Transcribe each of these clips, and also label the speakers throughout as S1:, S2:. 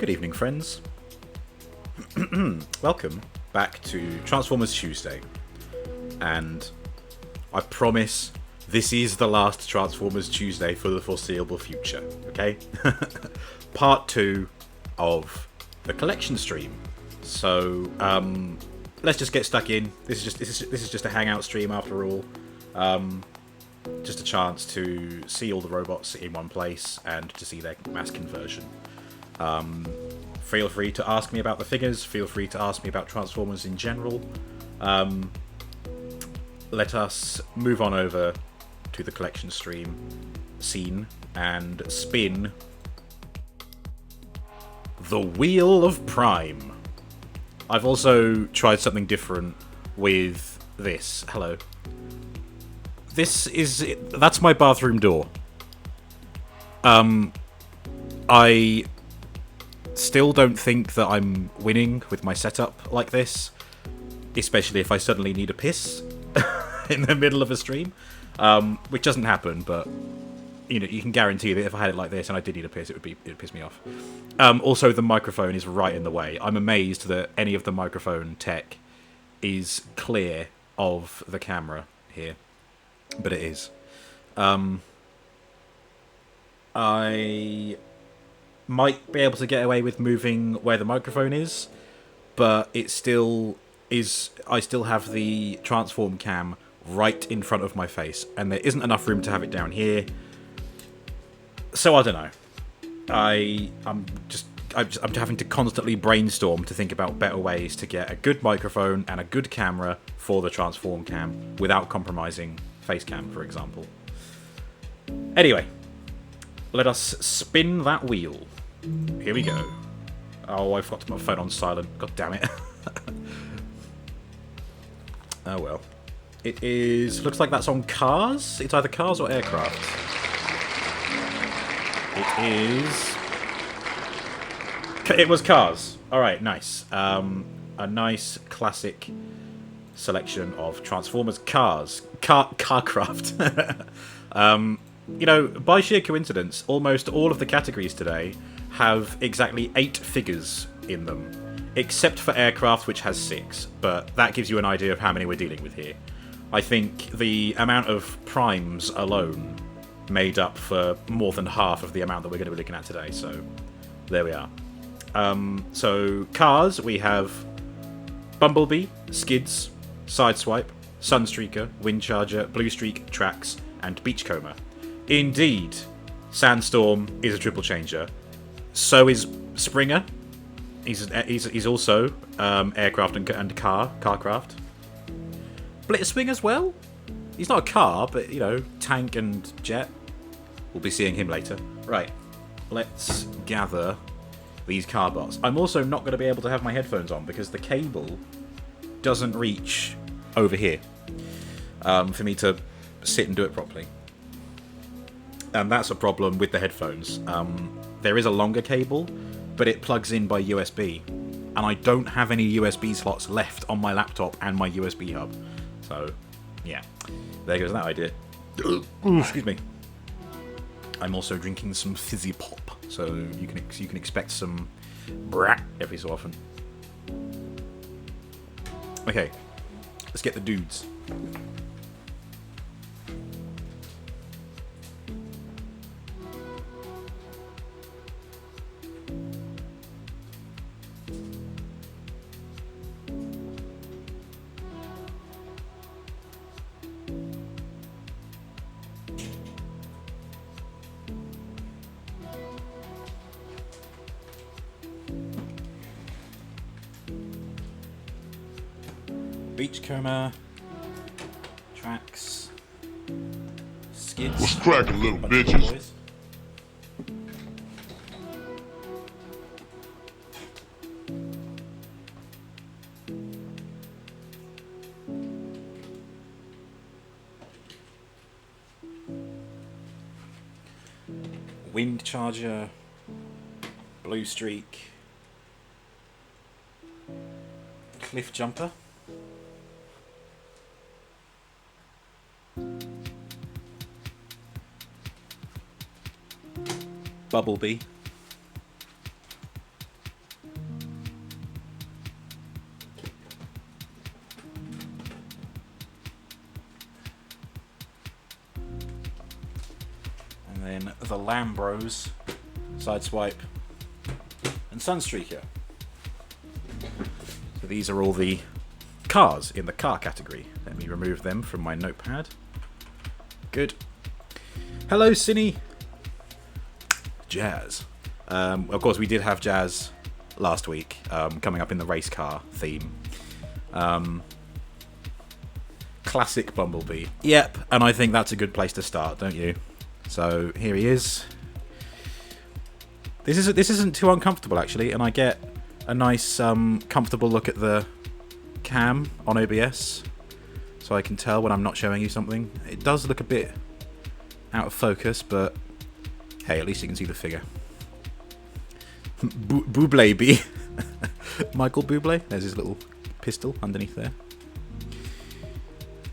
S1: Good evening, friends. Welcome back to Transformers Tuesday. And I promise this is the last Transformers Tuesday for the foreseeable future, okay? Part 2 of the collection stream. So, let's just get stuck in. This is just a hangout stream after all. Just a chance to see all the robots in one place and to see their mass conversion. Feel free to ask me about the figures. Feel free to ask me about Transformers in general. Let us move on over to the collection stream scene and spin the Wheel of Prime. I've also tried something different with this. Hello. That's my bathroom door. I still don't think that I'm winning with my setup like this, especially if I suddenly need a piss in the middle of a stream, which doesn't happen, but you can guarantee that if I had it like this and I did need a piss, it would piss me off. Also, the microphone is right in the way. I'm amazed that any of the microphone tech is clear of the camera here, but it is. I might be able to get away with moving where the microphone is, but it still is. I still have the transform cam right in front of my face, and there isn't enough room to have it down here. So I don't know. I'm having to constantly brainstorm to think about better ways to get a good microphone and a good camera for the transform cam without compromising face cam, for example. Anyway, let us spin that wheel. Here we go. Oh, I forgot to put my phone on silent. God damn it. Oh well. It is. Looks like that's on Cars. It's either Cars or Aircraft. It is. It was Cars. Alright, nice. A nice classic selection of Transformers Cars. Carcraft. By sheer coincidence, almost all of the categories today have exactly 8 figures in them, except for Aircraft, which has 6, but that gives you an idea of how many we're dealing with here. I think the amount of primes alone made up for more than half of the amount that we're going to be looking at today, so there we are. So, Cars, we have Bumblebee, Skids, Sideswipe, Sunstreaker, Windcharger, Bluestreak, Trax, and Beachcomber. Indeed, Sandstorm is a triple changer. So is Springer. He's also aircraft and carcraft. Blitzwing as well. He's not a car, but tank and jet. We'll be seeing him later. Right, let's gather these car bots. I'm also not going to be able to have my headphones on because the cable doesn't reach over here for me to sit and do it properly. And that's a problem with the headphones. There is a longer cable, but it plugs in by USB. And I don't have any USB slots left on my laptop and my USB hub. So, yeah. There goes that idea. Excuse me. I'm also drinking some fizzy pop, so you can expect some brat every so often. Okay, let's get the dudes. Beachcomber, Trax, Skids.
S2: What's cracking, little bitches?
S1: Windcharger, Bluestreak, Cliff Jumper. Bumblebee. Lambros, Sideswipe, and Sunstreaker. So these are all the cars in the car category. Let me remove them from my notepad. Good. Hello, Cine. Jazz. Of course, we did have Jazz last week, coming up in the race car theme. Classic Bumblebee. Yep, and I think that's a good place to start, don't you? So here he is. This isn't too uncomfortable actually, and I get a nice comfortable look at the cam on OBS, so I can tell when I'm not showing you something. It does look a bit out of focus, but hey, at least you can see the figure. Bublé B. Michael Bublé. There's his little pistol underneath there.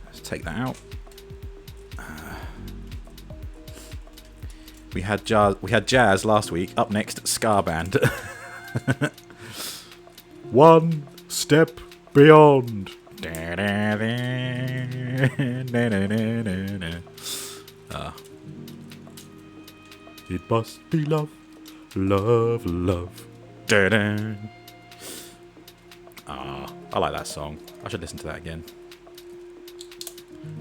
S1: Let's take that out. We had Jazz last week. Up next, Ska Band. One step beyond. It must be love, love, love. I like that song. I should listen to that again.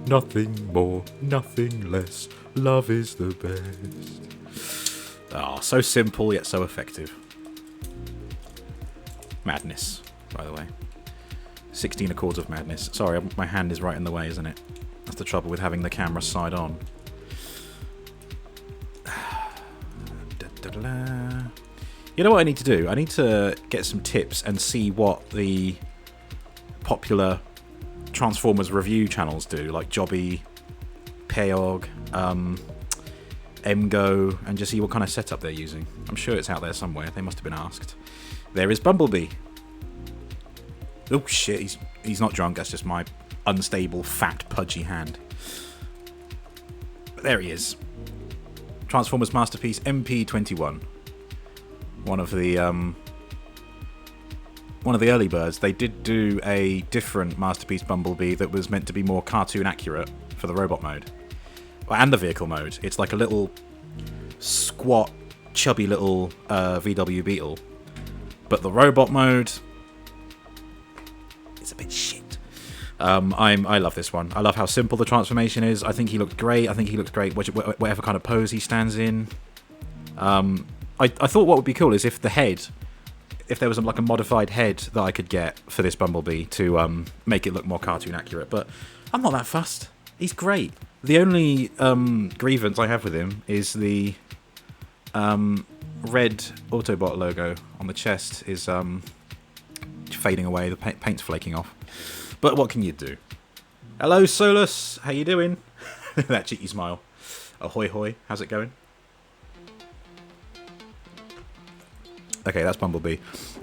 S1: Nothing more, nothing less. Love is the best. So simple yet so effective. Madness, by the way. 16 Accords of Madness. Sorry, my hand is right in the way, isn't it? That's the trouble with having the camera side on. You know what I need to do? I need to get some tips and see what the popular Transformers review channels do, like Jobby, Peog, Emgo, and just see what kind of setup they're using. I'm sure it's out there somewhere. They must have been asked. There is Bumblebee. Oh shit, he's not drunk. That's just my unstable, fat, pudgy hand. But there he is. Transformers Masterpiece MP21. One of the early birds. They did do a different Masterpiece Bumblebee that was meant to be more cartoon accurate for the robot mode. And the vehicle mode. It's like a little squat, chubby little VW Beetle. But the robot mode, it's a bit shit. I love this one. I love how simple the transformation is. I think he looked great. I think he looks great whatever kind of pose he stands in. I thought what would be cool is if there was like a modified head that I could get for this Bumblebee to make it look more cartoon accurate. But I'm not that fussed. He's great. The only grievance I have with him is the red Autobot logo on the chest is fading away. The paint's flaking off. But what can you do? Hello, Solus. How you doing? That cheeky smile. Ahoy hoy. How's it going? Okay, that's Bumblebee.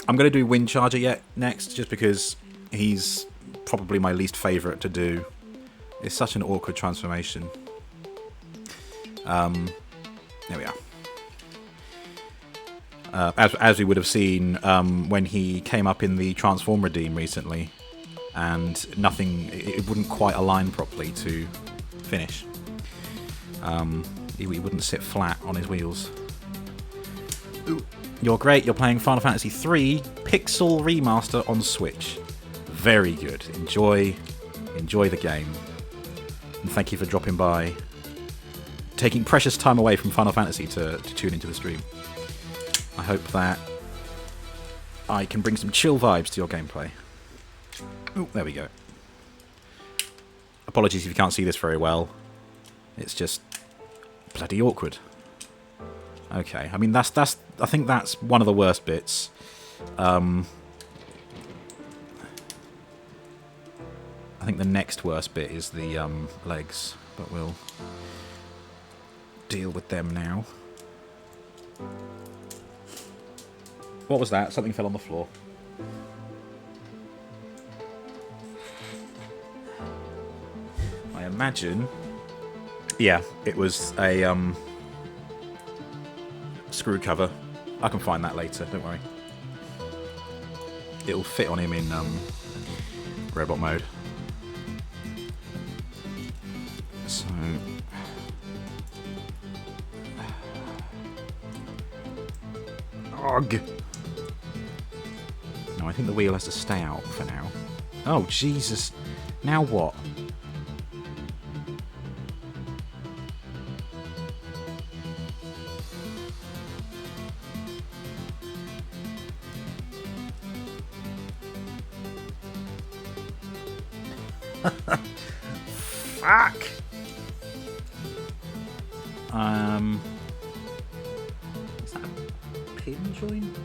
S1: I'm going to do Wind Charger next, just because he's probably my least favourite to do. It's such an awkward transformation. There we are. As we would have seen when he came up in the Transform Redeem recently, and it wouldn't quite align properly to finish. He wouldn't sit flat on his wheels. Ooh. You're great. You're playing Final Fantasy III Pixel Remaster on Switch. Very good. Enjoy the game. And thank you for dropping by, taking precious time away from Final Fantasy to tune into the stream. I hope that I can bring some chill vibes to your gameplay. Oh, there we go. Apologies if you can't see this very well. It's just bloody awkward. Okay, I mean I think that's one of the worst bits. I think the next worst bit is the legs, but we'll deal with them now. What was that? Something fell on the floor. I imagine... Yeah, it was a screw cover. I can find that later, don't worry. It'll fit on him in robot mode. So... Ugh. No, I think the wheel has to stay out for now. Oh, Jesus. Now what? Fuck! Is that a pin joint?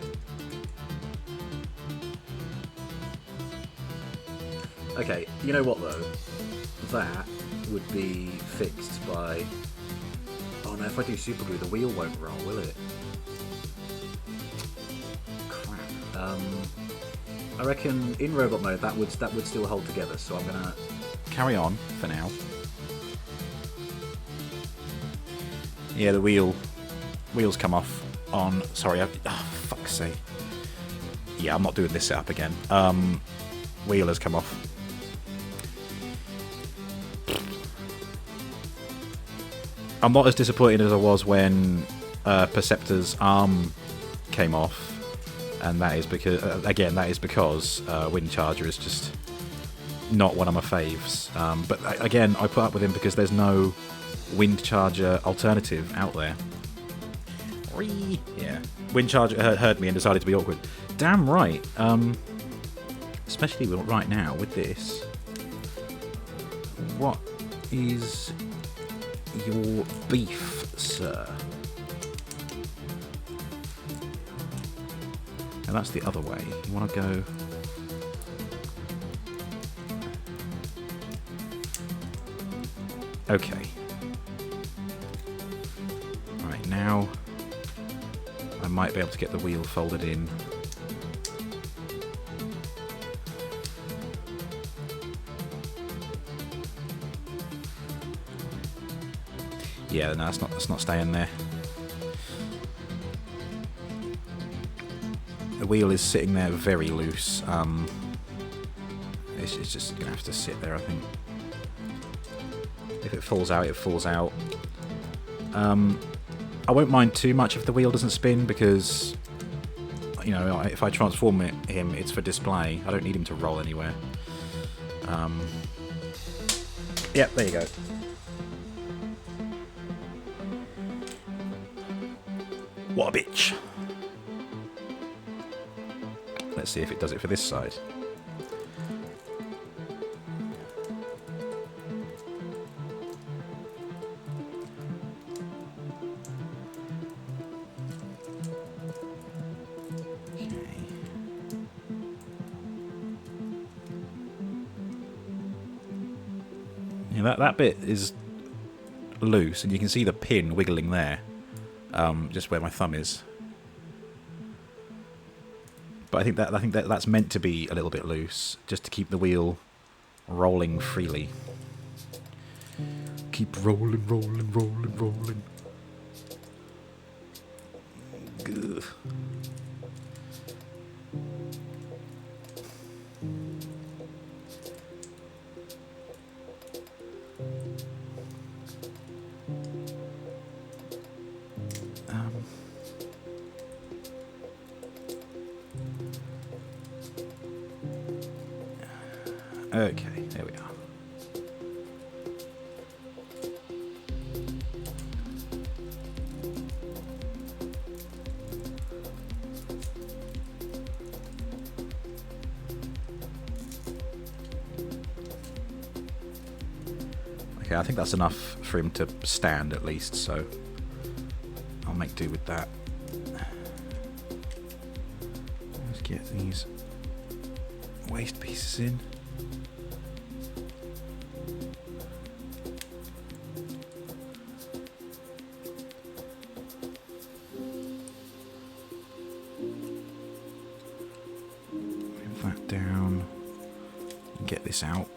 S1: Okay, you know what though? That would be fixed by... Oh no, if I do super glue, the wheel won't roll, will it? Crap. I reckon in robot mode that would still hold together, so I'm gonna carry on for now. Yeah, the wheels come off on... Sorry, fuck's sake. Yeah, I'm not doing this setup again. Wheel has come off. I'm not as disappointed as I was when Perceptor's arm came off, and that is because, again, Wind Charger is just not one of my faves. But again, I put up with him because there's no Wind Charger alternative out there. Yeah, Wind Charger heard me and decided to be awkward. Damn right. Especially right now with this. What is your beef, sir? And that's the other way. You want to go... Okay. Right, now I might be able to get the wheel folded in. Yeah, no, that's not staying there. The wheel is sitting there very loose. It's just gonna have to sit there, I think. If it falls out, it falls out. I won't mind too much if the wheel doesn't spin because, you know, if I transform him, it's for display. I don't need him to roll anywhere. Yep, there you go. What a bitch. Let's see if it does it for this side. Yeah, that bit is loose, and you can see the pin wiggling there, just where my thumb is. But I think that's meant to be a little bit loose, just to keep the wheel rolling freely. Keep rolling, rolling, rolling, rolling. Ugh. Okay, there we are. Okay, I think that's enough for him to stand at least, so I'll make do with that. Let's get these waste pieces in. That down and get this out.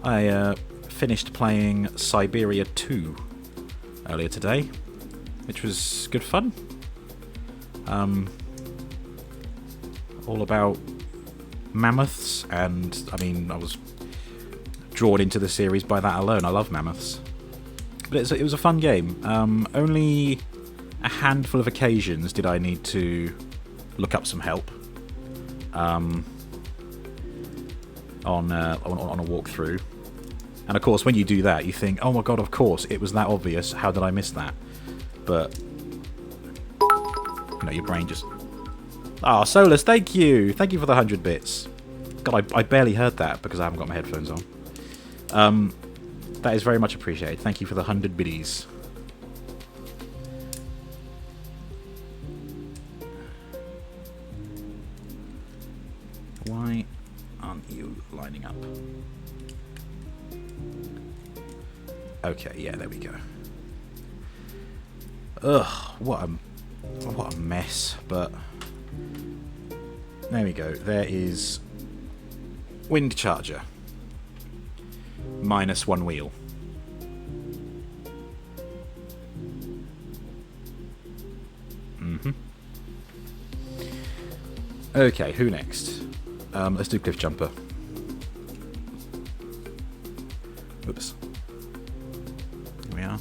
S1: I finished playing Siberia 2 earlier today, which was good fun. All about mammoths, and I mean, I was drawn into the series by that alone. I love mammoths. But it was a fun game. Only a handful of occasions did I need to look up some help on a walkthrough. And of course, when you do that, you think, oh my god, of course, it was that obvious. How did I miss that? But, you know, your brain just... Ah, Solus, thank you! Thank you for the 100 bits. God, I barely heard that because I haven't got my headphones on. That is very much appreciated. Thank you for the 100 biddies. Why aren't you lining up? Okay, yeah, there we go. Ugh, what a mess, but there we go. There is Wind Charger. Minus one wheel. Okay, who next? Let's do Cliff Jumper. Oops. Here we are.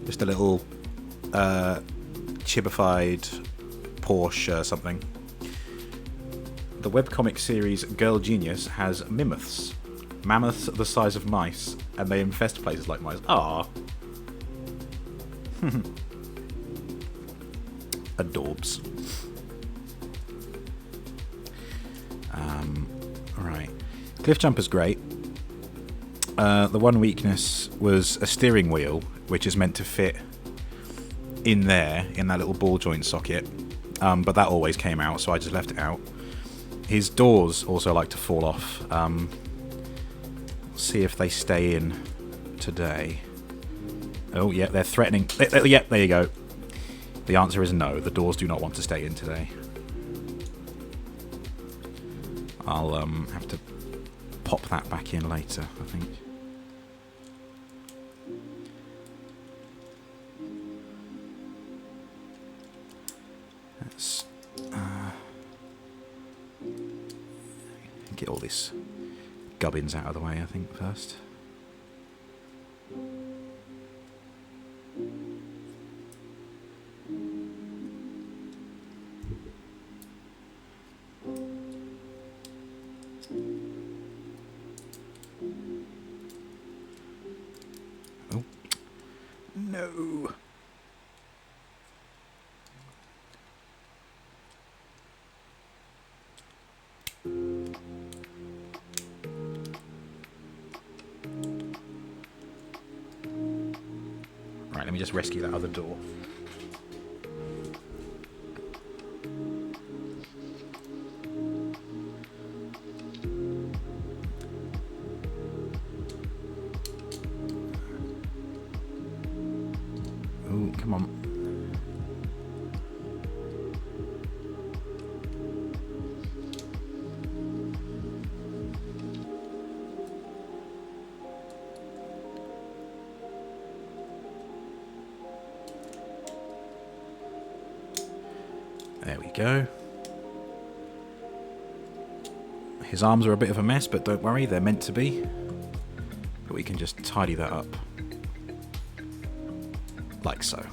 S1: Just a little chibified Porsche something. The webcomic series Girl Genius has mammoths. Mammoths the size of mice, and they infest places like mice. Ah, adorbs. Right, Cliff Jumper's great. The one weakness was a steering wheel, which is meant to fit in there, in that little ball joint socket, but that always came out, so I just left it out. His doors also like to fall off. See if they stay in today. Oh, yeah, they're threatening. Yeah, there you go. The answer is no. The doors do not want to stay in today. I'll have to pop that back in later, I think. Let's get all this gubbins out of the way, I think, first. Oh. No. Right, let me just rescue that other door. Oh, come on. There we go. His arms are a bit of a mess, but don't worry, they're meant to be. But we can just tidy that up. Like so.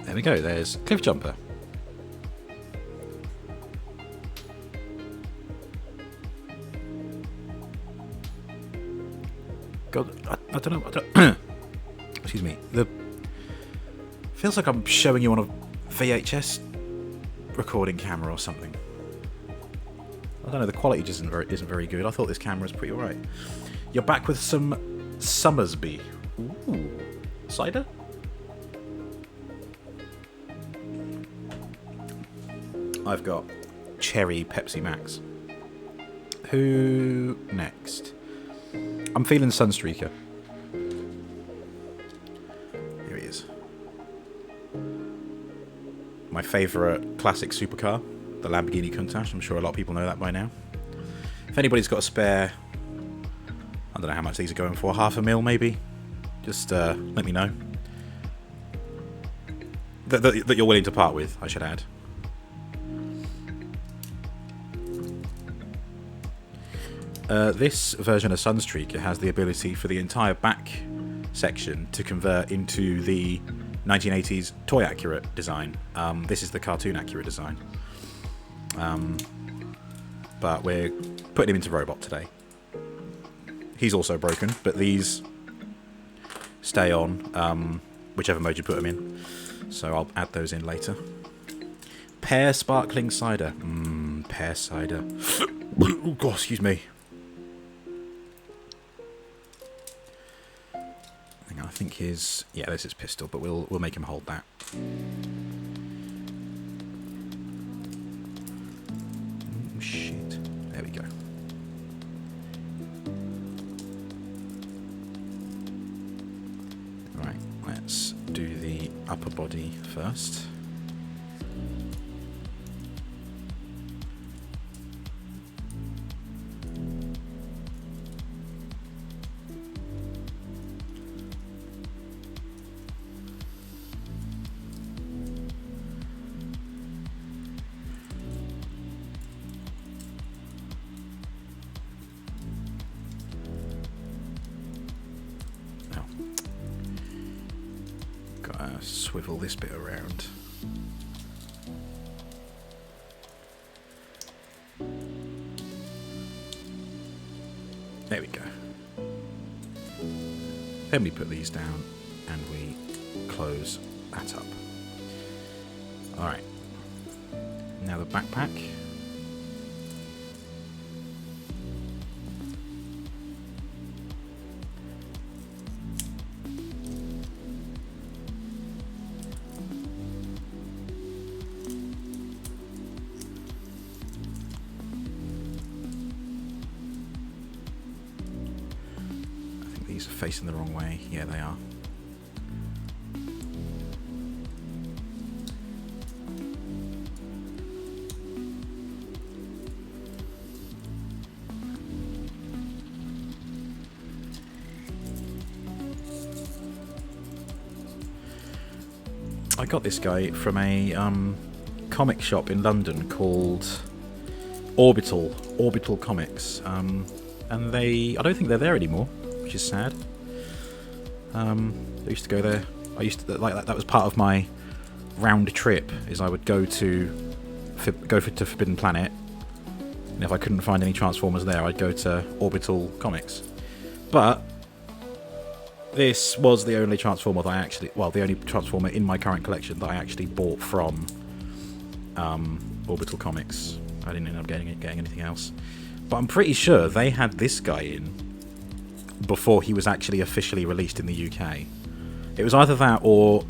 S1: There we go, there's Cliff Jumper. God, I don't know. Excuse me. Feels like I'm showing you on a VHS recording camera or something. I don't know, the quality just isn't very good. I thought this camera was pretty alright. You're back with some Summersby. Ooh. Cider? I've got cherry Pepsi Max. Who next? I'm feeling Sunstreaker. Here he is. My favourite classic supercar, the Lamborghini Countach. I'm sure a lot of people know that by now. If anybody's got a spare, I don't know how much these are going for, $500,000 maybe, just let me know. That you're willing to part with, I should add. This version of Sunstreaker has the ability for the entire back section to convert into the 1980s toy accurate design. This is the cartoon accurate design. But we're putting him into robot today. He's also broken, but these stay on whichever mode you put them in. So I'll add those in later. Pear sparkling cider. Pear cider. Oh, God, excuse me. Hang on, I think his... Yeah, there's his pistol, but we'll make him hold that. Oh, shit. There we go. Right, let's do the upper body first. Swivel this bit around. There we go. Then we put these down and we close that up. Alright. Now the backpack. Facing the wrong way. Yeah, they are. I got this guy from a comic shop in London called Orbital Comics, and I don't think they're there anymore, which is sad. I used to go there. I used to like that. That was part of my round trip. Is I would go to Forbidden Planet, and if I couldn't find any Transformers there, I'd go to Orbital Comics. But this was the only Transformer that I actually, the only Transformer in my current collection that I actually bought from Orbital Comics. I didn't end up getting anything else. But I'm pretty sure they had this guy in before he was actually officially released in the UK. It was either that or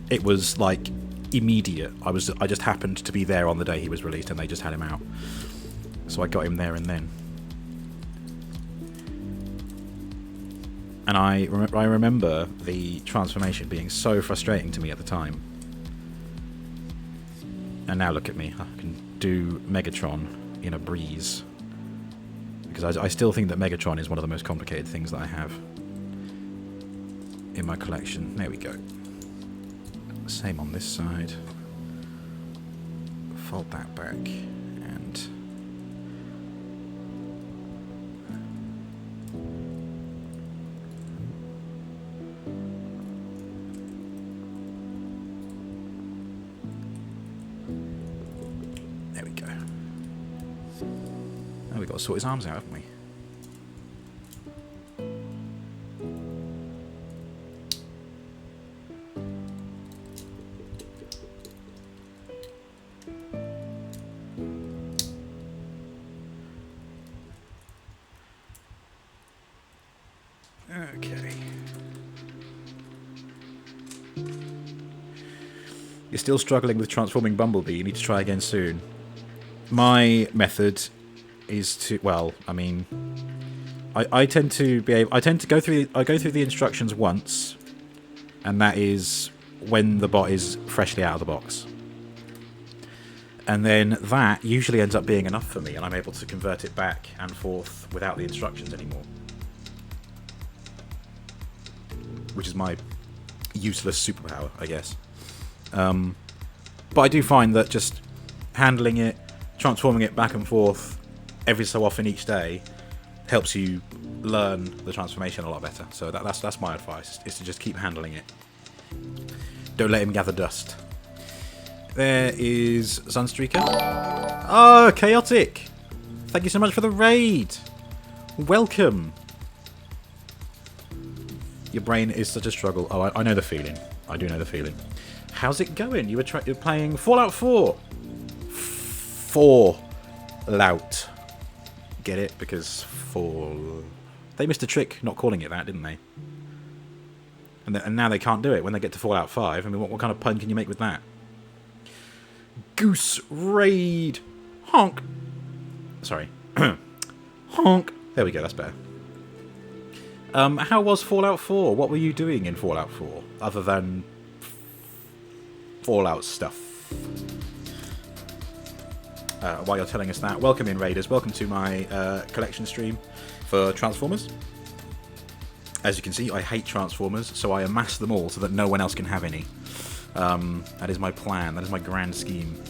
S1: it was like immediate. I just happened to be there on the day he was released and they just had him out. So I got him there and then. And I remember the transformation being so frustrating to me at the time. And now look at me. I can do Megatron in a breeze. Because I still think that Megatron is one of the most complicated things that I have in my collection. There we go. Same on this side. Fold that back and there we go. Now we've got to sort his arms out, haven't we? Okay. You're still struggling with transforming Bumblebee. You need to try again soon. My method is to, well, I mean, I tend to be able, I go through the instructions once, and that is when the bot is freshly out of the box. And then that usually ends up being enough for me, and I'm able to convert it back and forth without the instructions anymore. Which is my useless superpower, I guess. But I do find that just handling it, transforming it back and forth every so often each day helps you learn the transformation a lot better. So that's my advice, is to just keep handling it. Don't let him gather dust. There is Sunstreaker. Oh, Chaotic! Thank you so much for the raid! Welcome! Your brain is such a struggle. Oh, I know the feeling. I do know the feeling. How's it going? You're playing Fallout 4. Fallout. Get it? Because fall. They missed a trick not calling it that, didn't they? And now they can't do it when they get to Fallout 5. I mean, what kind of pun can you make with that? Goose Raid. Honk. Sorry. Honk. There we go, that's better. How was Fallout 4? What were you doing in Fallout 4? Other than Fallout stuff. While you're telling us that, welcome in, Raiders. Welcome to my collection stream for Transformers. As you can see, I hate Transformers, so I amass them all so that no one else can have any. That is my plan. That is my grand scheme.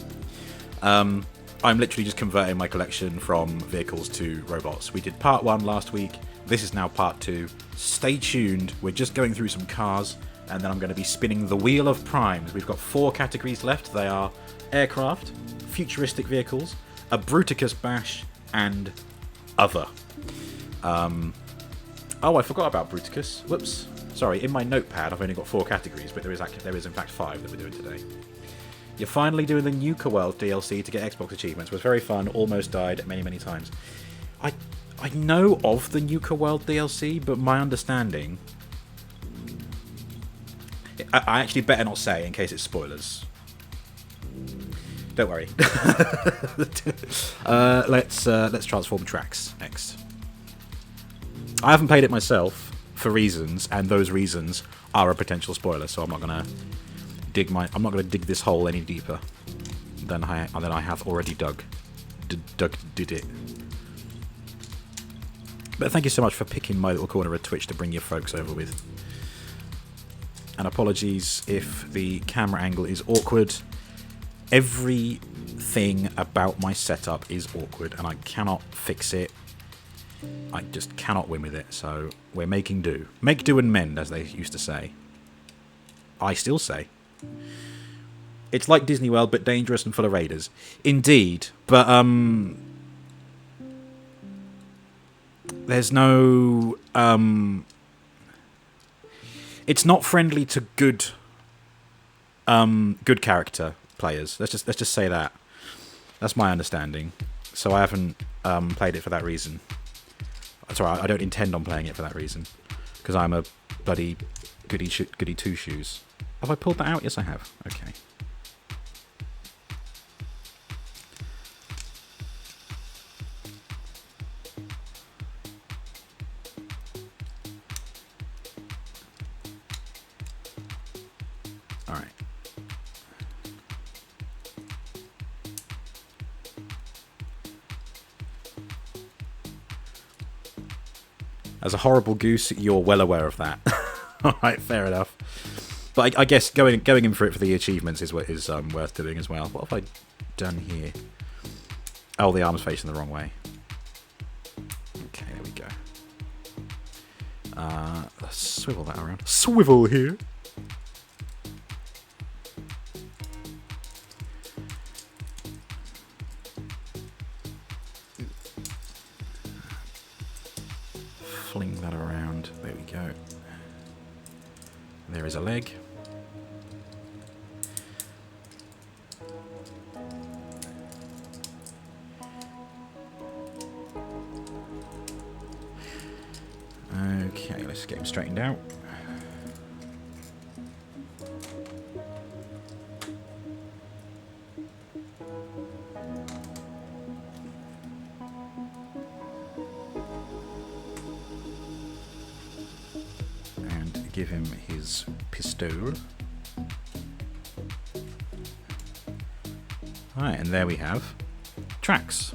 S1: I'm literally just converting my collection from vehicles to robots. We did part 1 last week. This is now part 2. Stay tuned. We're just going through some cars, and then I'm going to be spinning the Wheel of Primes. We've got 4 categories left. They are aircraft, futuristic vehicles, a Bruticus Bash, and other. Oh, I forgot about Bruticus. Whoops. Sorry, in my notepad I've only got 4 categories, but there is in fact 5 that we're doing today. You're finally doing the Nuka World DLC to get Xbox achievements. It was very fun. Almost died many, many times. I know of the Nuka World DLC, but my understanding... I actually better not say in case it's spoilers. Don't worry. Let's transform tracks next. I haven't played it myself for reasons, and those reasons are a potential spoiler. So I'm not gonna dig this hole any deeper than I have already dug it. But thank you so much for picking my little corner of Twitch to bring your folks over with. And apologies if the camera angle is awkward. Everything about my setup is awkward, and I cannot fix it. I just cannot win with it, so we're making do. Make do and mend, as they used to say. I still say. It's like Disney World, but dangerous and full of raiders. Indeed, but, there's no, it's not friendly to good character players. Let's just say that. That's my understanding. So I haven't played it for that reason. Sorry, I don't intend on playing it for that reason, because I'm a bloody goody two shoes. Have I pulled that out? Yes, I have. Okay. All right. As a horrible goose, you're well aware of that. Alright, fair enough. But I guess going in for it for the achievements is what is worth doing as well. What have I done here? Oh, the arm's facing the wrong way. Okay, there we go. Let's swivel that around. Swivel here! Fling that around. There we go. There is a leg. Okay, let's get straightened out. And give him his pistol. Alright, and there we have tracks.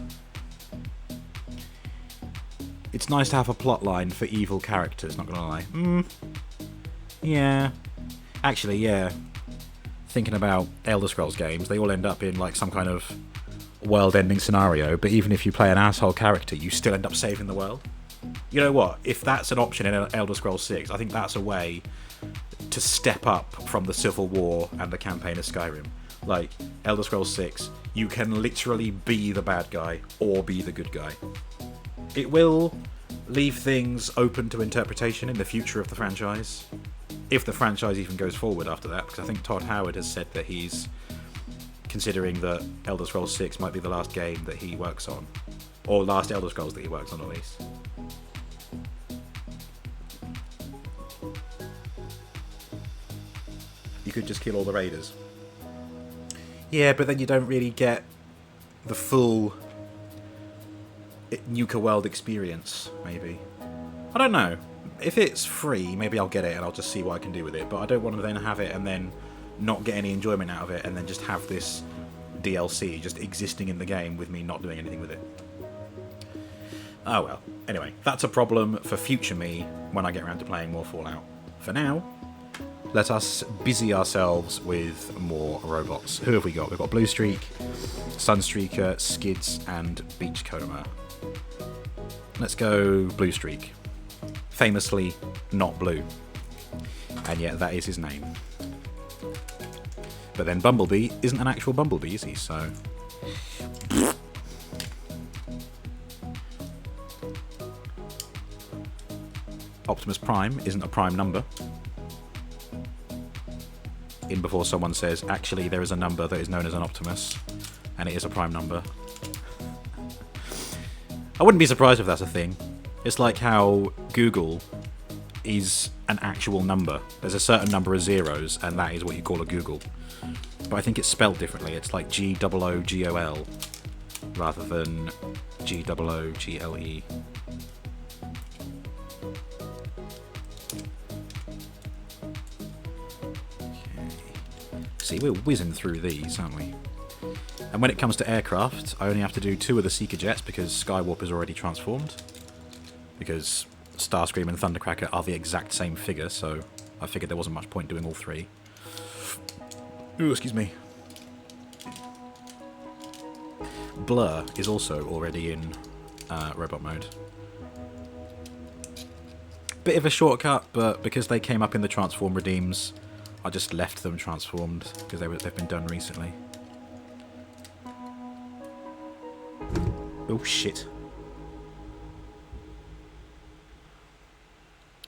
S1: It's nice to have a plot line for evil characters, not gonna lie. Yeah. Actually, yeah. Thinking about Elder Scrolls games, they all end up in like some kind of world-ending scenario, but even if you play an asshole character, you still end up saving the world. You know what? If that's an option in Elder Scrolls 6, I think that's a way to step up from the Civil War and the campaign of Skyrim. Like, Elder Scrolls 6, you can literally be the bad guy or be the good guy. It will leave things open to interpretation in the future of the franchise, if the franchise even goes forward after that, because I think Todd Howard has said that he's considering that Elder Scrolls 6 might be the last game that he works on, or last Elder Scrolls that he works on at least. You could just kill all the raiders. Yeah, but then you don't really get the full Nuka World experience, maybe. I don't know. If it's free, maybe I'll get it and I'll just see what I can do with it, but I don't want to then have it and then not get any enjoyment out of it and then just have this DLC just existing in the game with me not doing anything with it. Oh well. Anyway, that's a problem for future me when I get around to playing more Fallout. For now, let us busy ourselves with more robots. Who have we got? We've got Blue Streak, Sunstreaker, Skids, and Beachcomber. Let's go Blue Streak. Famously not blue. And yet that is his name. But then Bumblebee isn't an actual Bumblebee, is he? So... Optimus Prime isn't a prime number. In before someone says, actually there is a number that is known as an Optimus, and it is a prime number. I wouldn't be surprised if that's a thing. It's like how Google is an actual number. There's a certain number of zeros, and that is what you call a Google. But I think it's spelled differently. It's like G-O-O-G-O-L rather than G-O-O-G-L-E. See, we're whizzing through these, aren't we? And when it comes to aircraft, I only have to do 2 of the Seeker jets because Skywarp is already transformed. Because Starscream and Thundercracker are the exact same figure, so I figured there wasn't much point doing all 3. Ooh, excuse me. Blur is also already in robot mode. Bit of a shortcut, but because they came up in the Transform Redeems, I just left them transformed because they've been done recently. Oh shit!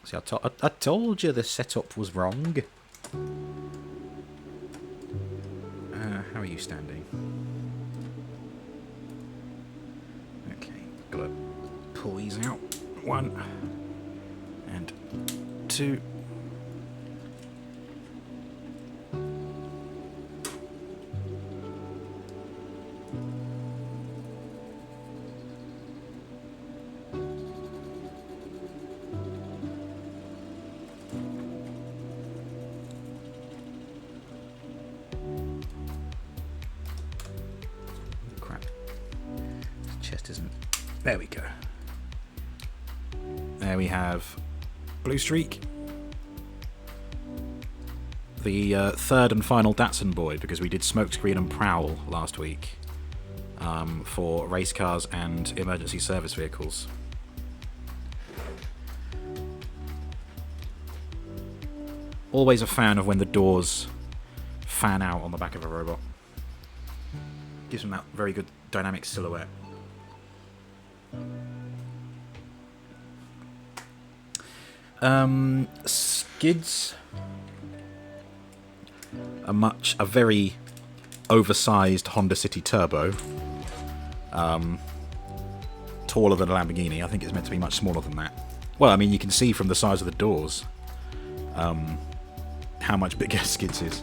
S1: See, I told you the setup was wrong. How are you standing? Okay, gotta pull these out. 1 and 2. There we go. There we have Blue Streak. The third and final Datsun boy, because we did Smokescreen and Prowl last week for race cars and emergency service vehicles. Always a fan of when the doors fan out on the back of a robot. Gives them that very good dynamic silhouette. Skids, a very oversized Honda City Turbo, taller than a Lamborghini. I think it's meant to be much smaller than that. Well, I mean, you can see from the size of the doors how much bigger Skids is.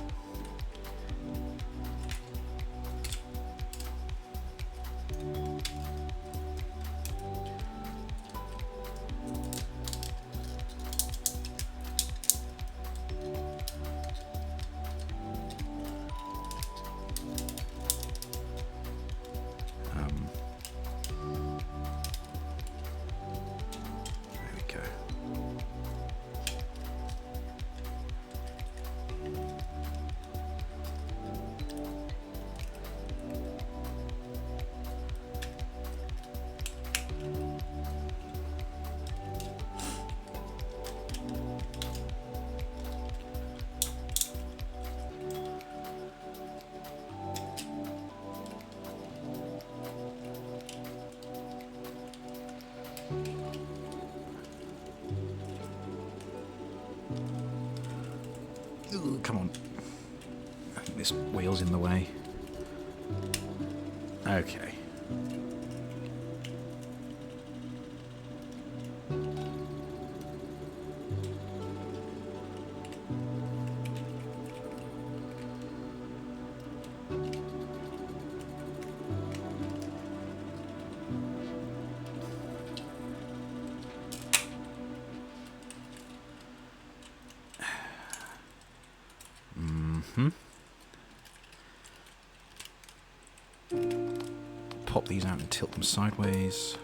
S1: Ooh, come on. I think this wheel's in the way. Okay. Pop these out and tilt them sideways.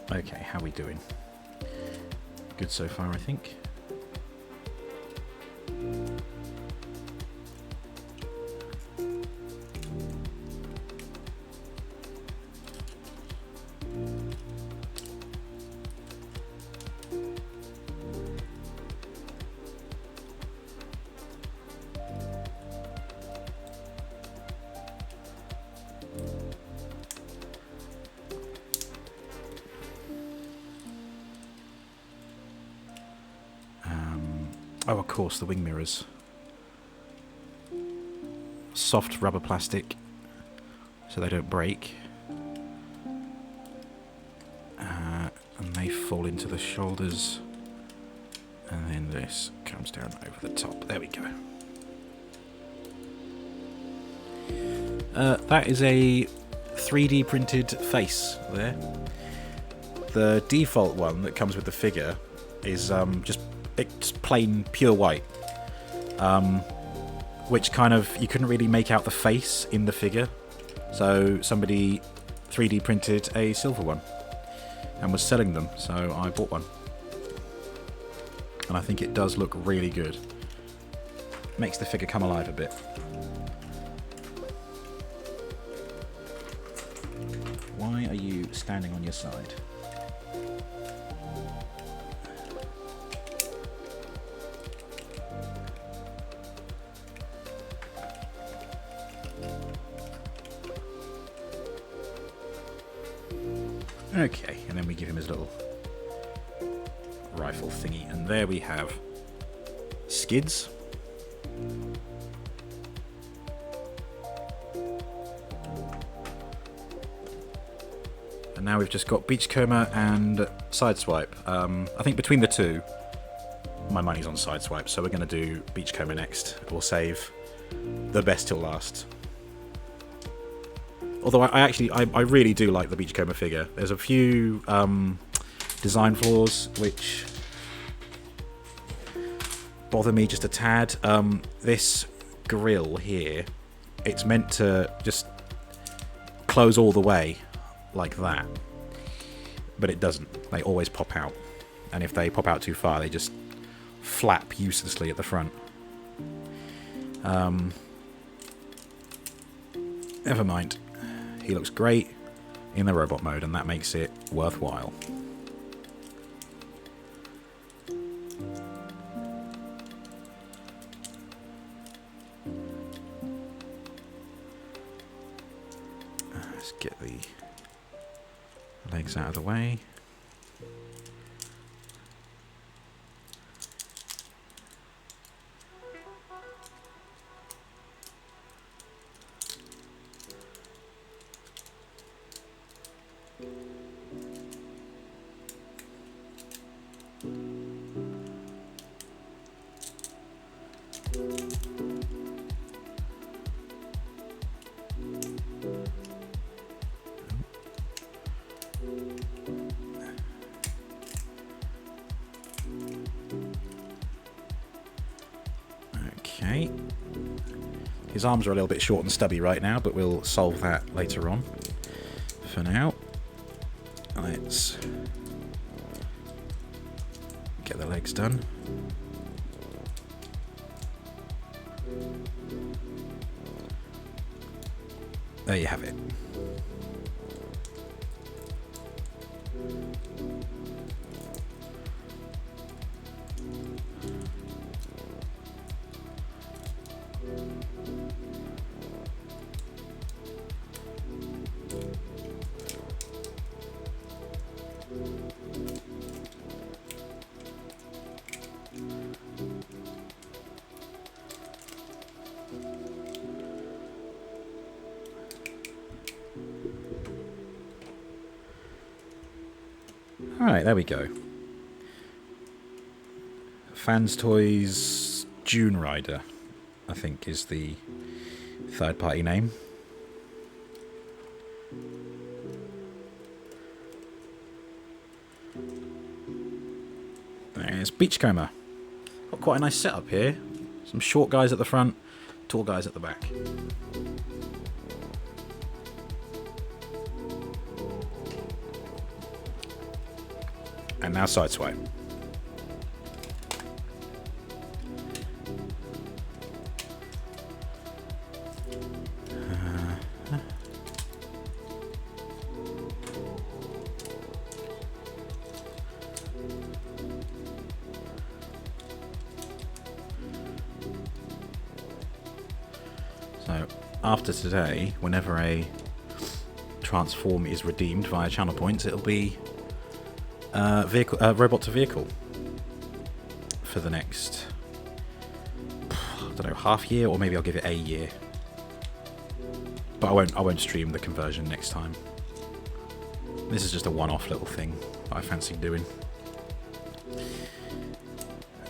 S1: Okay, how are we doing? Good so far, I think. Oh, of course, the wing mirrors. Soft rubber plastic, so they don't break. And they fall into the shoulders. And then this comes down over the top. There we go. That is a 3D printed face there. The default one that comes with the figure is it's plain pure white, which kind of, you couldn't really make out the face in the figure, so somebody 3D printed a silver one and was selling them, so I bought one, and I think it does look really good. Makes the figure come alive a bit. Why are you standing on your side? Okay, and then we give him his little rifle thingy, and there we have Skids. And now we've just got Beachcomber and Sideswipe. I think between the two, my money's on Sideswipe, so we're going to do Beachcomber next. We'll save the best till last. Although I really do like the Beachcomber figure. There's a few design flaws which bother me just a tad. This grill here, it's meant to just close all the way like that, but it doesn't. They always pop out, and if they pop out too far, they just flap uselessly at the front. Never mind. He looks great in the robot mode, and that makes it worthwhile. Let's get the legs out of the way. Okay. His arms are a little bit short and stubby right now, but we'll solve that later on. For now, let's get the legs done. There you have it. Alright, there we go. Fans Toys June Rider, I think, is the third-party name. There's Beachcomber. Got quite a nice setup here. Some short guys at the front, tall guys at the back. And now Sideswipe. So, after today, whenever a transform is redeemed via channel points, it'll be robot to vehicle for the next, I don't know, half year, or maybe I'll give it a year. But I won't stream the conversion next time. This is just a one-off little thing that I fancy doing.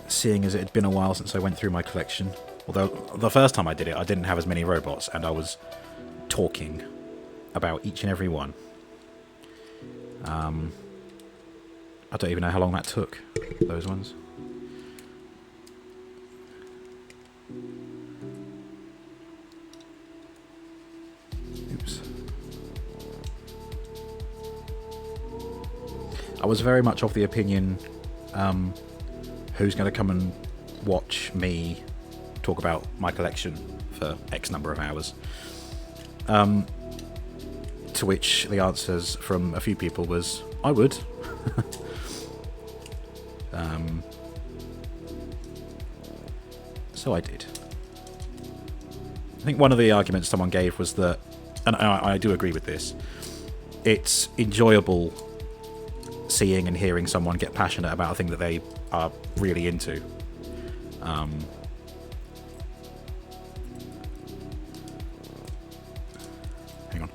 S1: Seeing as it had been a while since I went through my collection, although the first time I did it, I didn't have as many robots, and I was talking about each and every one. I don't even know how long that took, those ones. Oops. I was very much of the opinion, who's going to come and watch me talk about my collection for X number of hours? To which the answers from a few people was, I would. So I did. I think one of the arguments someone gave was that, and I do agree with this, it's enjoyable seeing and hearing someone get passionate about a thing that they are really into. Hang on.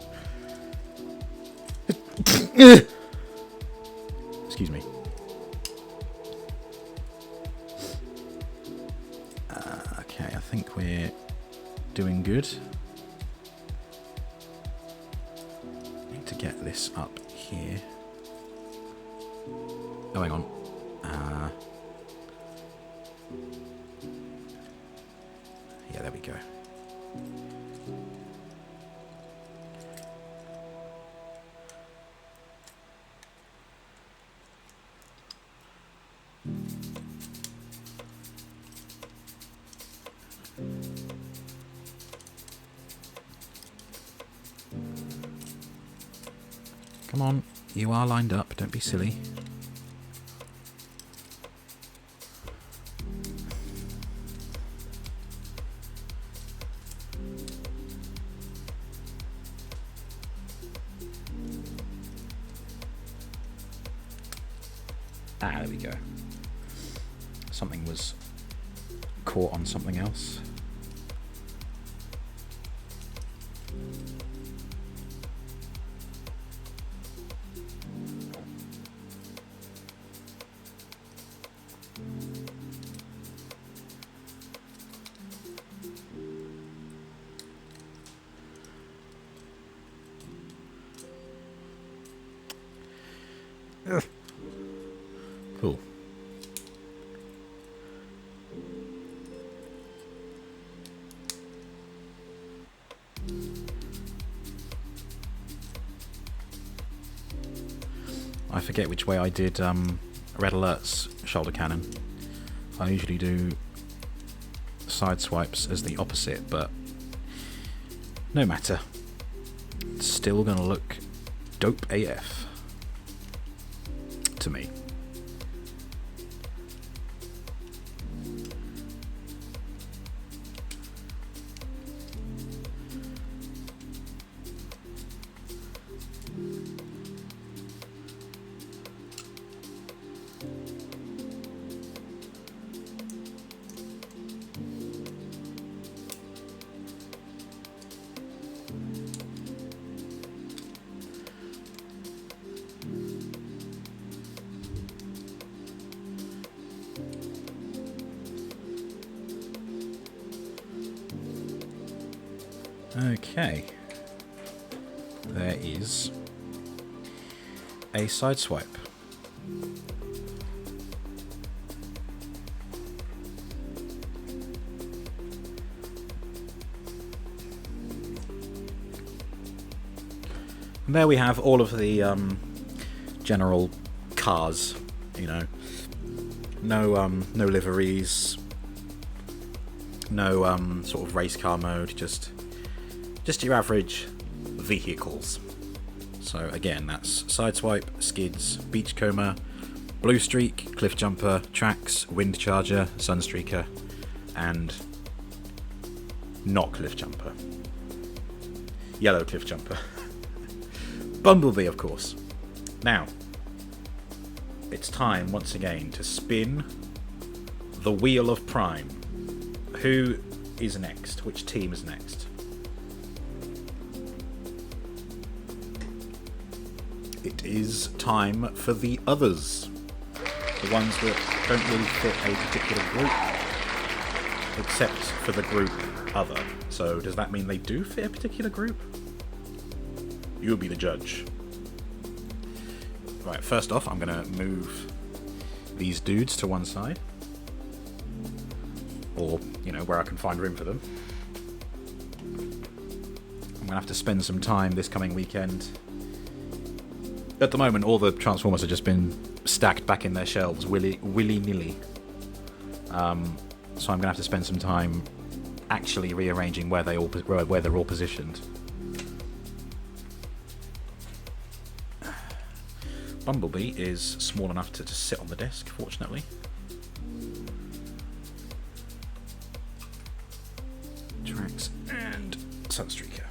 S1: Excuse me. Okay, I think we're doing good. Need to get this up here. Oh, hang on. Yeah, there we go. Come on, you are lined up, don't be silly. Ah, there we go. Something was caught on something else. Ugh. Cool. I forget which way I did Red Alert's shoulder cannon. I usually do side swipes as the opposite, but no matter. It's still gonna look dope AF to me. Okay, there is a side swipe. And there we have all of the general cars, you know, no liveries, no sort of race car mode, just your average vehicles. So again, that's Sideswipe, Skids, Beachcomber, Blue Streak, Cliff Jumper, Trax, Wind Charger, Sunstreaker, and not Cliff Jumper. Yellow Cliff Jumper. Bumblebee, of course. Now, it's time once again to spin the Wheel of Prime. Who is next? Which team is next? It is time for the others. The ones that don't really fit a particular group, except for the group other. So does that mean they do fit a particular group? You'll be the judge. Right, first off, I'm going to move these dudes to one side. Or, you know, where I can find room for them. I'm going to have to spend some time this coming weekend. At the moment, all the Transformers have just been stacked back in their shelves willy-nilly. So I'm going to have to spend some time actually rearranging where they're all positioned. Bumblebee is small enough to just sit on the desk, fortunately. Trax and Sunstreaker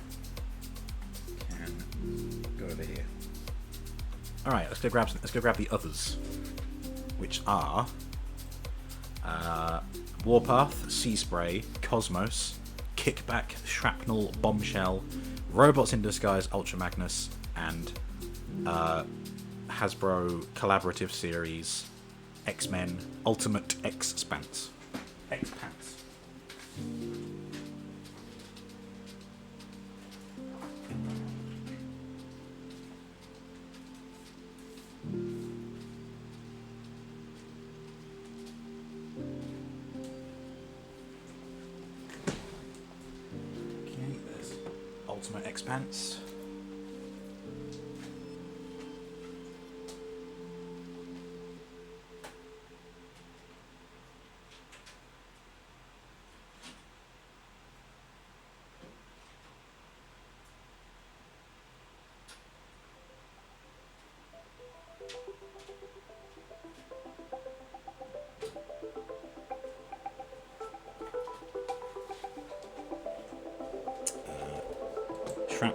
S1: can go over here. All right, let's go grab the others, which are Warpath, Sea Spray, Cosmos, Kickback, Shrapnel, Bombshell, Robots in Disguise, Ultra Magnus, and Hasbro Collaborative Series X-Men Ultimate X-Pants. Okay, there's Ultimate X-Pants.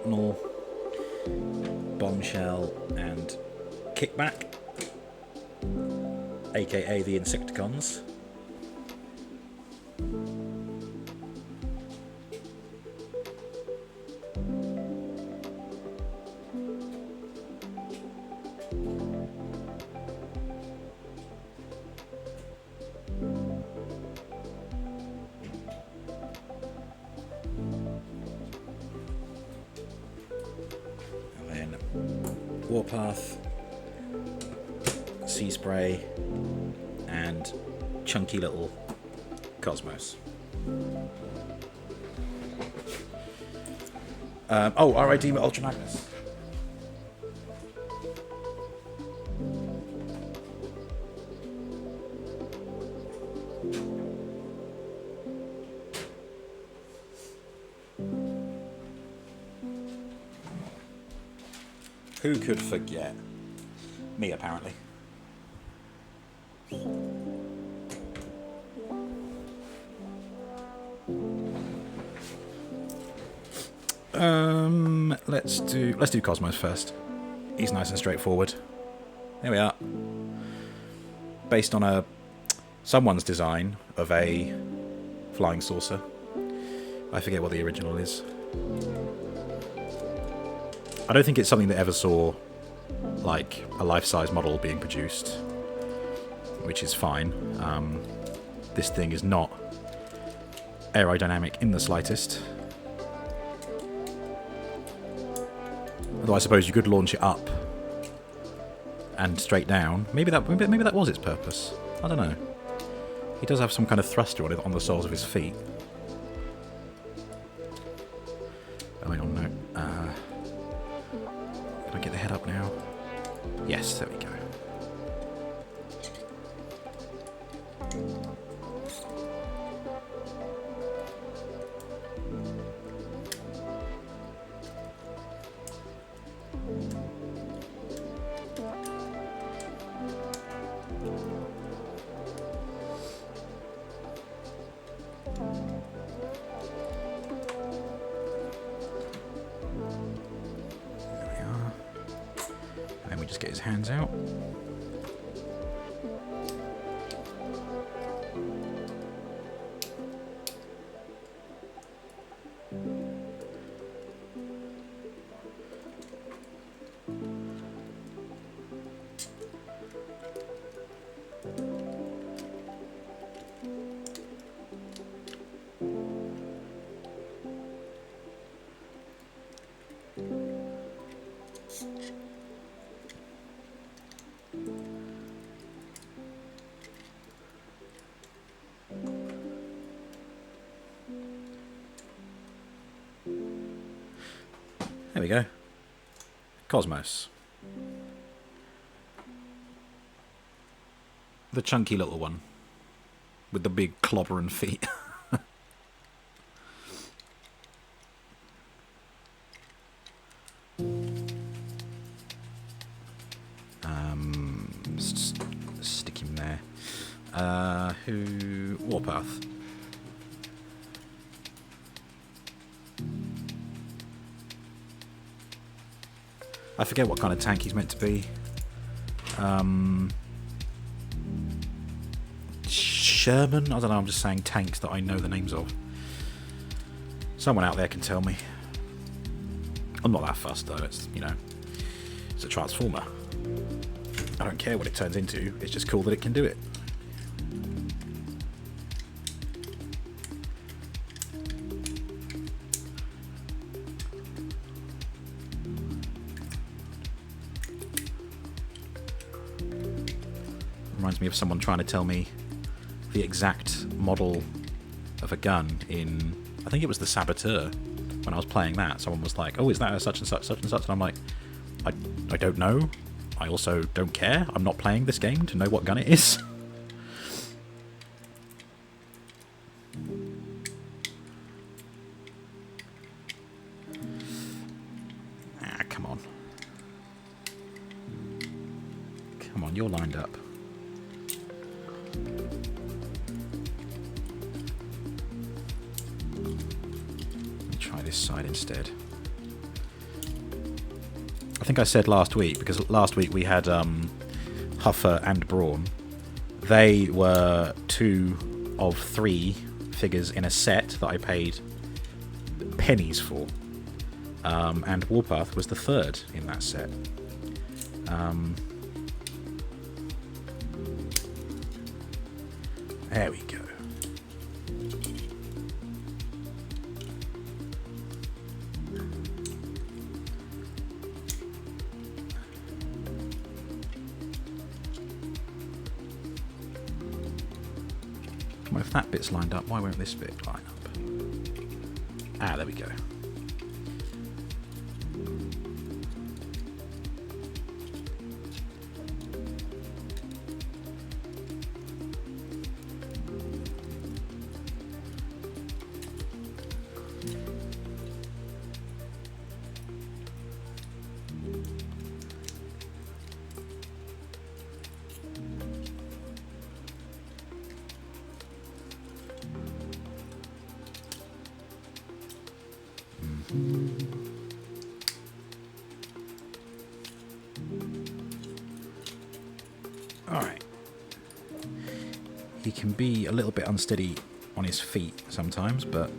S1: Shrapnel, Bombshell, and Kickback, aka the Insecticons. Warpath, Sea Spray, and chunky little Cosmos. RID Ultra Magnus. Who could forget? Me, apparently. Let's do Cosmos first. He's nice and straightforward. There we are. Based on someone's design of a flying saucer. I forget what the original is. I don't think it's something that ever saw, like, a life-size model being produced, which is fine. This thing is not aerodynamic in the slightest. Although I suppose you could launch it up and straight down. Maybe that was its purpose. I don't know. He does have some kind of thruster on it on the soles of his feet. Oh, hang on, no. Can I get the head up now? Yes, there we go. Just get his hands out. There we go. Cosmos. The chunky little one. With the big clobbering feet. Stick him there. Warpath. I forget what kind of tank he's meant to be. Sherman? I don't know, I'm just saying tanks that I know the names of. Someone out there can tell me. I'm not that fussed though, it's, you know, it's a transformer. I don't care what it turns into, it's just cool that it can do it. Reminds me of someone trying to tell me the exact model of a gun in, I think it was the Saboteur, when I was playing that. Someone was like, oh, is that a such and such, and I'm like, I don't know. I also don't care. I'm not playing this game to know what gun it is. Come on. Come on, you're lined up. Try this side instead. think I said last week, because last week we had Huffer and Brawn. They were 2 of 3 figures in a set that I paid pennies for. And Warpath was the 3rd in that set. There we go. Well, if that bit's lined up, why won't this bit line up? Ah, there we go. Alright. He can be a little bit unsteady on his feet sometimes, but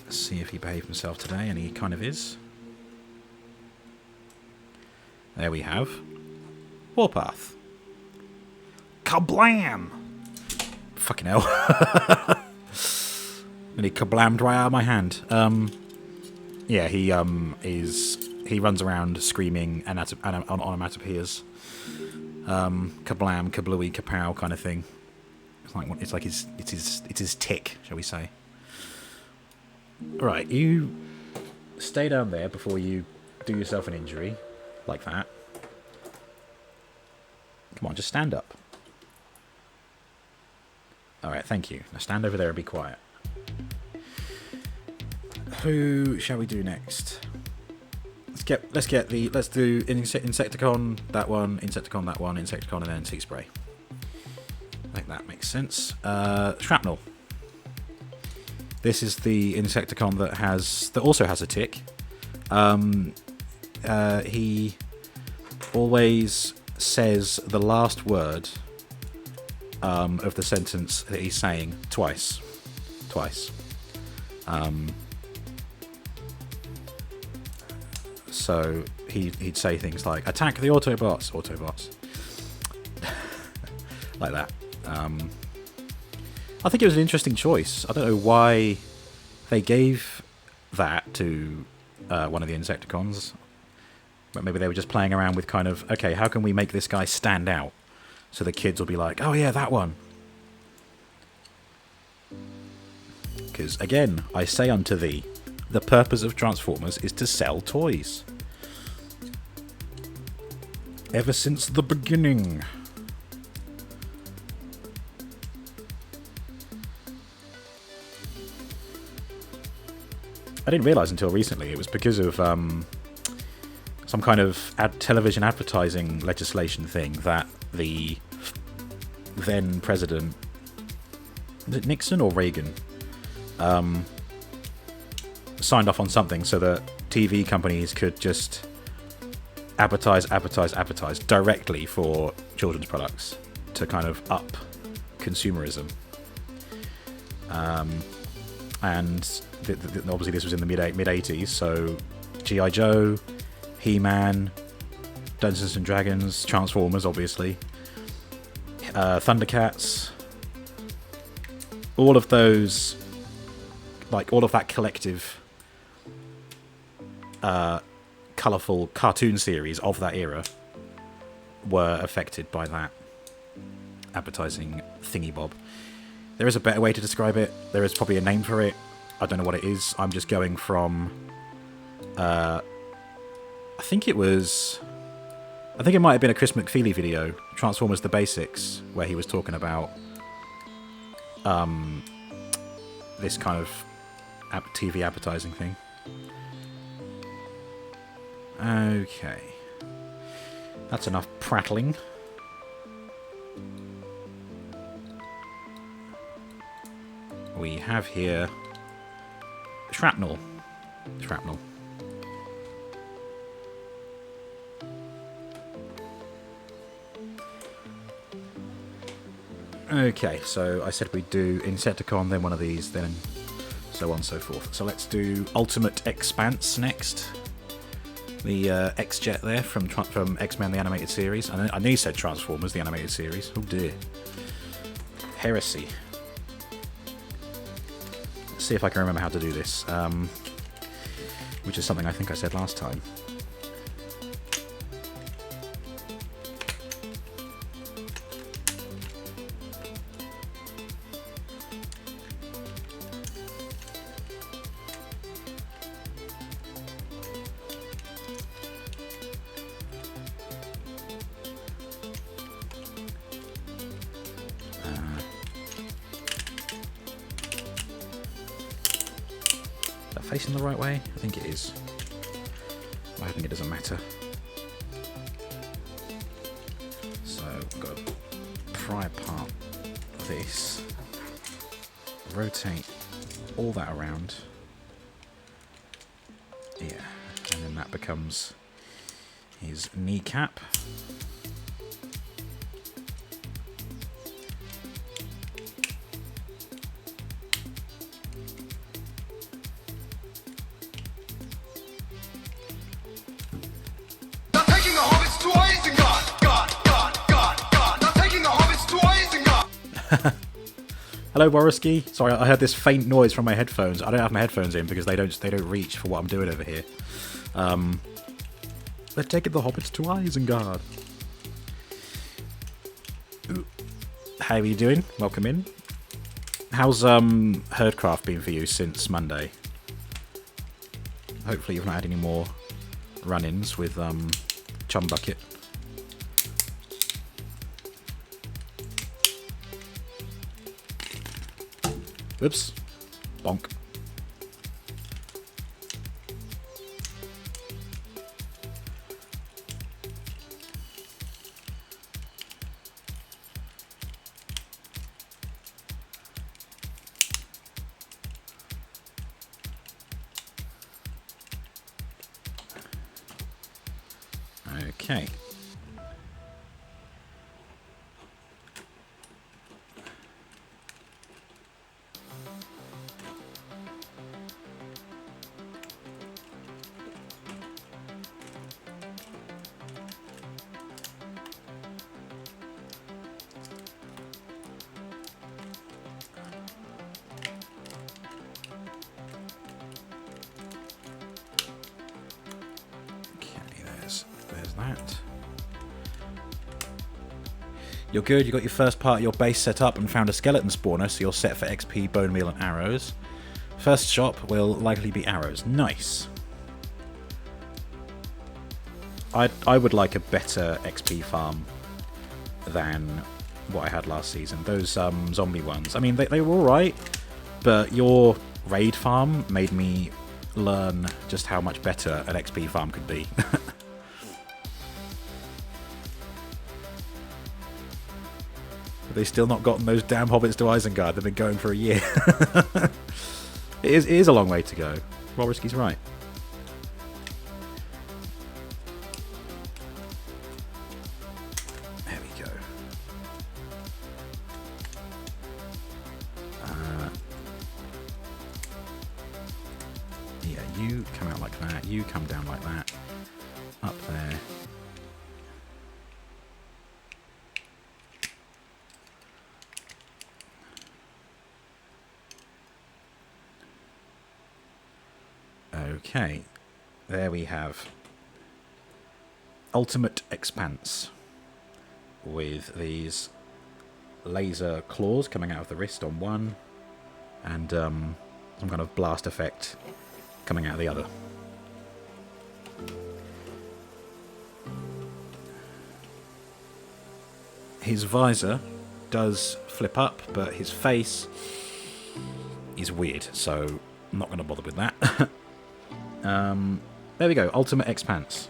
S1: let's see if he behaved himself today, and he kind of is. There we have Warpath. Kablam! Fucking hell. And he kablammed right out of my hand. Yeah, he runs around screaming onomatopoeias. Kablam, kablooey, kapow kind of thing. It's like his tick, shall we say? Right, you stay down there before you do yourself an injury, like that. Come on, just stand up. All right, thank you. Now stand over there and be quiet. Who shall we do next? Let's do Insecticon, that one, Insecticon, that one, Insecticon, and then Sea Spray. I think that makes sense. Shrapnel. This is the Insecticon that also has a tick. He always says the last word of the sentence that he's saying twice. So he'd say things like, attack the Autobots. Like that. I think it was an interesting choice. I don't know why they gave that to one of the Insecticons. But maybe they were just playing around with kind of, okay, how can we make this guy stand out? So the kids will be like, oh yeah, that one. Because, again, I say unto thee, the purpose of Transformers is to sell toys. Ever since the beginning. I didn't realise until recently it was because of some kind of television advertising legislation thing that the then president, was it Nixon or Reagan, signed off on something so that TV companies could just advertise directly for children's products to kind of up consumerism. And obviously this was in the mid-80s, so G.I. Joe, He-Man, Dungeons and Dragons, Transformers, obviously, Thundercats, all of those, like all of that collective colourful cartoon series of that era were affected by that advertising thingy-bob. There is a better way to describe it. There is probably a name for it. I don't know what it is. I'm just going from... I think it might have been a Chris McFeely video, Transformers The Basics, where he was talking about this kind of TV advertising thing. Okay. That's enough prattling. We have here Shrapnel. Okay, so I said we'd do Insecticon, then one of these, then so on and so forth. So let's do Ultimate Expanse next. The X-Jet there from X-Men the Animated Series. I nearly said Transformers the Animated Series. Oh dear. Heresy. Let's see if I can remember how to do this. Which is something I think I said last time. Facing the right way? I think it is. I think it doesn't matter. So we've got to pry apart this, rotate all that around. Yeah, and then that becomes his kneecap. Hello, Wariski. Sorry, I heard this faint noise from my headphones. I don't have my headphones in because they don't reach for what I'm doing over here. They're taking the hobbits to Isengard. How are you doing? Welcome in. How's Herdcraft been for you since Monday? Hopefully you've not had any more run-ins with Chumbucket. Oops. Bonk. Okay. That. You're good, you got your first part of your base set up and found a skeleton spawner, so you're set for XP, bone meal and arrows. First shop will likely be arrows. Nice. I would like a better XP farm than what I had last season. Those zombie ones, I mean, they were alright, but your raid farm made me learn just how much better an XP farm could be. Have they still not gotten those damn hobbits to Isengard? They've been going for a year. It is a long way to go. Walrisky's right. There we go. Yeah, you come out like that. You come down like that. Up there. Okay, there we have Ultimate Expanse with these laser claws coming out of the wrist on one and some kind of blast effect coming out of the other. His visor does flip up, but his face is weird, so I'm not going to bother with that. There we go, Ultimate Expanse.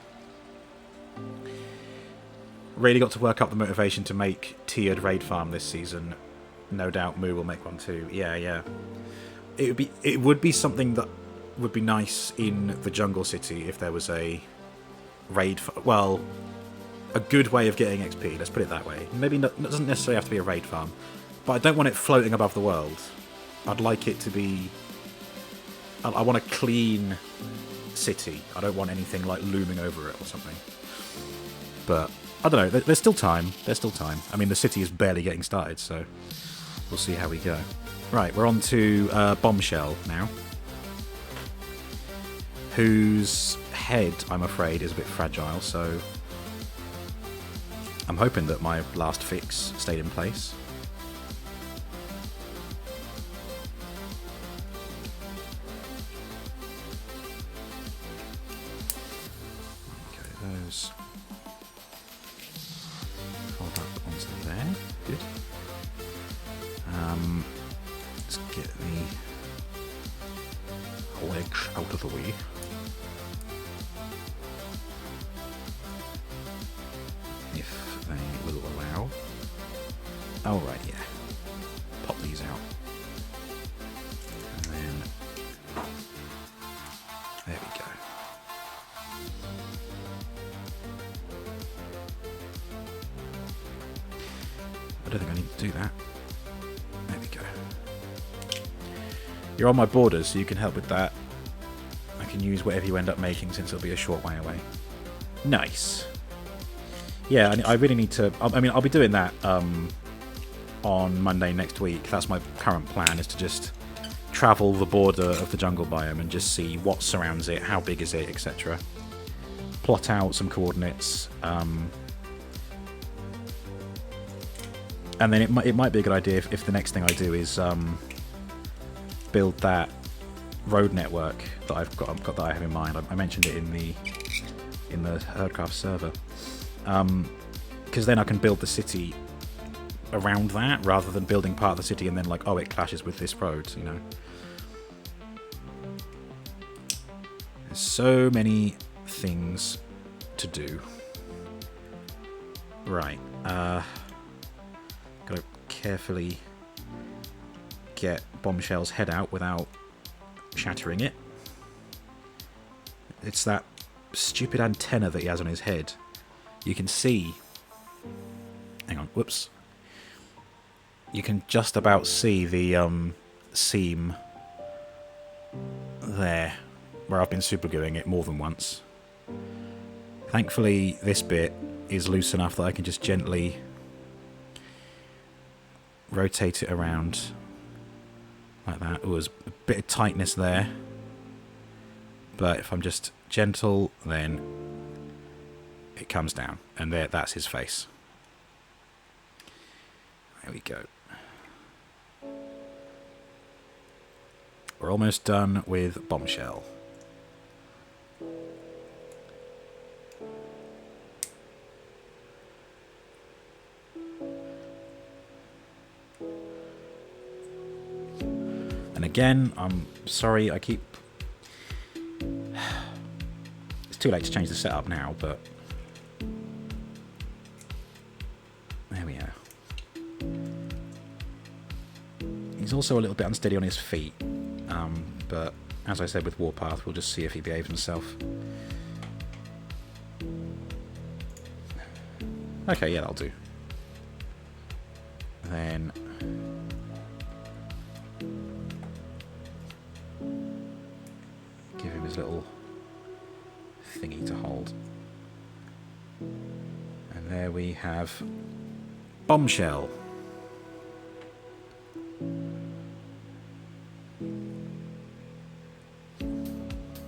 S1: Really got to work up the motivation to make tiered raid farm this season. No doubt Moo will make one too. Yeah. It would be something that would be nice in the Jungle City if there was a raid. Well, a good way of getting XP. Let's put it that way. Maybe it doesn't necessarily have to be a raid farm, But I don't want it floating above the world. I'd like it to be... I want a clean city. I don't want anything like looming over it or something. But I don't know. There's still time. There's still time. I mean, the city is barely getting started, so we'll see how we go. Right, we're on to Bombshell now, whose head, I'm afraid, is a bit fragile, so I'm hoping that my last fix stayed in place. Those fold up onto there. Good. Let's get the legs out of the way. If they will allow. Oh right, yeah. Pop these out. And then there we go. I don't think I need to do that. There we go. You're on my borders, so you can help with that. I can use whatever you end up making since it'll be a short way away. Nice. Yeah, I really need to... I mean, I'll be doing that on Monday next week. That's my current plan, is to just travel the border of the jungle biome and just see what surrounds it, how big is it, etc. Plot out some coordinates. And then it might be a good idea if the next thing I do is build that road network that I've got that I have in mind. I mentioned it in the Herdcraft server, because then I can build the city around that rather than building part of the city and then like, oh, it clashes with this road, you know. There's so many things to do. Right. Gotta carefully get Bombshell's head out without shattering it. It's that stupid antenna that he has on his head. You can see... Hang on, whoops. You can just about see the seam there, where I've been supergluing it more than once. Thankfully, this bit is loose enough that I can just gently rotate it around like that. Oh, there's a bit of tightness there, but if I'm just gentle, then it comes down, and there, that's his face. There we go. We're almost done with Bombshell. And again, I'm sorry, I keep... It's too late to change the setup now, but... There we are. He's also a little bit unsteady on his feet, but as I said with Warpath, we'll just see if he behaves himself. Okay, yeah, that'll do. Then... give him his little thingy to hold. And there we have Bombshell.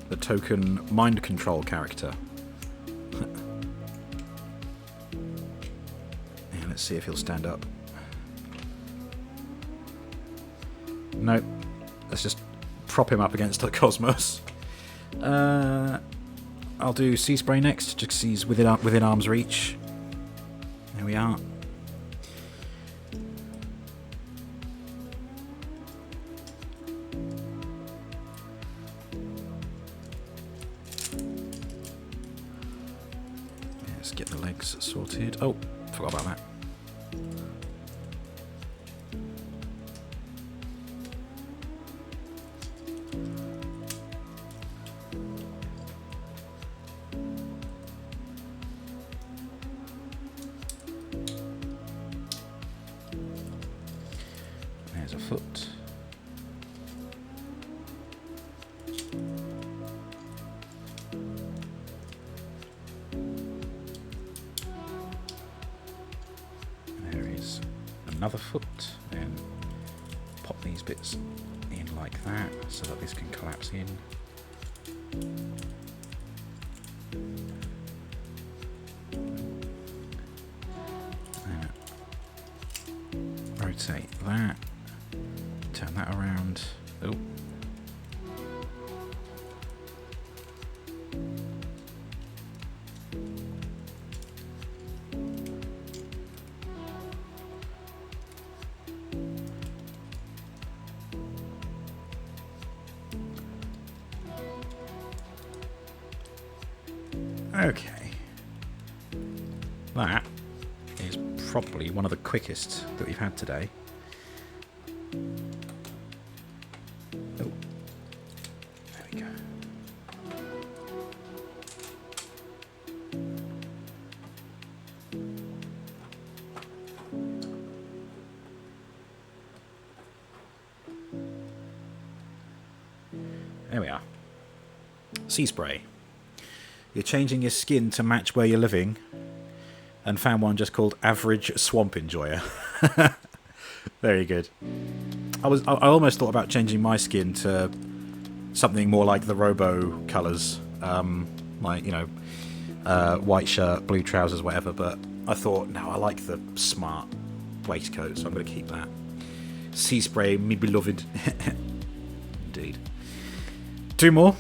S1: The token mind control character. And let's see if he'll stand up. Nope. Let's just prop him up against the cosmos. I'll do Sea Spray next, just because he's within arm's reach. There we are. Let's get the legs sorted. Oh, forgot about that. There's a foot. There is another foot, and pop these bits in like that so that this can collapse in. Rotate that, turn that around. Oh. Okay. That is probably one of the quickest that we've had today. Oh. There we go. There we are. Sea spray. You're changing your skin to match where you're living, and found one just called Average Swamp Enjoyer. Very good. I almost thought about changing my skin to something more like the Robo colours, like, you know, white shirt, blue trousers, whatever. But I thought, no, I like the smart waistcoat, so I'm going to keep that. Sea spray, me beloved. Indeed. Two more.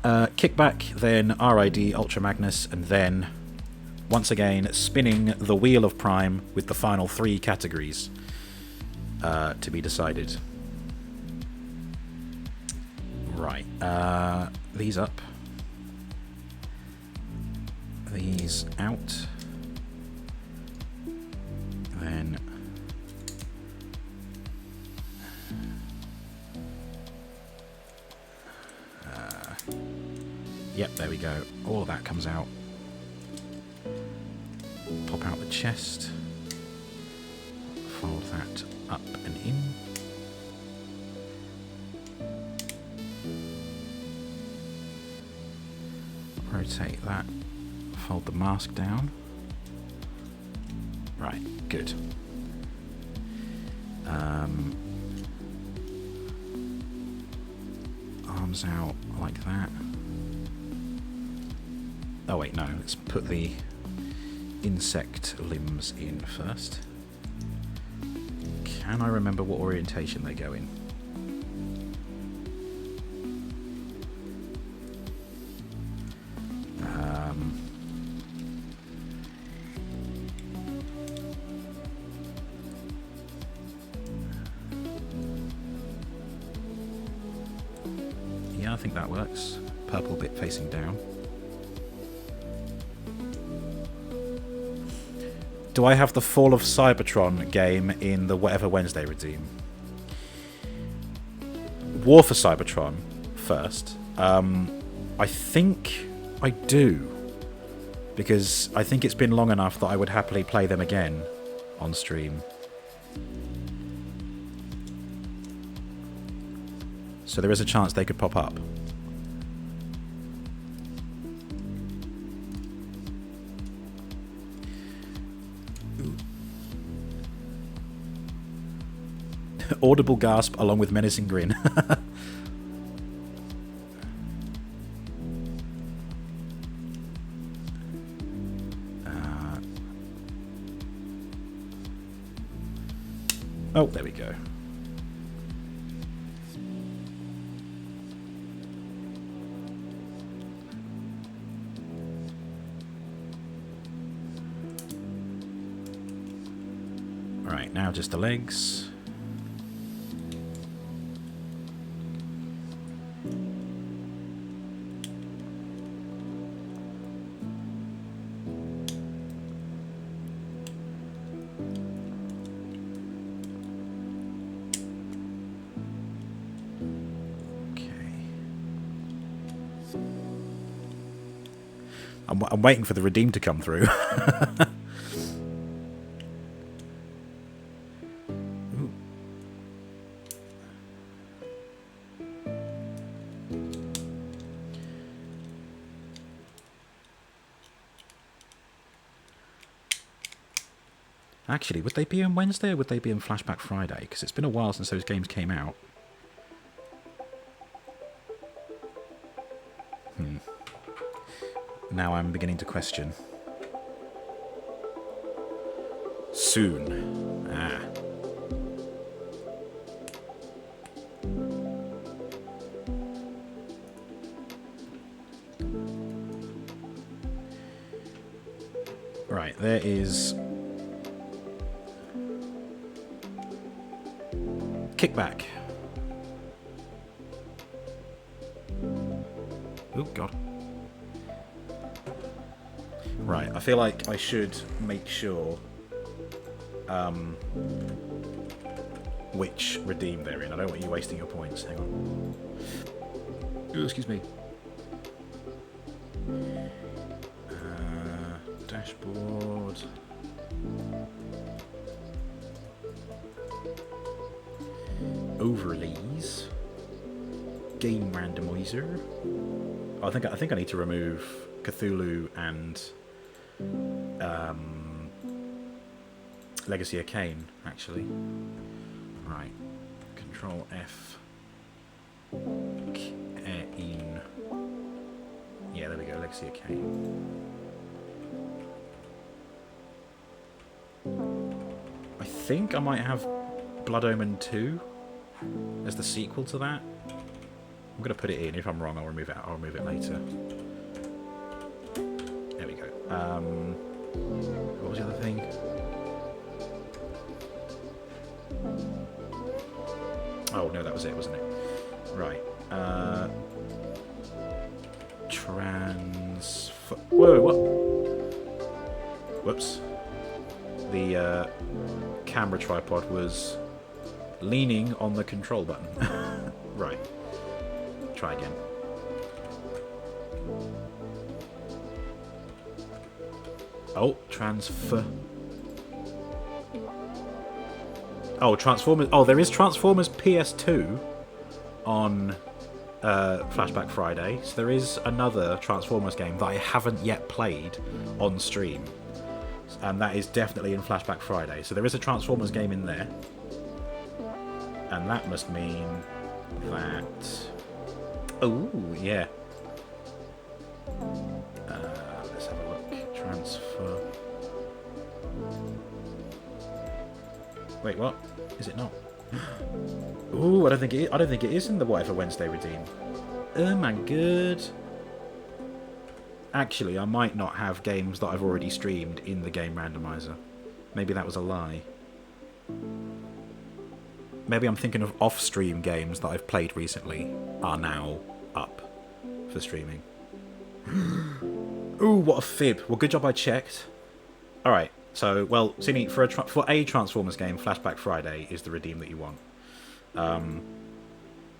S1: Kickback, then RID, Ultra Magnus, and then, once again, spinning the Wheel of Prime with the final 3 categories to be decided. Right, these up. These out. Then... Yep, there we go. All of that comes out. Pop out the chest. Fold that up and in. Rotate that. Fold the mask down. Right, good. Arms out like that. Oh wait, no, let's put the insect limbs in first. Can I remember what orientation they go in? Yeah, I think that works. Purple bit facing down. Do I have the Fall of Cybertron game in the Whatever Wednesday redeem? War for Cybertron first. I think I do. Because I think it's been long enough that I would happily play them again on stream. So there is a chance they could pop up. Audible gasp along with menacing grin. Oh, there we go. Right, now just the legs. I'm waiting for the redeem to come through. Actually, would they be on Wednesday or would they be on Flashback Friday? Because it's been a while since those games came out. Now I'm beginning to question. Soon. Ah. Right, there is... Kickback. Oh, God. Right, I feel like I should make sure which redeem they're in. I don't want you wasting your points. Hang on. Ooh, excuse me. Dashboard. Overlays. Game randomizer. Oh, I think I need to remove Cthulhu and Legacy of Kain, actually. Right. Control F. Kain. Yeah, there we go. Legacy of Kain. I think I might have Blood Omen 2 as the sequel to that. I'm going to put it in. If I'm wrong, I'll remove it. I'll remove it later. There we go. What was the other thing? Oh, no, that was it, wasn't it? Right. Whoa, what? Whoops. The camera tripod was leaning on the control button. Right. Try again. Oh, transfer. Oh, Transformers. Oh, there is Transformers PS2 on Flashback Friday. So there is another Transformers game that I haven't yet played on stream. And that is definitely in Flashback Friday. So there is a Transformers game in there. And that must mean that... Oh, yeah. Let's have a look. Transfer. Wait, what? Is it not? Ooh, I don't think it is in the Whatever Wednesday redeem. Oh my god. Actually, I might not have games that I've already streamed in the game randomizer. Maybe that was a lie. Maybe I'm thinking of off-stream games that I've played recently are now up for streaming. Ooh, what a fib. Well, good job I checked. Alright, so, well, Sini, for a Transformers game, Flashback Friday is the redeem that you want.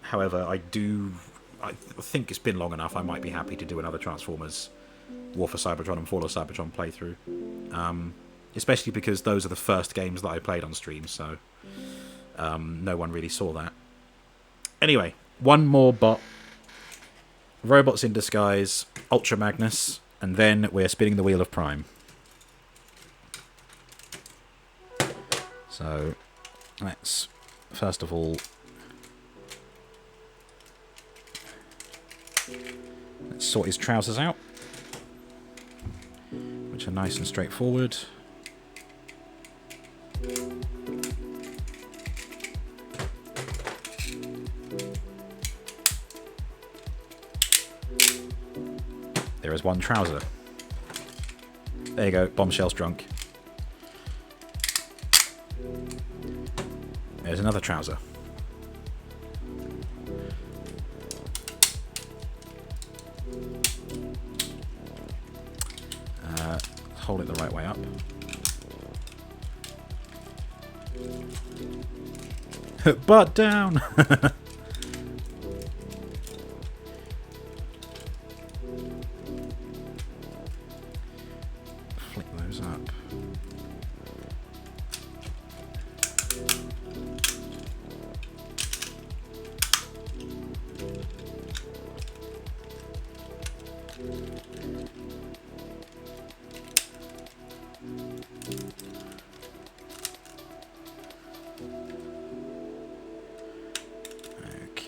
S1: However, I think it's been long enough, I might be happy to do another Transformers War for Cybertron and Fall of Cybertron playthrough. Especially because those are the first games that I played on stream, so no one really saw that. Anyway, one more bot. Robots in Disguise, Ultra Magnus, and then we're spinning the Wheel of Prime. So, let's first of all... let's sort his trousers out, which are nice and straightforward. There is one trouser. There you go, bombshell's drunk. There's another trouser. Hold it the right way up. Butt down! Flick those up.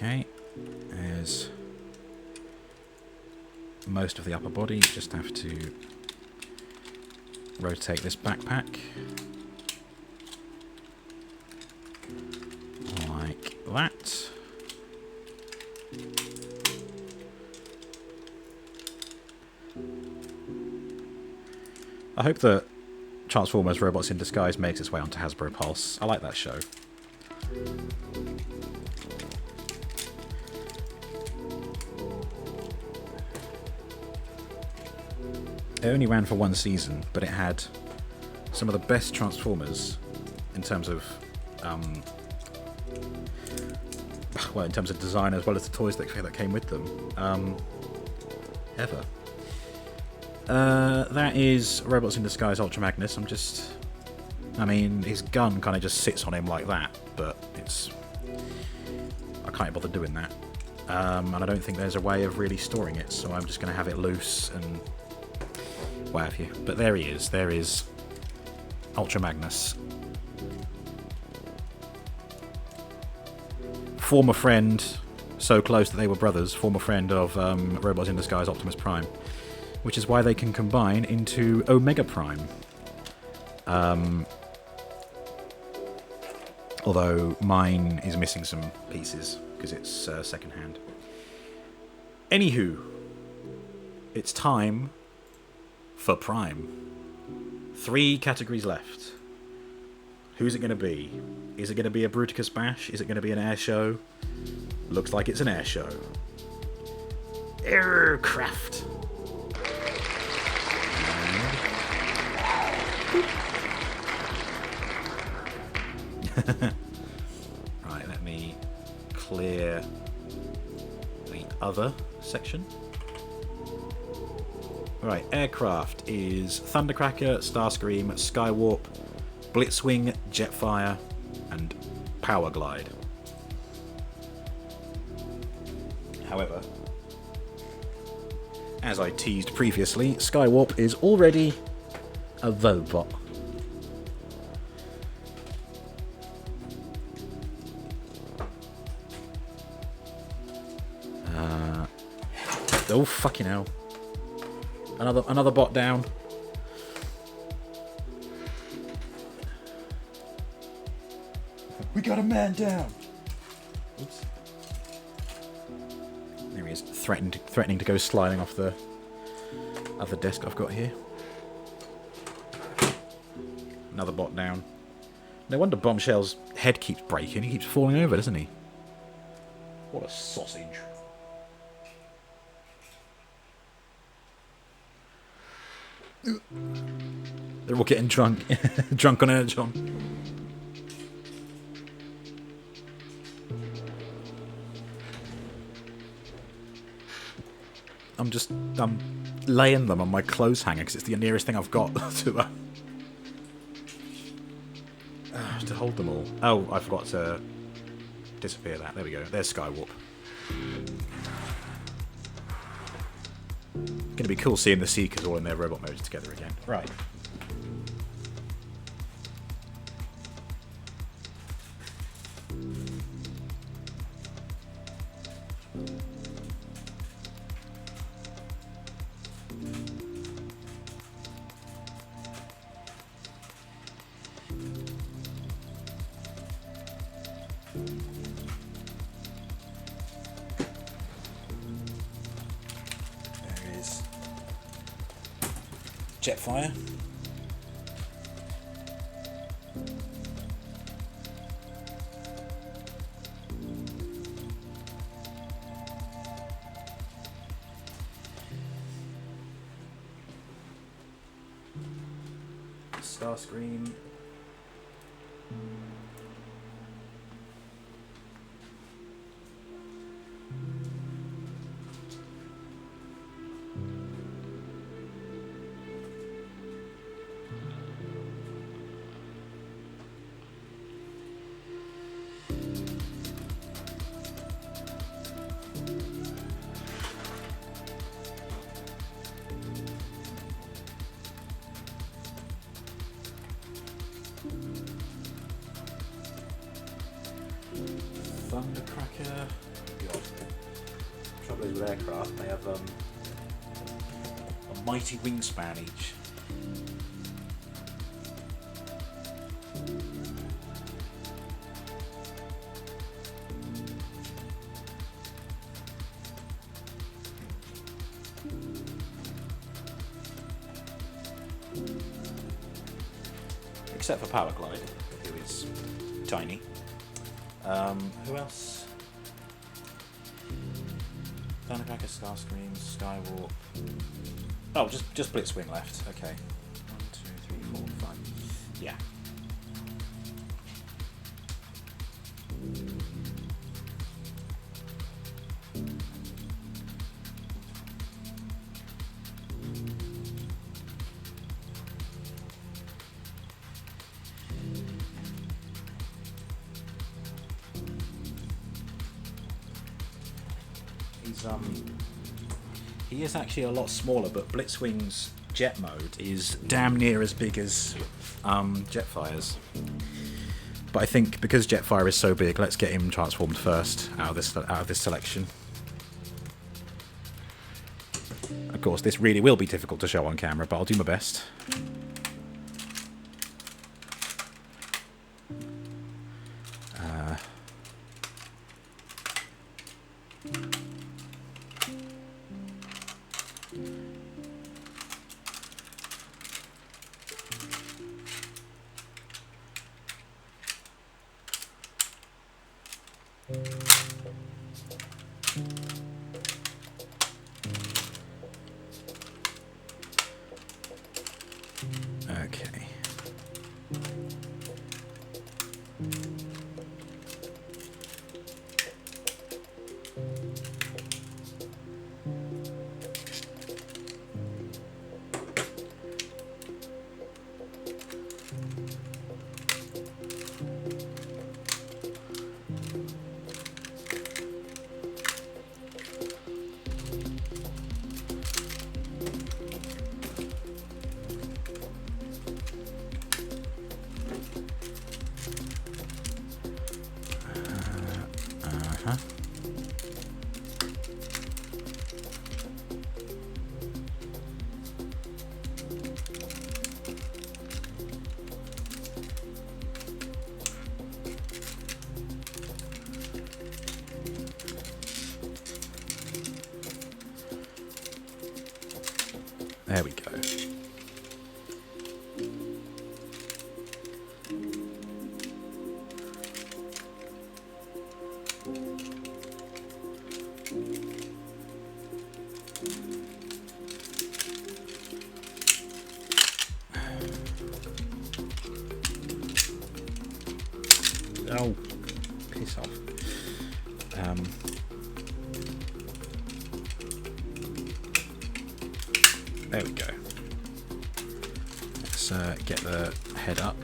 S1: Okay, there's most of the upper body. You just have to rotate this backpack like that. I hope that Transformers Robots in Disguise makes its way onto Hasbro Pulse. I like that show. It only ran for one season, but it had some of the best Transformers in terms of in terms of design as well as the toys that came with them ever. That is Robots in Disguise Ultra Magnus. I mean, his gun kind of just sits on him like that, but I can't bother doing that. And I don't think there's a way of really storing it, so I'm just going to have it loose and what have you. But there he is. There is Ultra Magnus. Former friend, so close that they were brothers, former friend of Robots in Disguise Optimus Prime, which is why they can combine into Omega Prime. Although mine is missing some pieces because it's second-hand. Anywho, it's time for Prime. 3 categories left. Who's it going to be? Is it going to be a Bruticus Bash? Is it going to be an air show? Looks like it's an air show. Aircraft. Right, let me clear the other section. Right, aircraft is Thundercracker, Starscream, Skywarp, Blitzwing, Jetfire, and Powerglide. However, as I teased previously, Skywarp is already a robot. Oh, fucking hell. Another bot down. We got a man down. Oops. There he is, threatening to go sliding off the other desk I've got here. Another bot down. No wonder Bombshell's head keeps breaking. He keeps falling over, doesn't he? What a sausage. They're all getting drunk. Drunk on Energon. I'm laying them on my clothes hanger because it's the nearest thing I've got to hold them all. Oh, I forgot to disappear that. There we go. There's Skywarp. Gonna be cool seeing the Seekers all in their robot modes together again. Right. Jetfire. Starscream. Thundercracker. Trouble is with aircraft, they have a mighty wingspan each. Except for Powerglide, who is tiny. Who else? Thundercracker, Starscream, Skywalk. Oh, just Blitzwing left. Okay. 1, 2, 3, 4, 5. Yeah. He is actually a lot smaller, but Blitzwing's jet mode is damn near as big as Jetfire's. But I think because Jetfire is so big, let's get him transformed first out of this selection. Of course, this really will be difficult to show on camera, but I'll do my best. Okay. There we go. Oh, piss off. There we go. Let's get the head up.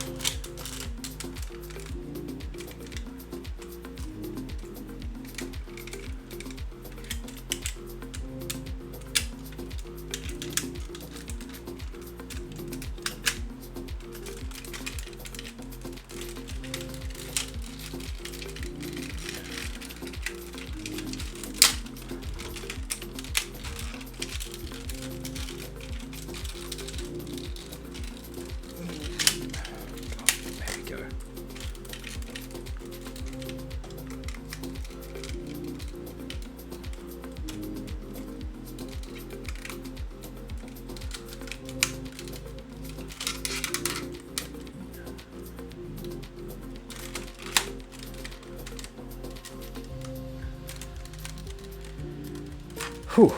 S1: Whew.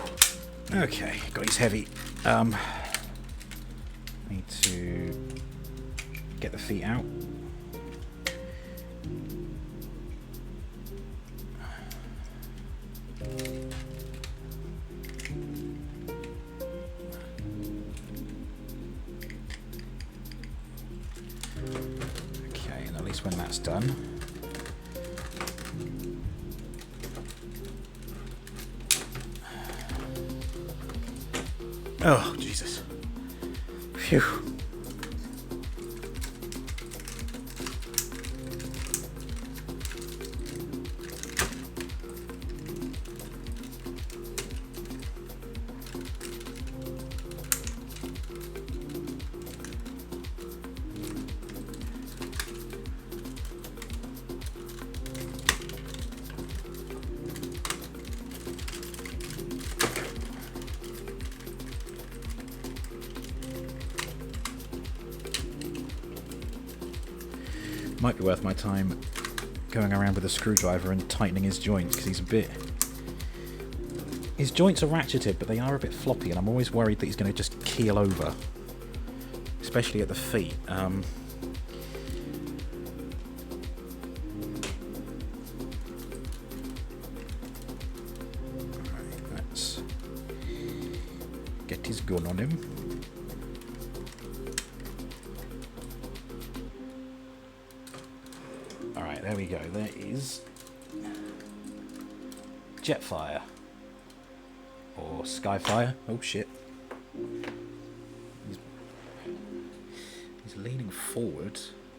S1: Okay, got his heavy. Need to get the feet out. Okay, and at least when that's done. Oh, Jesus. Phew. Might be worth my time going around with a screwdriver and tightening his joints, because he's a bit... His joints are ratcheted, but they are a bit floppy, and I'm always worried that he's going to just keel over. Especially at the feet. Right, let's get his gun on him. Alright, there we go. There is Jetfire. Or Skyfire. Oh shit. He's leaning forward,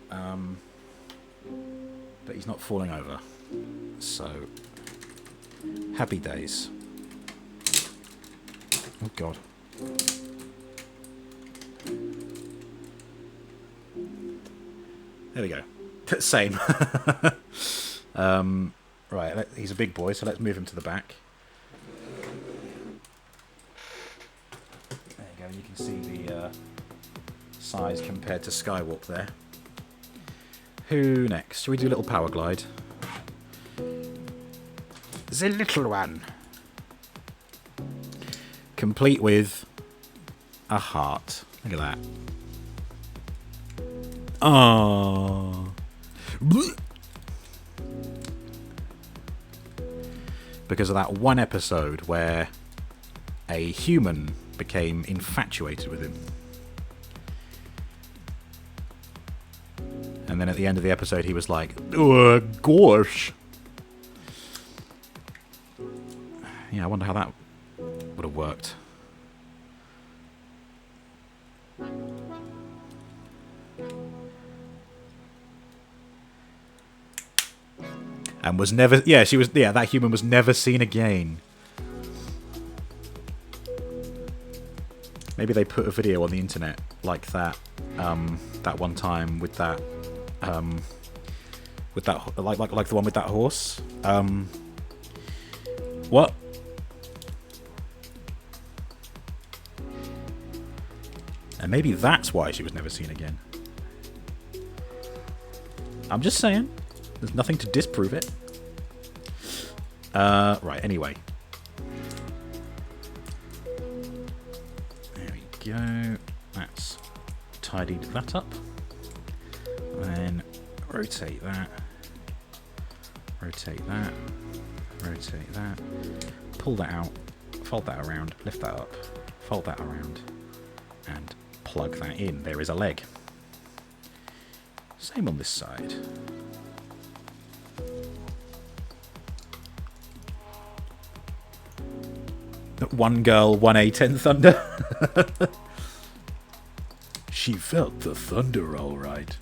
S1: but he's not falling over. So, happy days. Oh god. There we go. Same. Right, he's a big boy, so let's move him to the back. There you go, you can see the size compared to Skywalk there. Who next? Should we do a little power glide? The little one. Complete with a heart. Look at that. Oh. Because of that one episode where a human became infatuated with him. And then at the end of the episode he was like, oh, gosh. Yeah, I wonder how that would have worked. And was never... Yeah, she was... Yeah, that human was never seen again. Maybe they put a video on the internet like that. That one time with that... with that... Like the one with that horse. What? And maybe that's why she was never seen again. I'm just saying. There's nothing to disprove it. Right, anyway. There we go. That's tidied that up. Then rotate that. Rotate that. Rotate that. Pull that out. Fold that around. Lift that up. Fold that around. And plug that in. There is a leg. Same on this side. One girl, 1A10 thunder. She felt the thunder all right.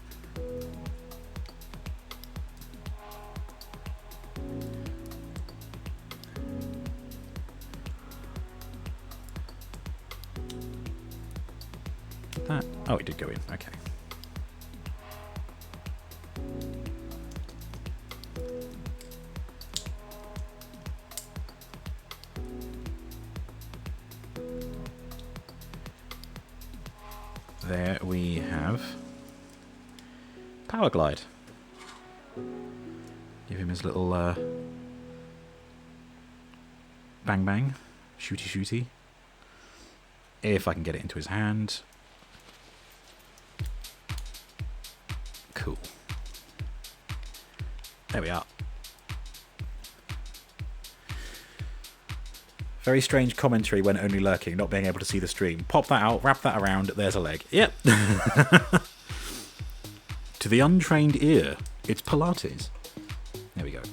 S1: That. Oh, it did go in. Okay. There we have Power Glide. Give him his little bang bang, shooty shooty. If I can get it into his hand. Cool. There we are. Very strange commentary when only lurking, not being able to see the stream. Pop that out, wrap that around, there's a leg. Yep. To the untrained ear, it's Pilates. There we go.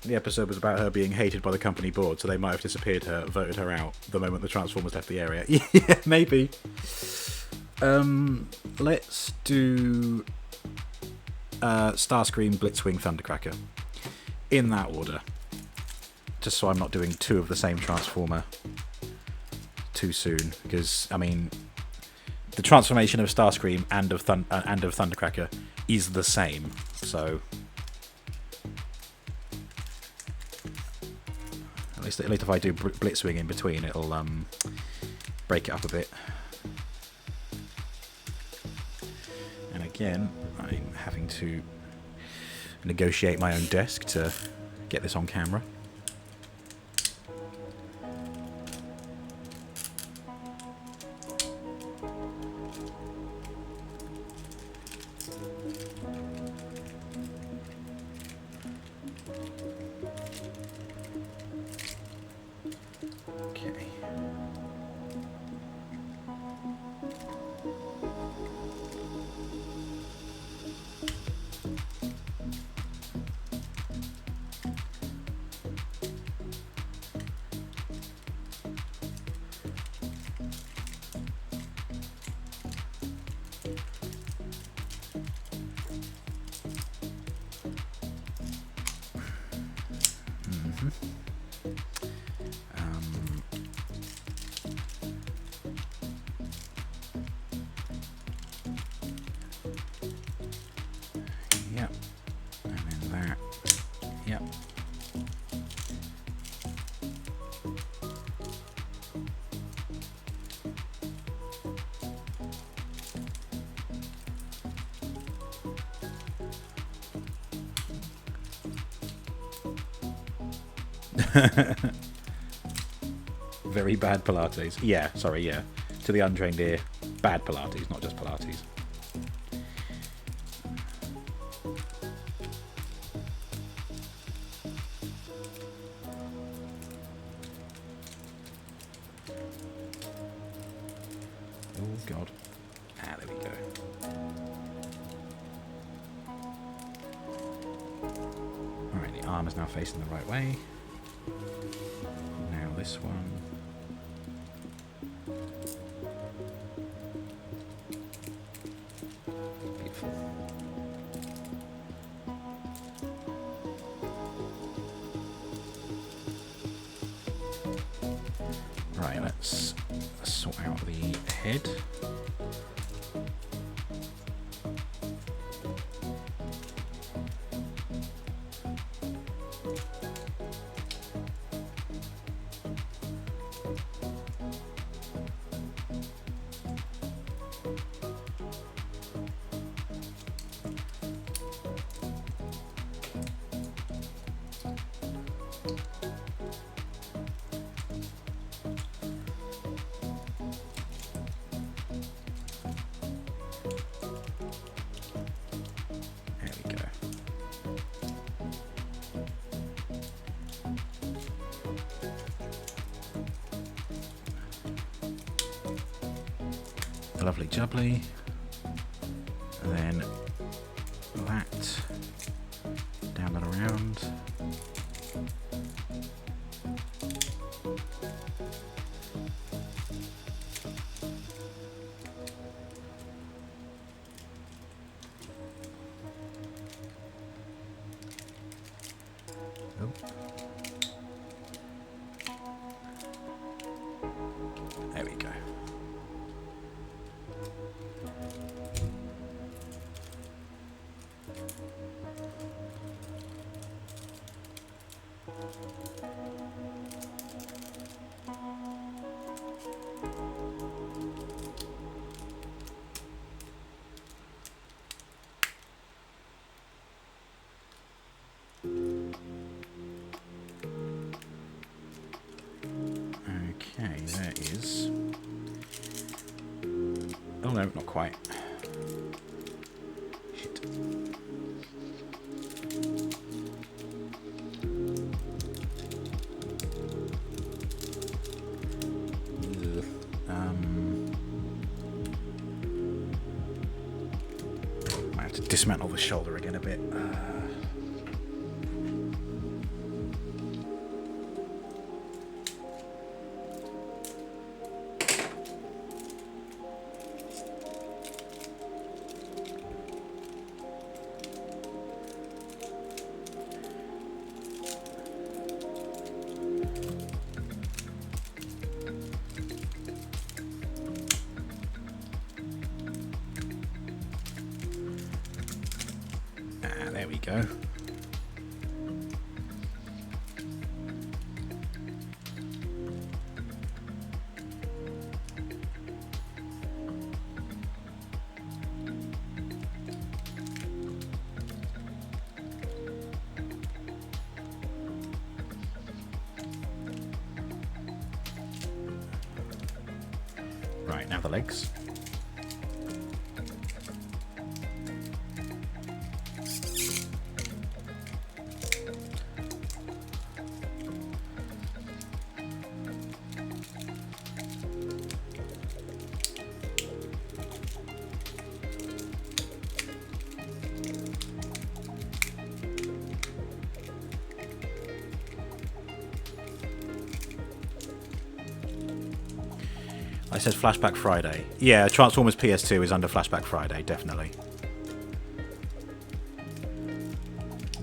S1: The episode was about her being hated by the company board, so they might have disappeared her, voted her out the moment the Transformers left the area. Yeah, maybe. Let's do Starscream, Blitzwing, Thundercracker. In that order. Just so I'm not doing two of the same Transformer too soon. Because, I mean, the transformation of Starscream and of Thundercracker is the same. So, at least if I do Blitzwing in between, it'll break it up a bit. again, I'm having to negotiate my own desk to get this on camera. Okay. Yep, and then that. Yep. Very bad Pilates. Yeah, sorry, yeah. To the untrained ear, bad Pilates, not just Pilates. Oh, God. Ah, there we go. Alright, the arm is now facing the right way. Now this one. Beautiful. Right, let's sort out the head. There we go. Lovely jubbly. And then that down and around. Oh. There we go. Okay, there is. Oh no, not quite. Shit. Ugh. I have to dismantle the shoulder again a bit. There we go. Right, now the legs. I said Flashback Friday. Yeah, Transformers PS2 is under Flashback Friday, definitely.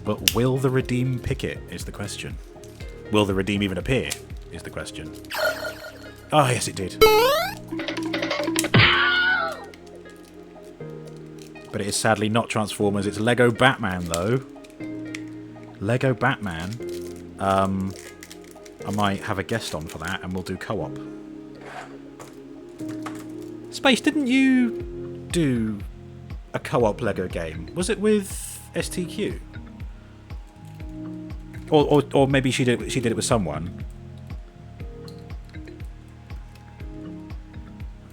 S1: But will the Redeem pick it, is the question. Will the Redeem even appear, is the question. Oh, yes, it did. But it is sadly not Transformers, it's Lego Batman, though. Lego Batman. I might have a guest on for that, and we'll do co-op. Space, didn't you do a co-op Lego game? Was it with STQ? Or maybe she did it with someone.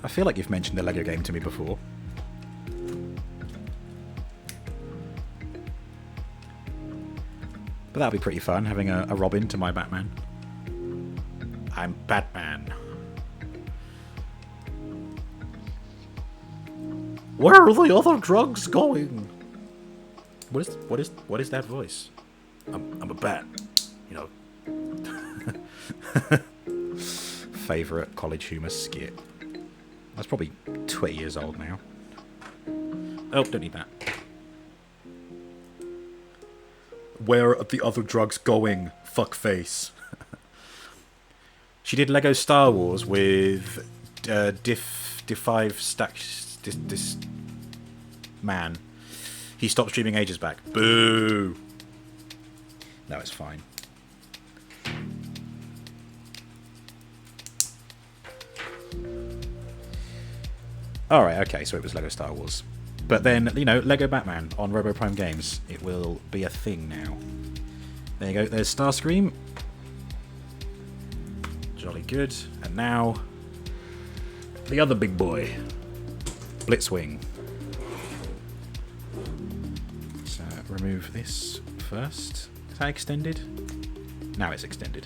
S1: I feel like you've mentioned the Lego game to me before. But that'd be pretty fun, having a Robin to my Batman. I'm Batman. Where are the other drugs going? What is that voice? I'm a bat, you know. Favourite college humour skit. That's probably 20 years old now. Oh, don't need that. Where are the other drugs going? Fuckface. She did Lego Star Wars with Diff5 Stacks. This man. He stopped streaming ages back. Boo. No, it's fine. Alright, okay, so it was Lego Star Wars. But then, you know, Lego Batman on Robo Prime Games. It will be a thing now. There you go, there's Starscream. Jolly good. And now, the other big boy. Blitzwing. So, remove this first. Is that extended? Now it's extended.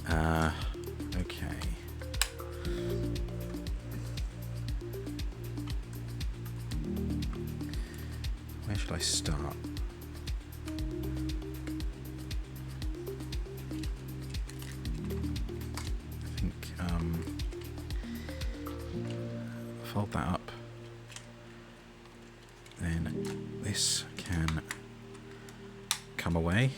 S1: Okay. Where should I start? I think, fold that up. Then this can come away.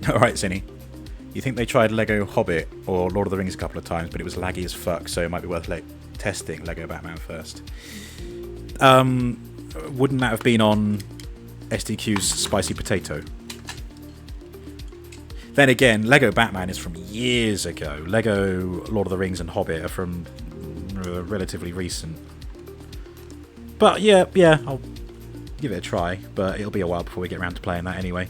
S1: Alright, Zinny. You think they tried Lego Hobbit or Lord of the Rings a couple of times, but it was laggy as fuck, so it might be worth testing Lego Batman first. Wouldn't that have been on SDQ's Spicy Potato? Then again, Lego Batman is from years ago. Lego Lord of the Rings and Hobbit are from relatively recent. But yeah, I'll give it a try, but it'll be a while before we get around to playing that anyway.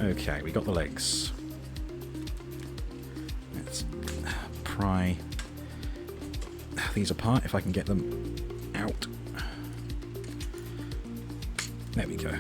S1: Okay, we got the legs. Let's pry these apart if I can get them out. There we go.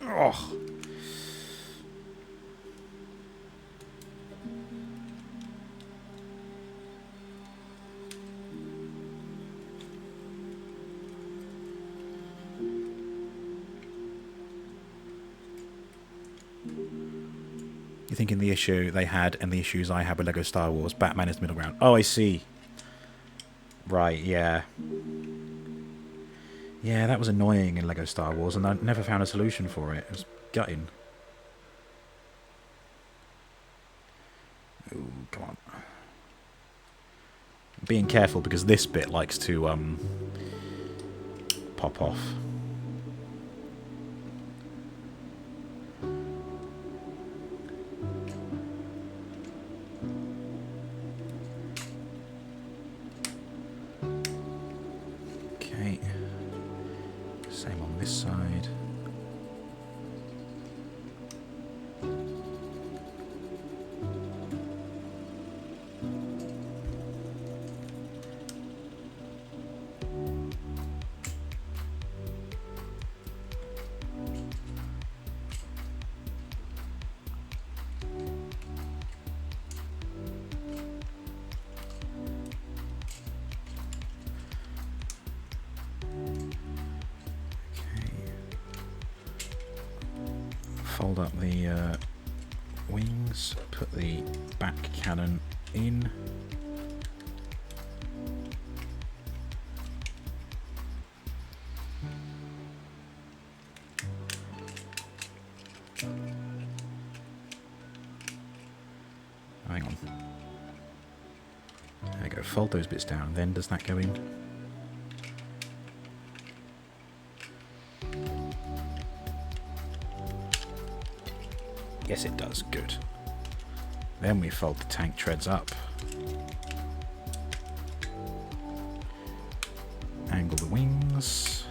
S1: Oh. You're thinking the issue they had and the issues I had with LEGO Star Wars. Batman is the middle ground. Oh, I see. Right, yeah. Yeah, that was annoying in LEGO Star Wars, and I never found a solution for it. It was gutting. Ooh, come on. Being careful, because this bit likes to pop off. Okay. Same on this side. Fold up the wings, put the back cannon in. Hang on. There we go, fold those bits down, then does that go in? Yes, it does. Good. Then we fold the tank treads up. Angle the wings.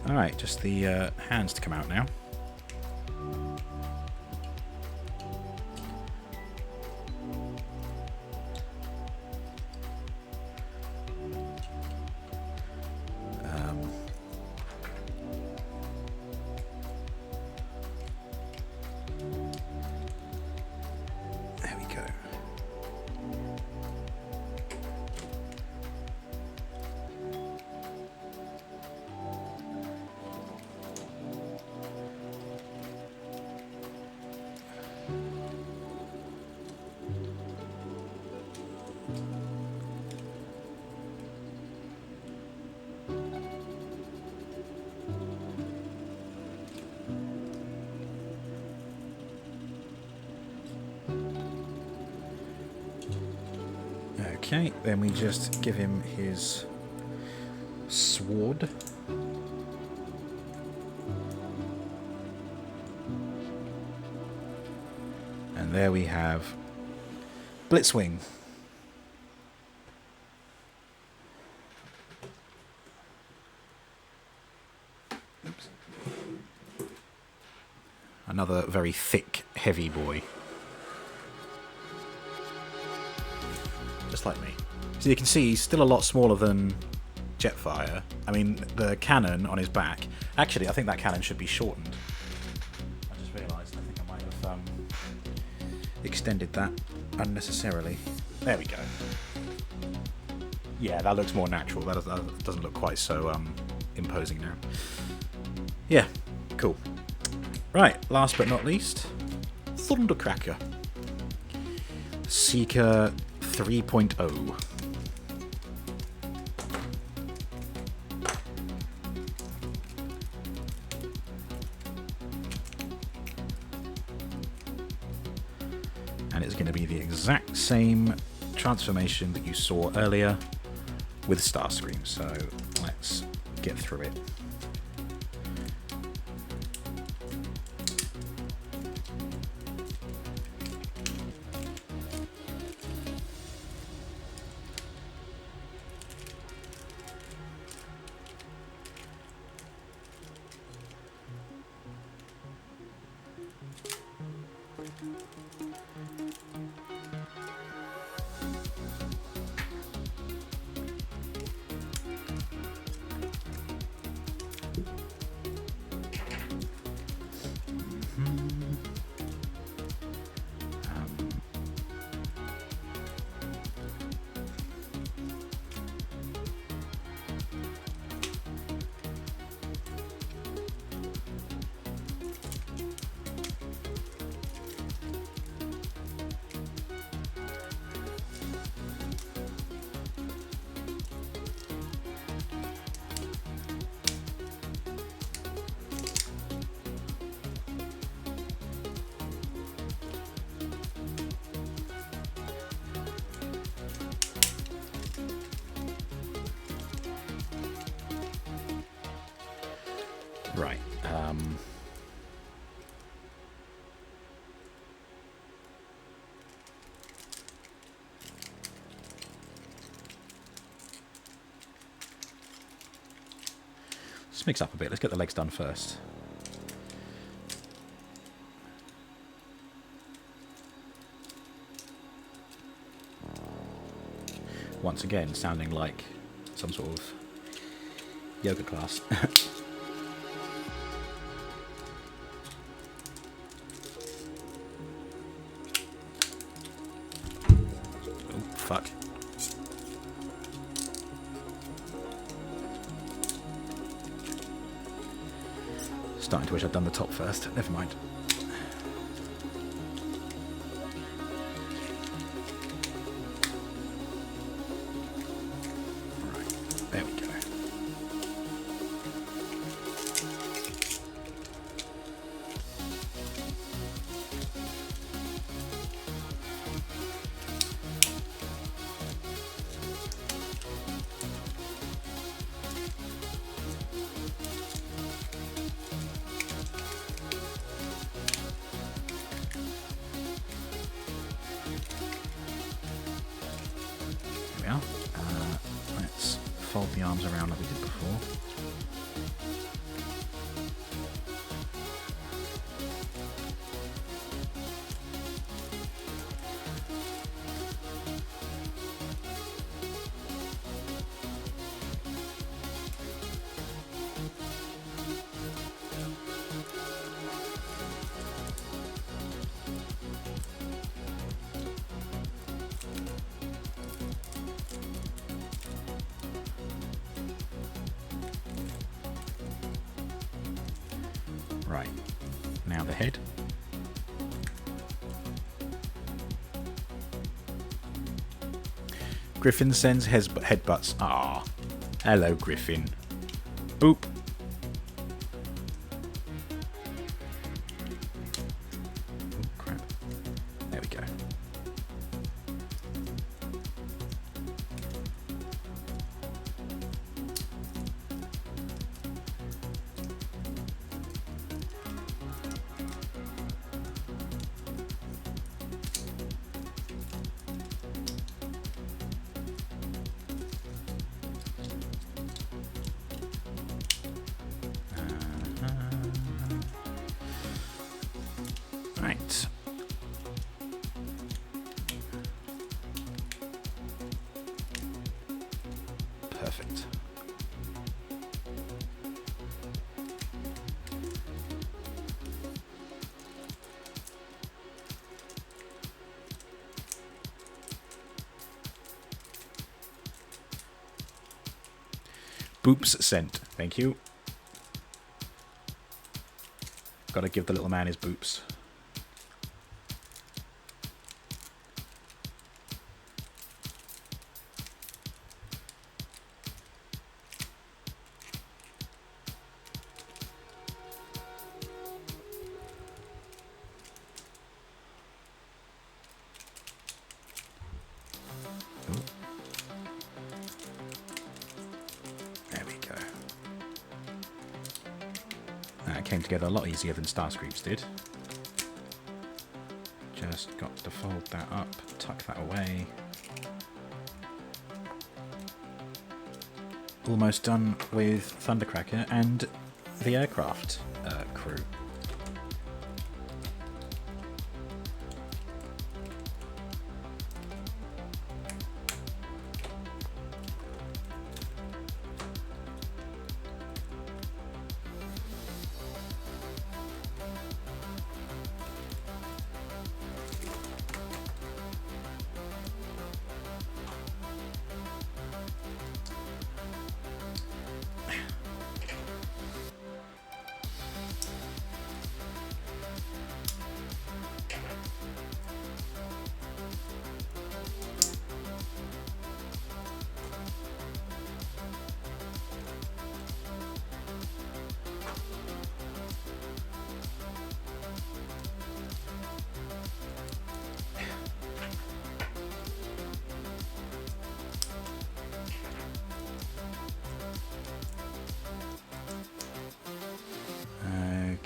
S1: Alright, just the hands to come out now. There we go. Okay, then we just give him his sword. And there we have Blitzwing. Oops. Another very thick, heavy boy. Just like me. So you can see he's still a lot smaller than Jetfire. I mean, the cannon on his back... Actually, I think that cannon should be shortened. I just realised. I think I might have extended that unnecessarily. There we go. Yeah, that looks more natural. That doesn't look quite so imposing now. Yeah, cool. Right, last but not least, Thundercracker. Seeker 3.0. And it's going to be the exact same transformation that you saw earlier with Starscream. So let's get through it. Right. Let's mix up a bit. Let's get the legs done first. Once again, sounding like some sort of yoga class. Oh, fuck. Starting to wish I'd done the top first. Never mind. Right, there we go. Let's fold the arms around like we did before. Right, now the head. Griffin sends headbutts. Ah, hello, Griffin. Boop. Oh, crap. There we go. Right. Perfect. Boops sent. Thank you. Gotta give the little man his boops. Came together a lot easier than Starscream's did. Just got to fold that up, tuck that away. Almost done with Thundercracker and the aircraft crew.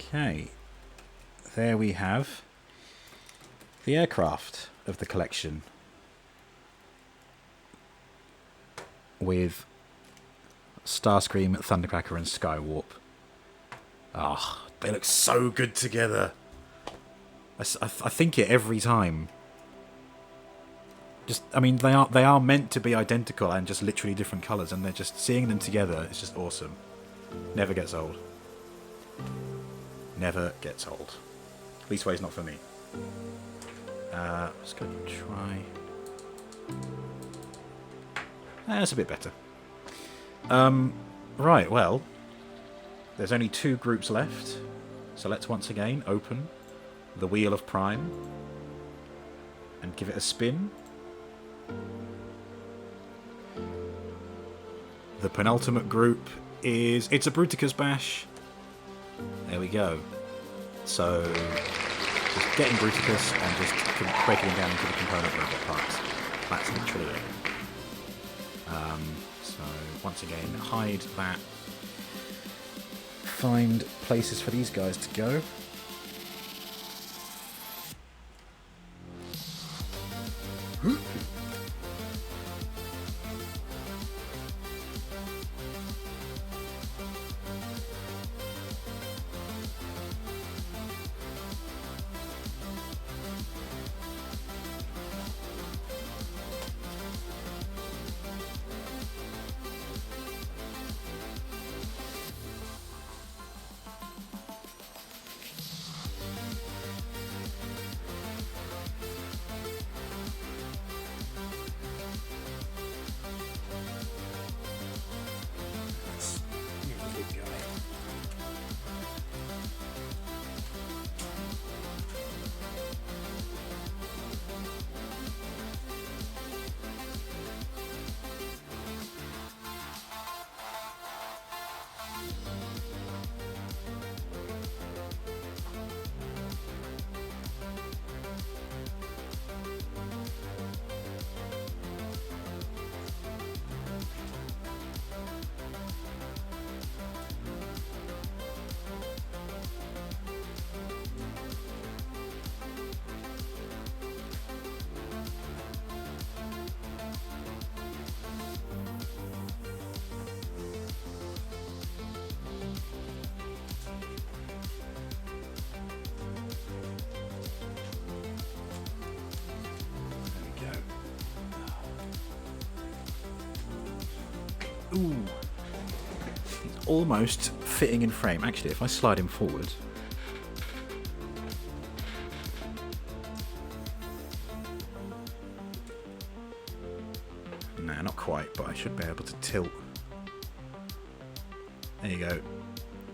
S1: Okay. There we have the aircraft of the collection. With Starscream, Thundercracker and Skywarp. Ah, they look so good together. I think it every time. Just, I mean, they are meant to be identical and just literally different colours, and they're just seeing them together. It's just awesome. Never gets old. Never gets old. Leastways not for me. Just gonna try. That's a bit better. Right, well, there's only 2 groups left, so let's once again open the Wheel of Prime and give it a spin. The penultimate group is... it's a Bruticus Bash. There we go. So, just getting Bruticus and just breaking him down into the component robot parts. That's literally it. So, once again, hide that. Find places for these guys to go. Ooh. He's almost fitting in frame. Actually, if I slide him forward... Nah, not quite, but I should be able to tilt. There you go.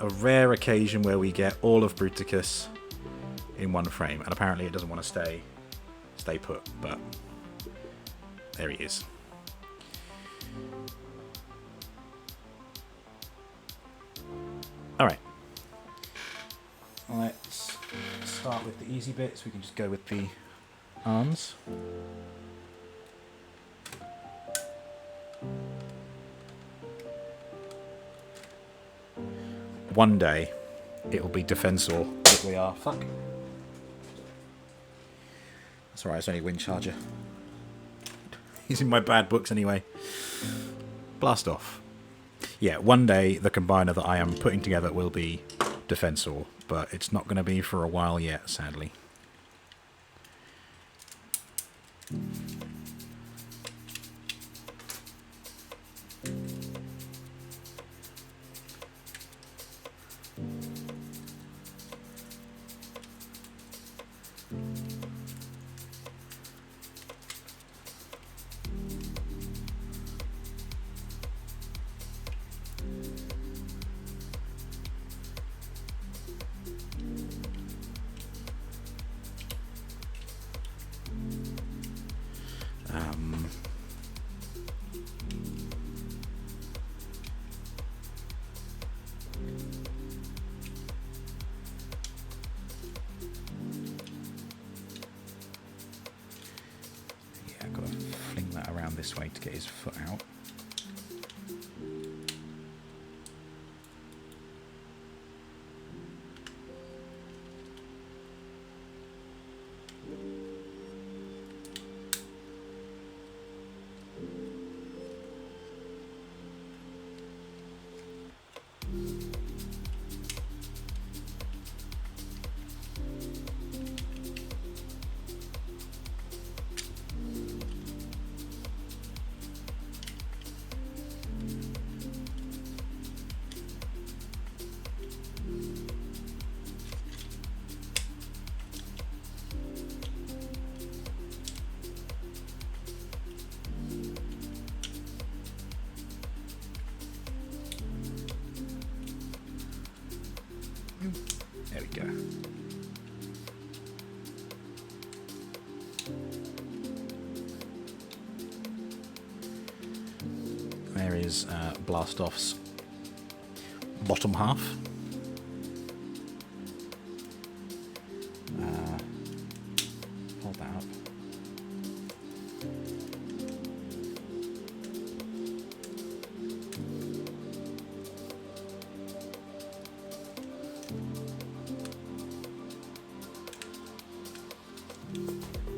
S1: A rare occasion where we get all of Bruticus in one frame. And apparently it doesn't want to stay put, but there he is. Alright. Let's start with the easy bits. We can just go with the arms. One day, it'll be Defensor that we are. Fuck. That's alright, it's only a wind charger. He's in my bad books anyway. Blast off. Yeah, one day the combiner that I am putting together will be Defensor, but it's not going to be for a while yet, sadly. This way to get his foot out. is Blastoff's bottom half. Hold that up.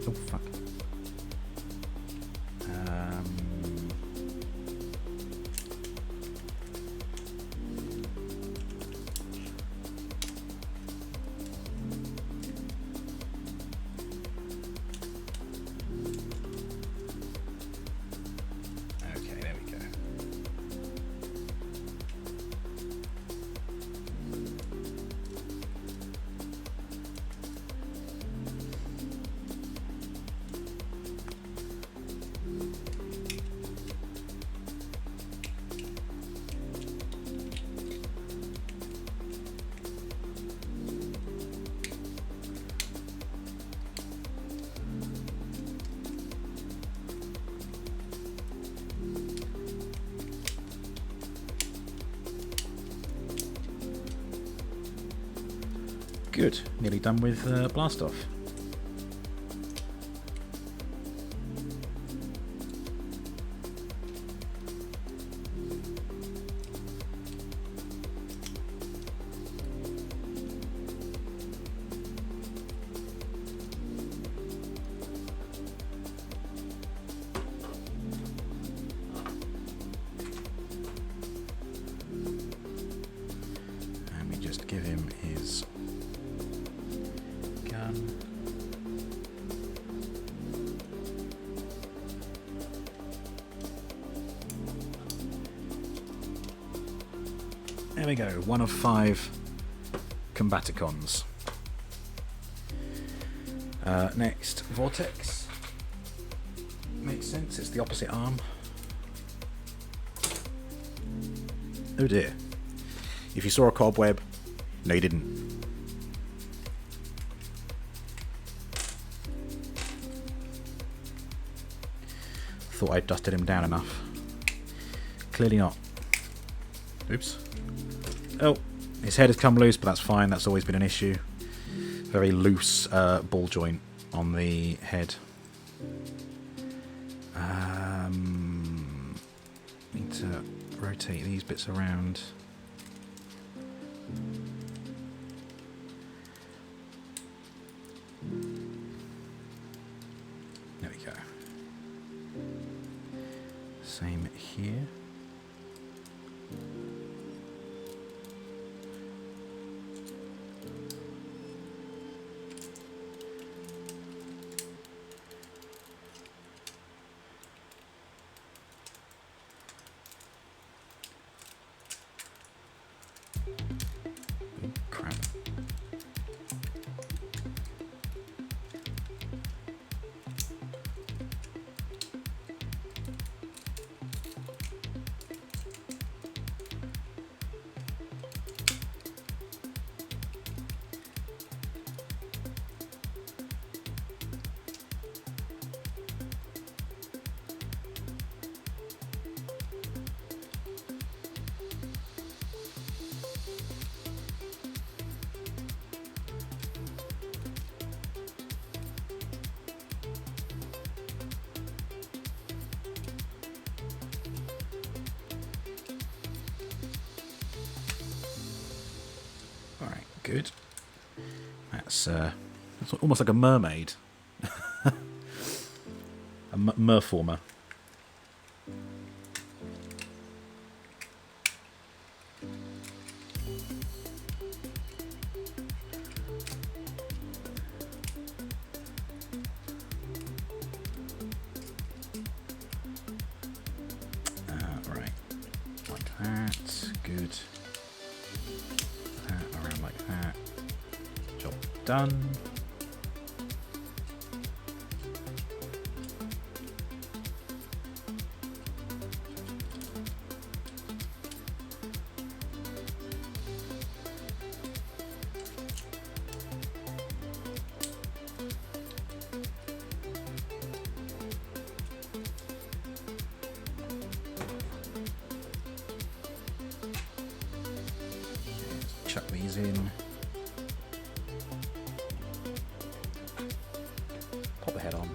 S1: Oh, fuck. Okay, there we go. Good. Nearly done with Blastoff. And we just give him his gun. There we go, 1 of 5 Combaticons. Next, Vortex. Makes sense, it's the opposite arm. Oh dear. If you saw a cobweb, no you didn't. Thought I'd dusted him down enough. Clearly not. Oops. Oh, his head has come loose, but that's fine. That's always been an issue. Very loose ball joint on the head. Need to rotate these bits around. There we go. Same here. Oh, crap. Alright, good. That's almost like a mermaid. A merformer. Right, like that. Good. That around like that. Job done. chuck these in. Pop the head on.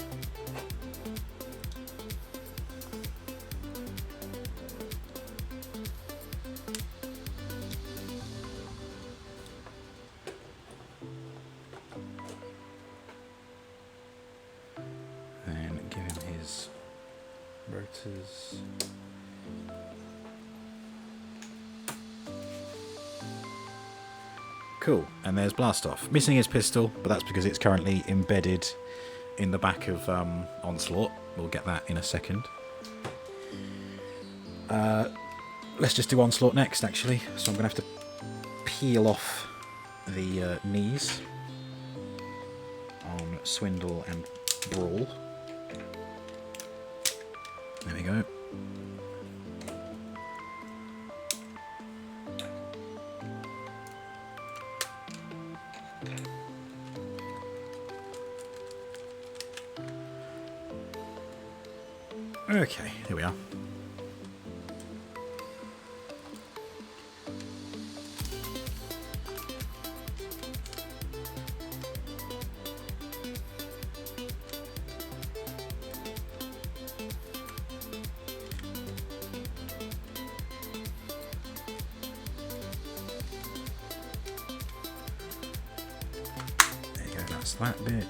S1: Then give him his rotors. Cool, and there's Blast Off. Missing his pistol, but that's because it's currently embedded in the back of Onslaught. We'll get that in a second. Let's just do Onslaught next, actually. So I'm going to have to peel off the knees on Swindle and Brawl. There we go. Okay, here we are. There you go, that's that bit.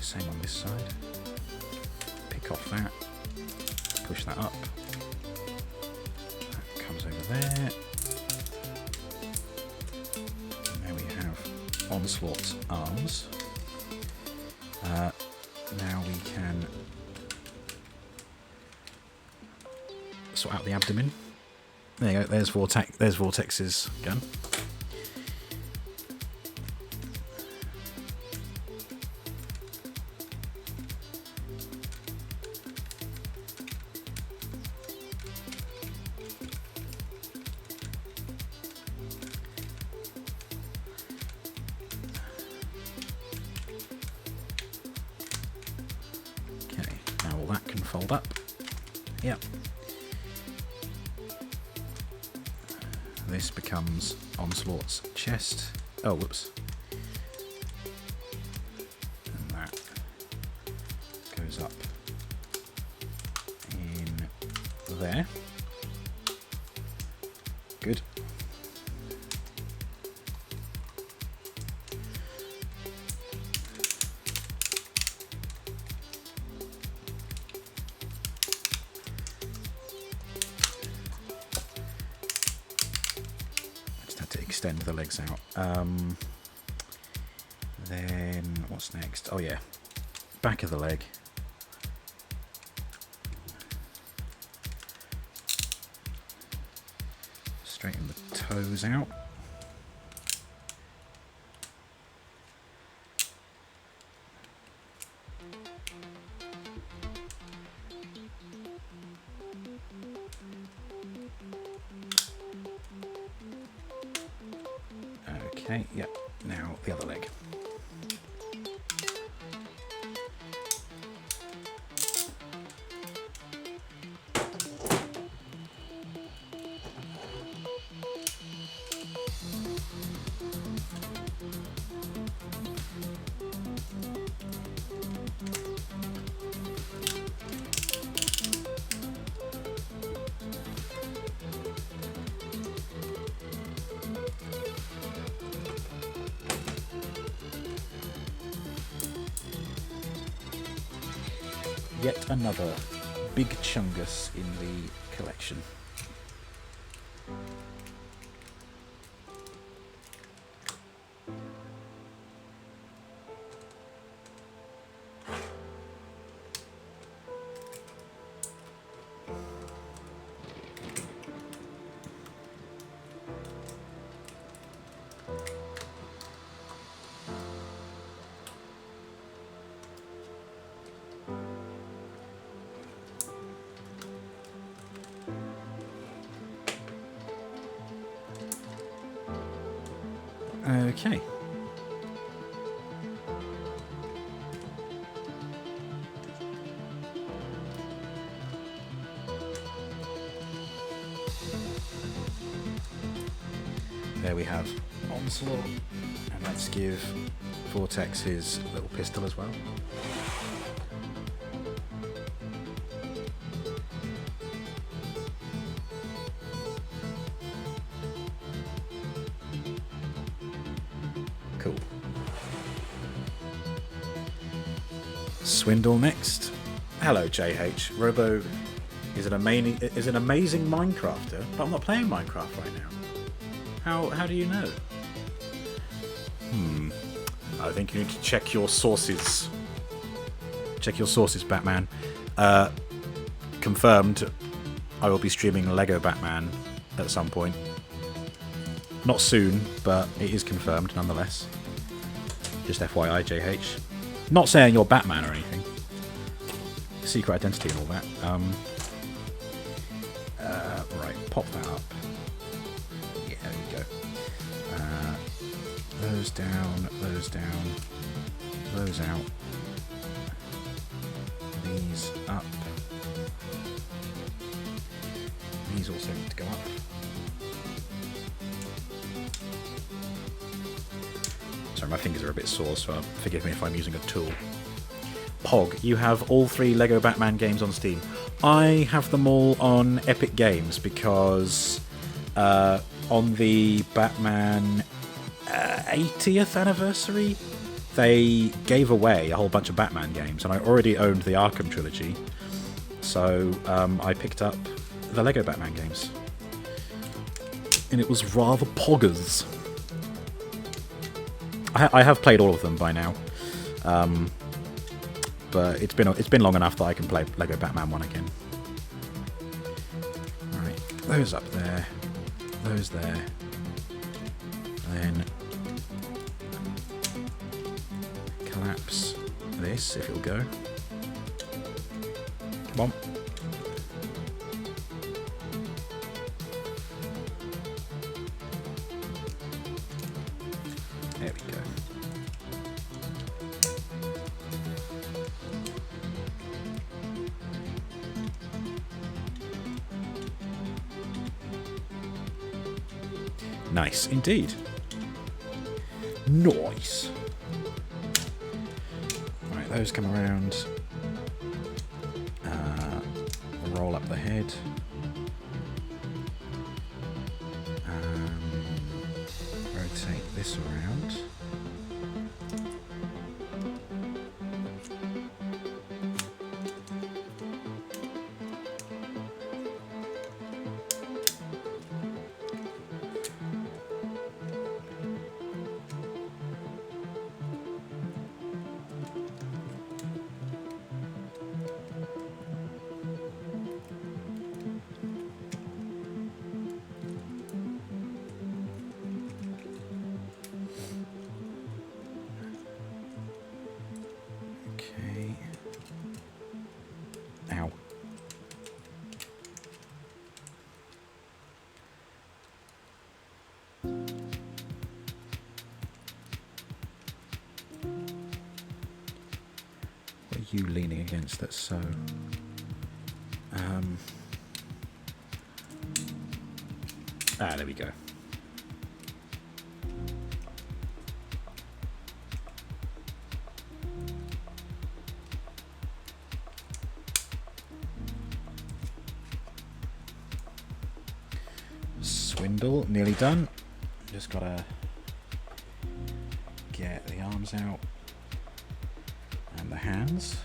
S1: Same on this side. Pick off that. Push that up. That comes over there. And there we have Onslaught's arms. Now we can sort out the abdomen. There you go. There's Vortex's gun. That can fold up. Yep. This becomes Onslaught's chest. Oh, whoops. And that goes up in there. Good. Extend the legs out. Then what's next? Oh yeah, back of the leg. Straighten the toes out. Okay, yep, now the other leg. Yet another big chungus in the collection. Okay. There we have Onslaught, and let's give Vortex his little pistol as well. Cool. Swindle next. Hello, JH. Robo is an amazing Minecrafter, but I'm not playing Minecraft right now. How do you know? I think you need to check your sources. Check your sources, Batman. Confirmed, I will be streaming Lego Batman at some point. Not soon, but it is confirmed nonetheless. Just FYI, JH. Not saying you're Batman or anything. Secret identity and all that. Right, pop that up. Yeah, there we go. Those down, those down, those out. These up. These also need to go up. Sorry, my fingers are a bit sore, so forgive me if I'm using a tool. Pog, you have all 3 Lego Batman games on Steam. I have them all on Epic Games because on the Batman 80th anniversary, they gave away a whole bunch of Batman games, and I already owned the Arkham trilogy, so I picked up the Lego Batman games. And it was rather poggers. I have played all of them by now, but it's been long enough that I can play Lego Batman 1 again. Alright, those up there, those there, then collapse this if it'll go. Come on. There we go. Nice indeed. Nice. Right, those come around. Roll up the head. Rotate this around. You leaning against that, so there we go. Swindle nearly done. Just gotta get the arms out and the hands.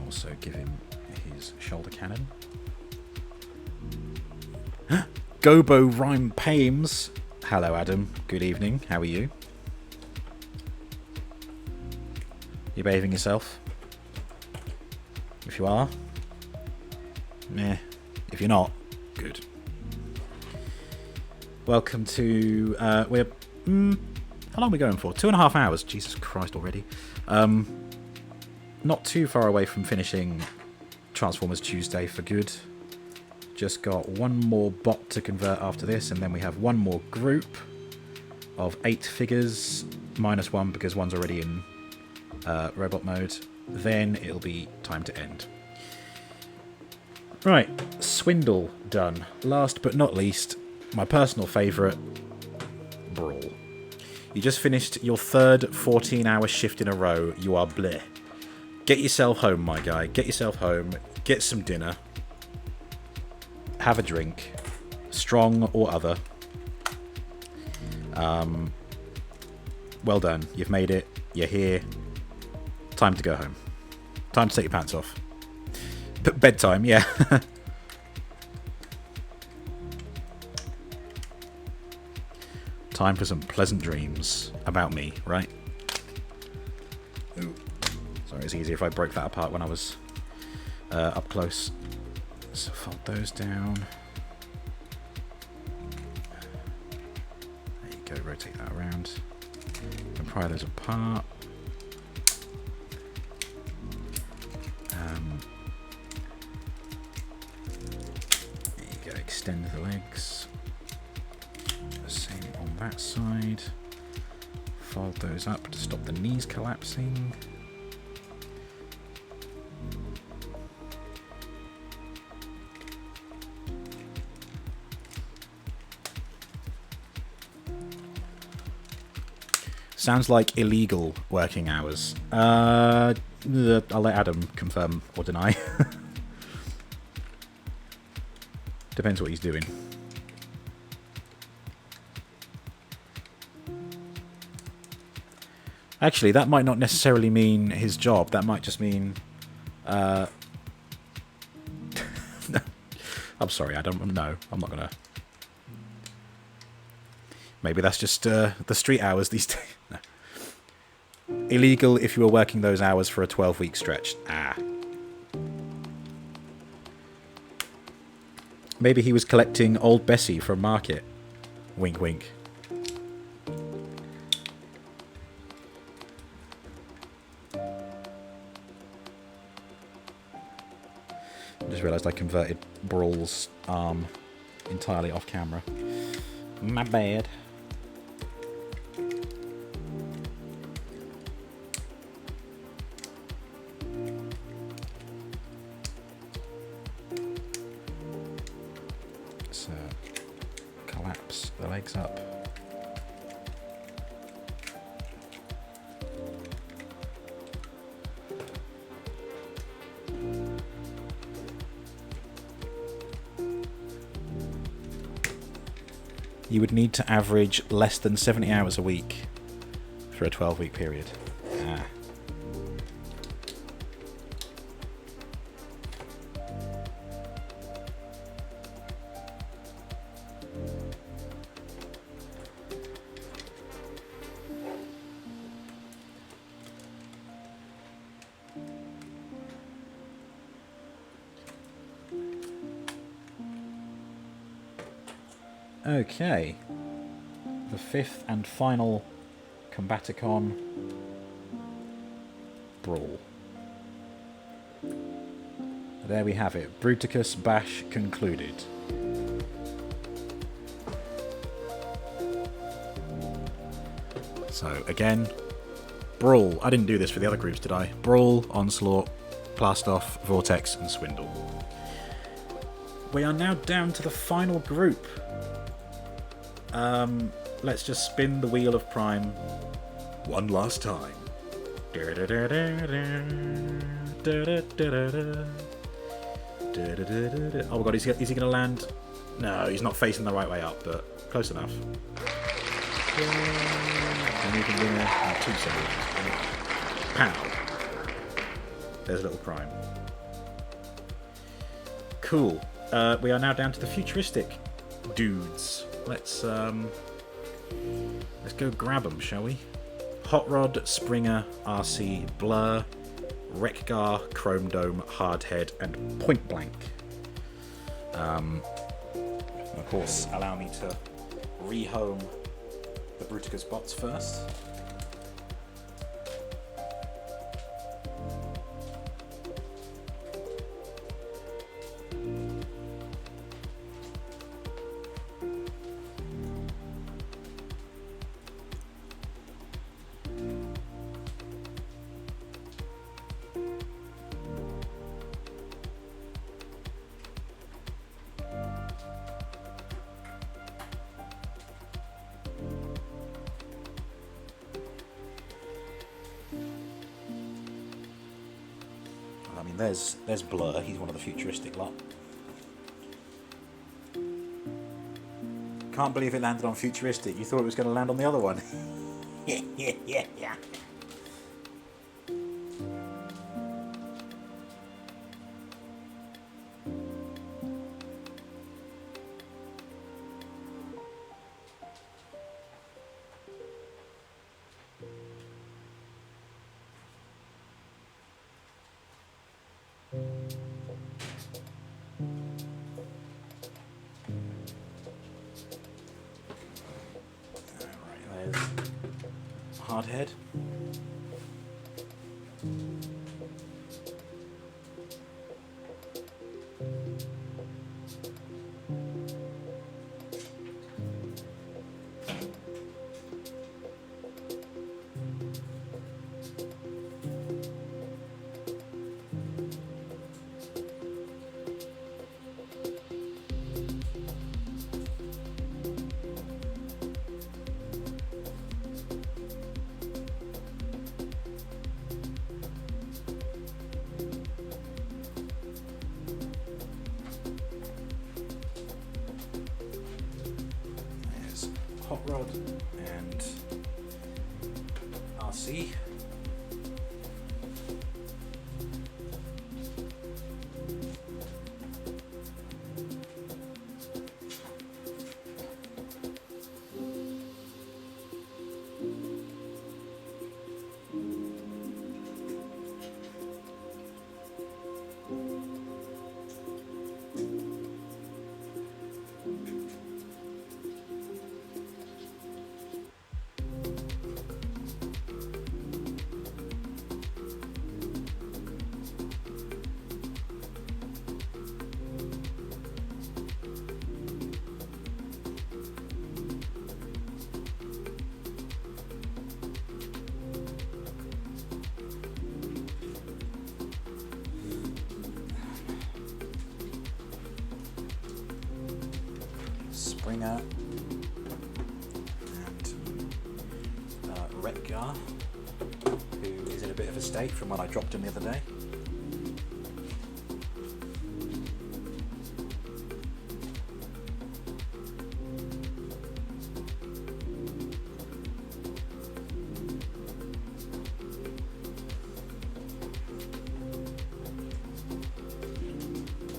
S1: Also give him his shoulder cannon. Gobo Rhyme Pames. Hello Adam, good evening, how are you? You behaving yourself? If you are, meh. If you're not, good. Welcome to we're How long are we going for? 2.5 hours. Jesus Christ already. Not too far away from finishing Transformers Tuesday for good. Just got one more bot to convert after this, and then we have one more group of 8 figures, minus 1 because one's already in robot mode. Then it'll be time to end. Right, Swindle done. Last but not least, my personal favourite, Brawl. You just finished your third 14-hour shift in a row. You are bleh. Get yourself home, my guy. Get yourself home. Get some dinner. Have a drink. Strong or other. Well done. You've made it. You're here. Time to go home. Time to take your pants off. Bedtime, yeah. Time for some pleasant dreams about me, right? Ooh. Sorry, it's easier if I broke that apart when I was up close. So fold those down. There you go, rotate that around. And pry those apart. There you go, extend the legs. Same on that side. Fold those up to stop the knees collapsing. Sounds like illegal working hours. I'll let Adam confirm or deny. Depends what he's doing. Actually, that might not necessarily mean his job. That might just mean... I'm sorry, Adam. No, I'm not going to... Maybe that's just the street hours these days. No. Illegal if you were working those hours for a 12-week stretch. Ah. Maybe he was collecting old Bessie from market. Wink, wink. I just realised I converted Brawl's arm entirely off camera. My bad. So, collapse the legs up. You would need to average less than 70 hours a week for a 12-week period. Ah. Okay, the 5th and final Combaticon Brawl. There we have it, Bruticus Bash concluded. So again, Brawl. I didn't do this for the other groups, did I? Brawl, Onslaught, Blastoff, Vortex and Swindle. We are now down to the final group. Let's just spin the wheel of Prime one last time. Oh my god, is he going to land? No, he's not facing the right way up, but close enough. And you can win in 2 seconds. Pow! There's a little Prime. Cool. We are now down to the Futuristic dudes. Let's go grab them, shall we? Hot Rod, Springer, RC, Blur, Wreckgar, Chrome Dome, Hardhead, and Point Blank. Of course, allow me to rehome the Bruticus bots first. I mean, there's Blur. He's one of the futuristic lot. Can't believe it landed on futuristic. You thought it was going to land on the other one. Yeah. Hardhead. Hot Rod and RC. Springer and Retgar, who is in a bit of a state from when I dropped him the other day.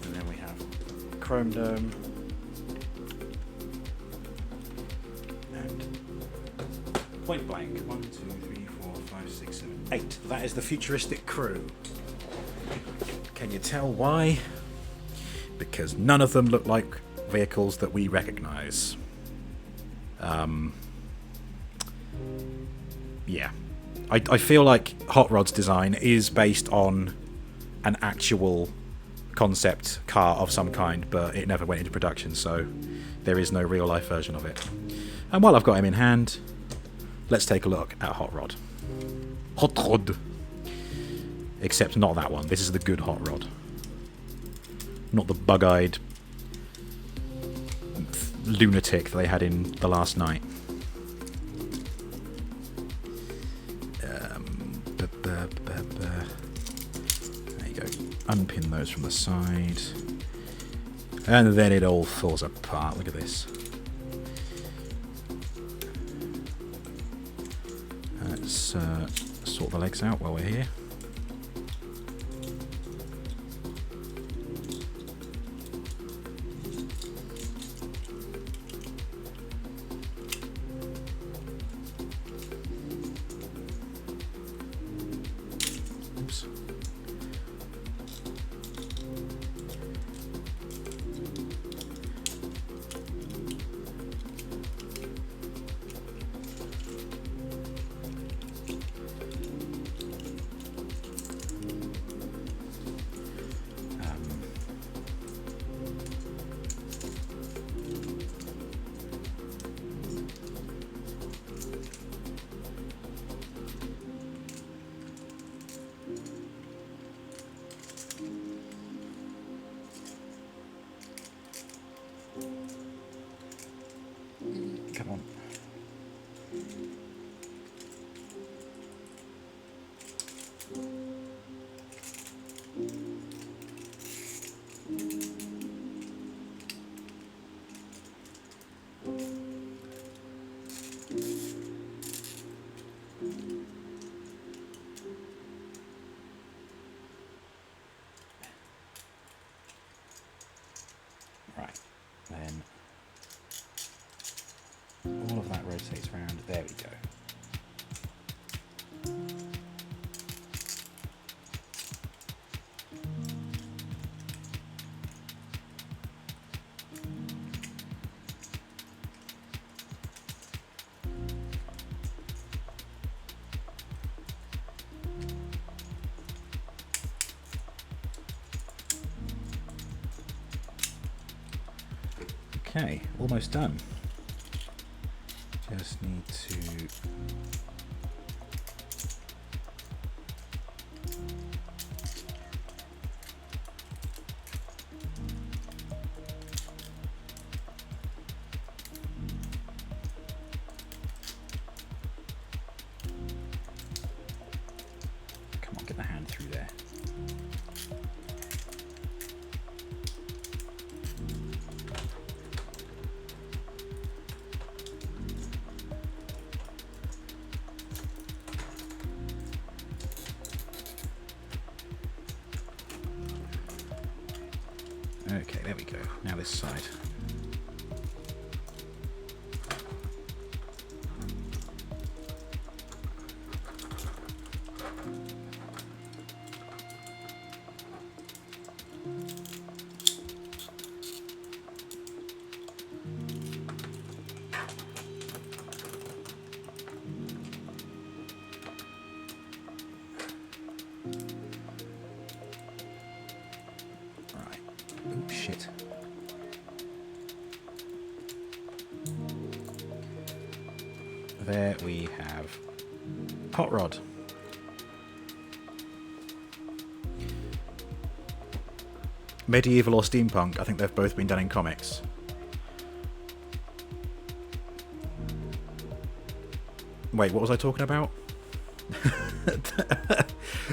S1: And then we have Chrome Dome. Point blank. 1, 2, 3, 4, 5, 6, 7, 8. That is the futuristic crew. Can you tell why? Because none of them look like vehicles that we recognise. Yeah. I feel like Hot Rod's design is based on an actual concept car of some kind, but it never went into production, so there is no real life version of it. And while I've got him in hand, let's take a look at Hot Rod. Hot Rod. Except not that one. This is the good Hot Rod. Not the bug-eyed lunatic that they had in The Last Night. There you go. Unpin those from the side. And then it all falls apart. Look at this. Let's sort the legs out while we're here. Oops. Come on. Right, then all of that rotates around. There we go. Okay, almost done. Just need to come on, get the hand through there. Okay, there we go. Now this side. Shit. There we have Hot Rod. Medieval or steampunk, I think they've both been done in comics. Wait, what was I talking about?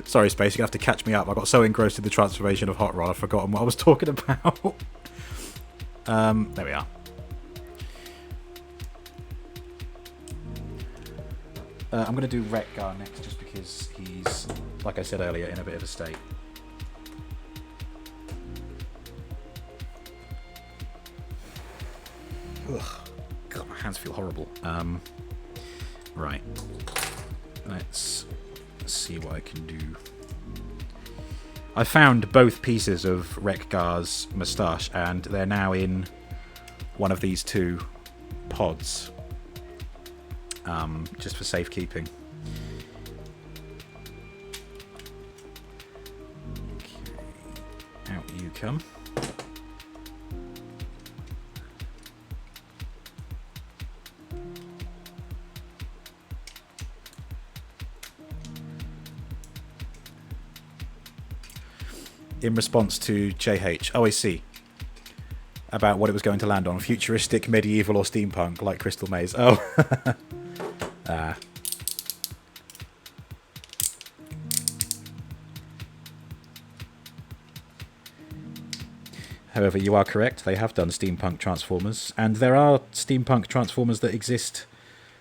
S1: Sorry, Space, you're going to have to catch me up. I got so engrossed in the transformation of Hot Rod, I've forgotten what I was talking about. There we are. I'm going to do Wreck-Gar next, just because he's, like I said earlier, in a bit of a state. Ugh. God, my hands feel horrible. Right. Let's see what I can do. I found both pieces of Wreck-Gar's moustache, and they're now in one of these two pods, just for safekeeping. Okay. Out you come. In response to JH. Oh, I see. About what it was going to land on. Futuristic, medieval, or steampunk, like Crystal Maze. Oh. However, you are correct. They have done steampunk Transformers. And there are steampunk Transformers that exist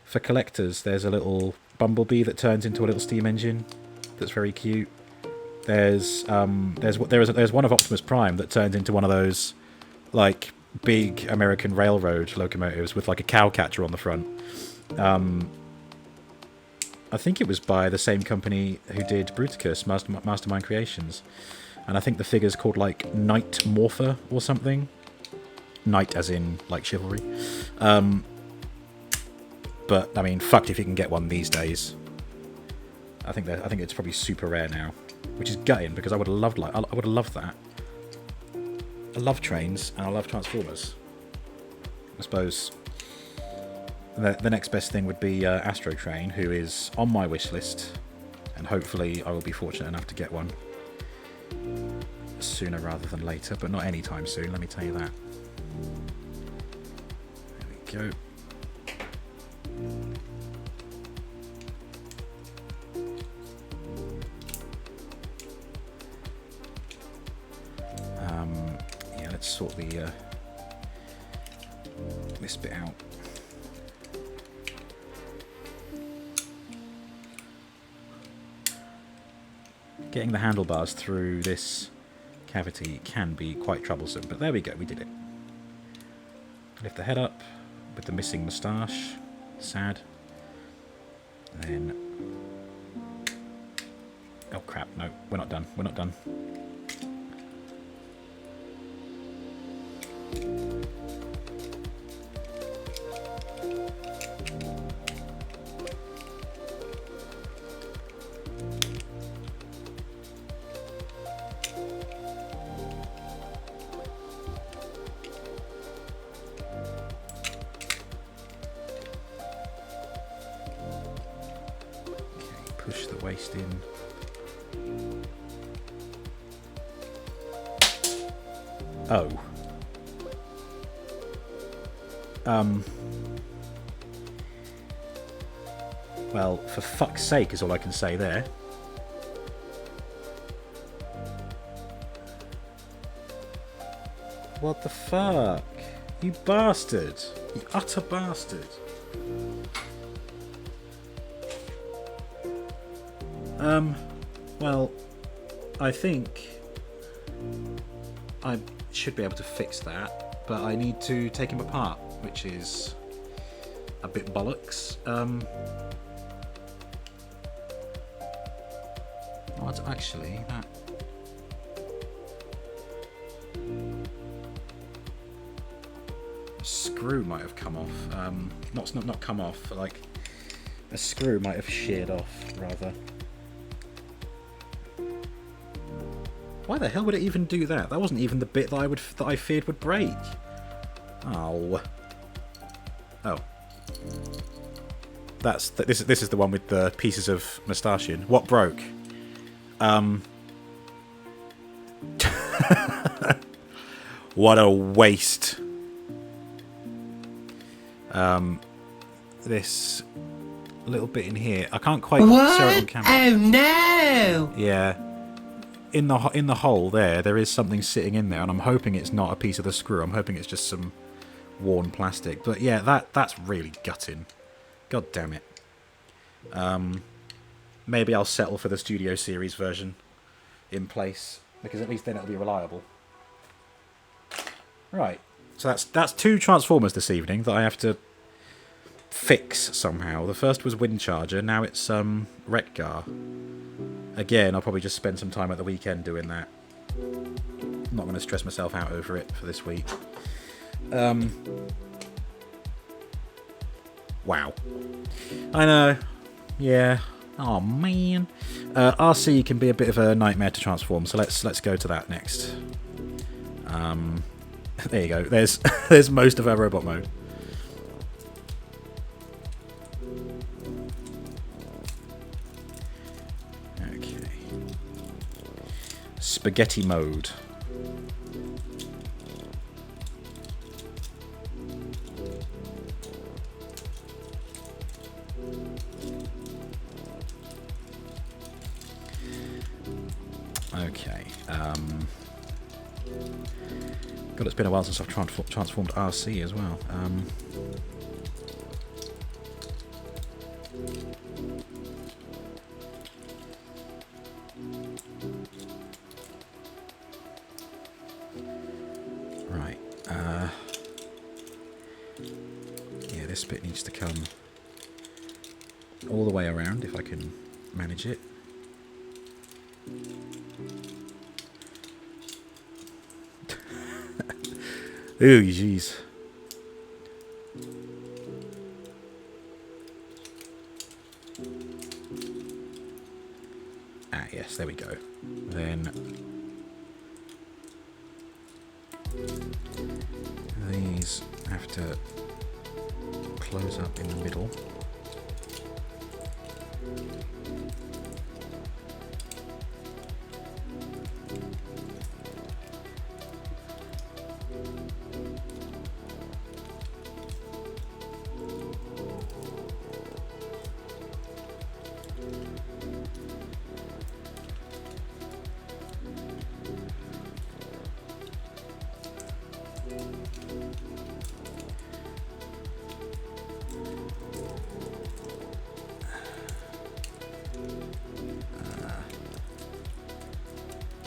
S1: for collectors. There's a little bumblebee that turns into a little steam engine. That's very cute. There's one of Optimus Prime that turns into one of those, like, big American Railroad locomotives with like a cow catcher on the front. I think it was by the same company who did Bruticus, Mastermind Creations, and I think the figure's called like Knight Morpher or something. Knight as in like chivalry. But I mean, fucked if you can get one these days. I think it's probably super rare now, which is gutting because I would have loved that. I love trains and I love Transformers. I suppose the next best thing would be Astro Train, who is on my wish list, and hopefully I will be fortunate enough to get one sooner rather than later, but not anytime soon, let me tell you that. go. Yeah, let's sort the this bit out. Getting the handlebars through this cavity can be quite troublesome, but there we go, we did it. Lift the head up with the missing moustache. Sad. Then... oh crap, no, we're not done, we're not done. Push the waist in. Oh. Well, for fuck's sake is all I can say there. What the fuck? You bastard. You utter bastard. Well, I think I should be able to fix that, but I need to take him apart, which is a bit bollocks. What's actually that? A screw might have come off. Not come off, like a screw might have sheared off, rather. Why the hell would it even do that? That wasn't even the bit that I feared would break. Oh. Oh. This is the one with the pieces of moustache in. What broke? What a waste. This little bit in here. I can't quite show it on camera.
S3: Oh no!
S1: Yeah. In the hole there is something sitting in there, and I'm hoping it's not a piece of the screw. I'm hoping it's just some worn plastic. But yeah, that's really gutting. God damn it. Maybe I'll settle for the Studio Series version in place, because at least then it'll be reliable. Right. So that's 2 Transformers this evening that I have to fix somehow. The first was Windcharger, now it's Retgar. Again, I'll probably just spend some time at the weekend doing that. I'm not going to stress myself out over it for this week. Wow. I know. Yeah. Oh man. RC can be a bit of a nightmare to transform, so let's go to that next. There you go. There's most of our robot mode. Spaghetti mode. Okay. God, it's been a while since I've transformed RC as well. This bit needs to come all the way around if I can manage it. Ooh, jeez. Ah, yes, there we go. Then these have to close up in the middle.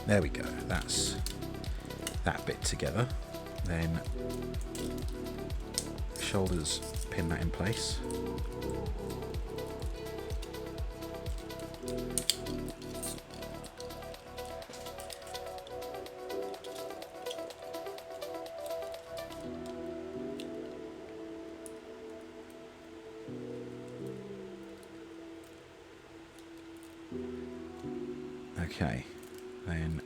S1: There we go. That's that bit together. Then shoulders, pin that in place. Okay, then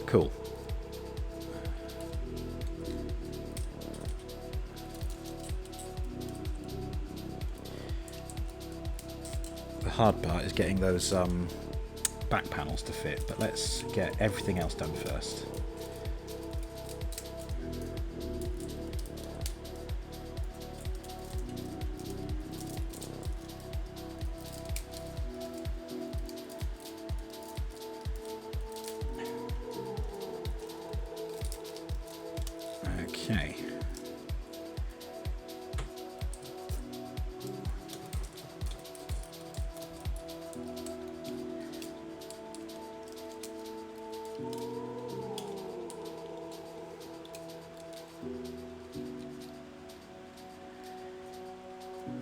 S1: cool. The hard part is getting those back panels to fit, but let's get everything else done first. Okay.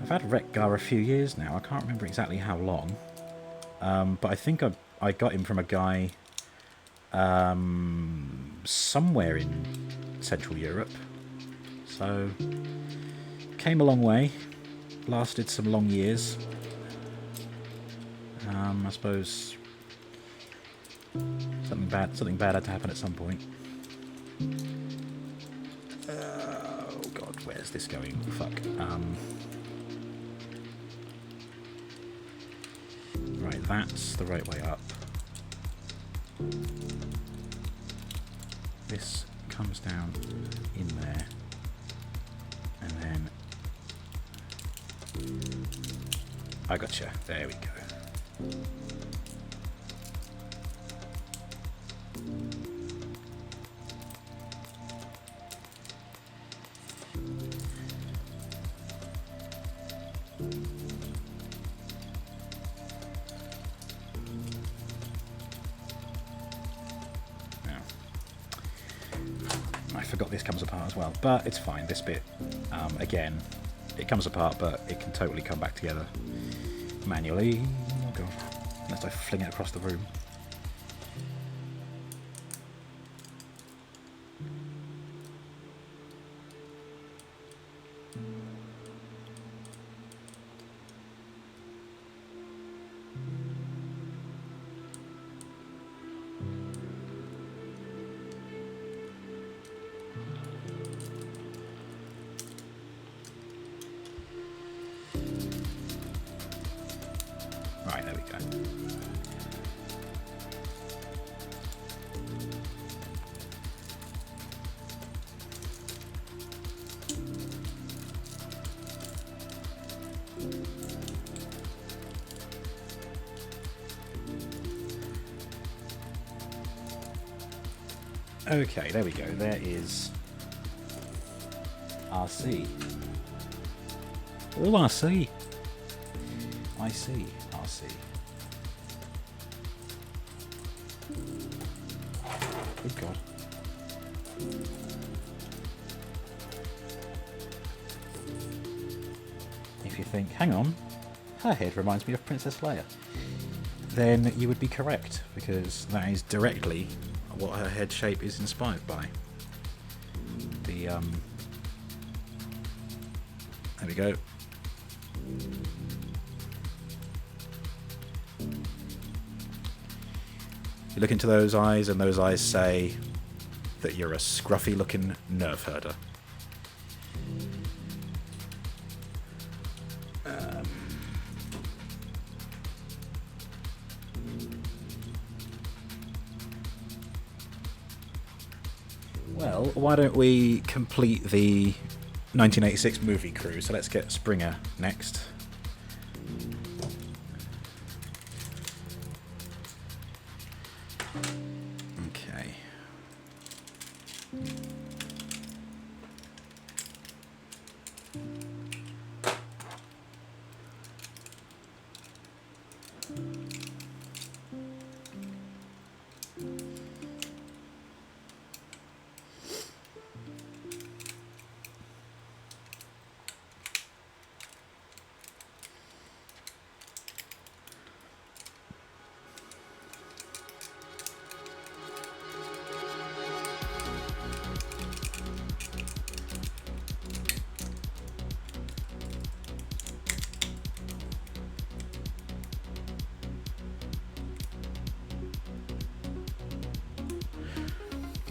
S1: I've had Retgar a few years now. I can't remember exactly how long, but I think I got him from a guy somewhere in Central Europe. So came a long way, lasted some long years. I suppose something bad had to happen at some point. Oh God, where's this going? Fuck. Right, that's the right way up. This comes down in there, and then I gotcha. There we go. I forgot this comes apart as well, but it's fine. This bit, again, it comes apart, but it can totally come back together manually. Oh God, unless I fling it across the room. Right, there we go. Okay, there we go. There is RC. Oh, RC. I see. RC. Good God. If you think, hang on, her head reminds me of Princess Leia, then you would be correct, because that is directly what her head shape is inspired by. The, there we go. You look into those eyes, and those eyes say that you're a scruffy-looking nerf herder. Well, why don't we complete the 1986 movie crew? So let's get Springer next. Okay.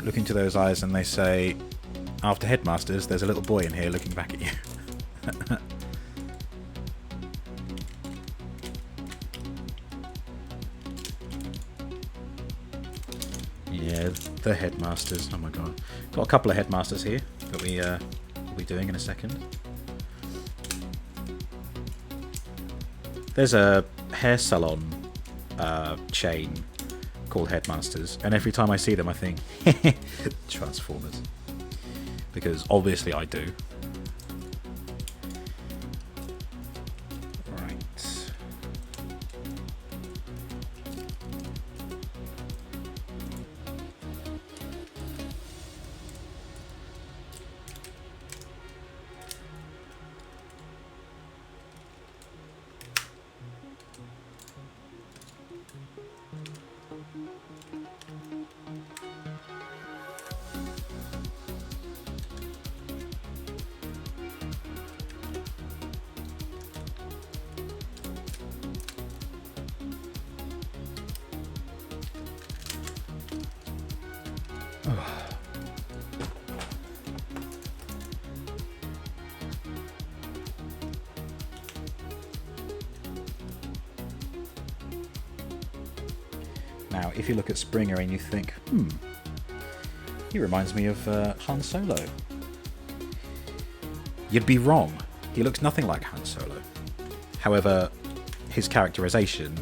S1: Look into those eyes and they say, after Headmasters, there's a little boy in here looking back at you. Yeah, the Headmasters. Oh my god. Got a couple of Headmasters here that we'll be doing in a second. There's a hair salon chain called Headmasters, and every time I see them I think Transformers, because obviously I do. Right. Now, if you look at Springer and you think, he reminds me of Han Solo, you'd be wrong. He looks nothing like Han Solo. However, his characterization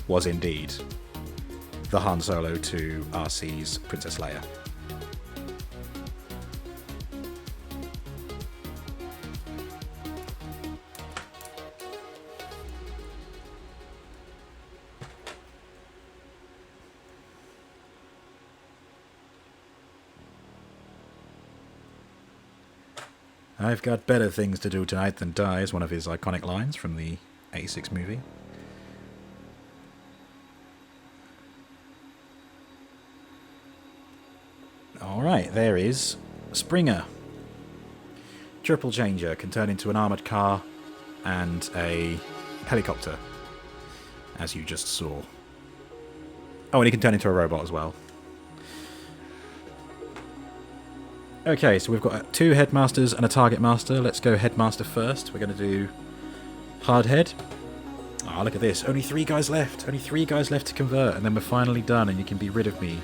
S1: was indeed the Han Solo to RC's Princess Leia. I've got better things to do tonight than die is one of his iconic lines from the 86 movie. Alright, there is Springer. Triple changer, can turn into an armoured car and a helicopter, as you just saw. Oh, and he can turn into a robot as well. Okay, so we've got 2 Headmasters and a Target Master. Let's go Headmaster first. We're going to do Hardhead. Oh, look at this. Only 3 guys left. Only 3 guys left to convert, and then we're finally done, and you can be rid of me.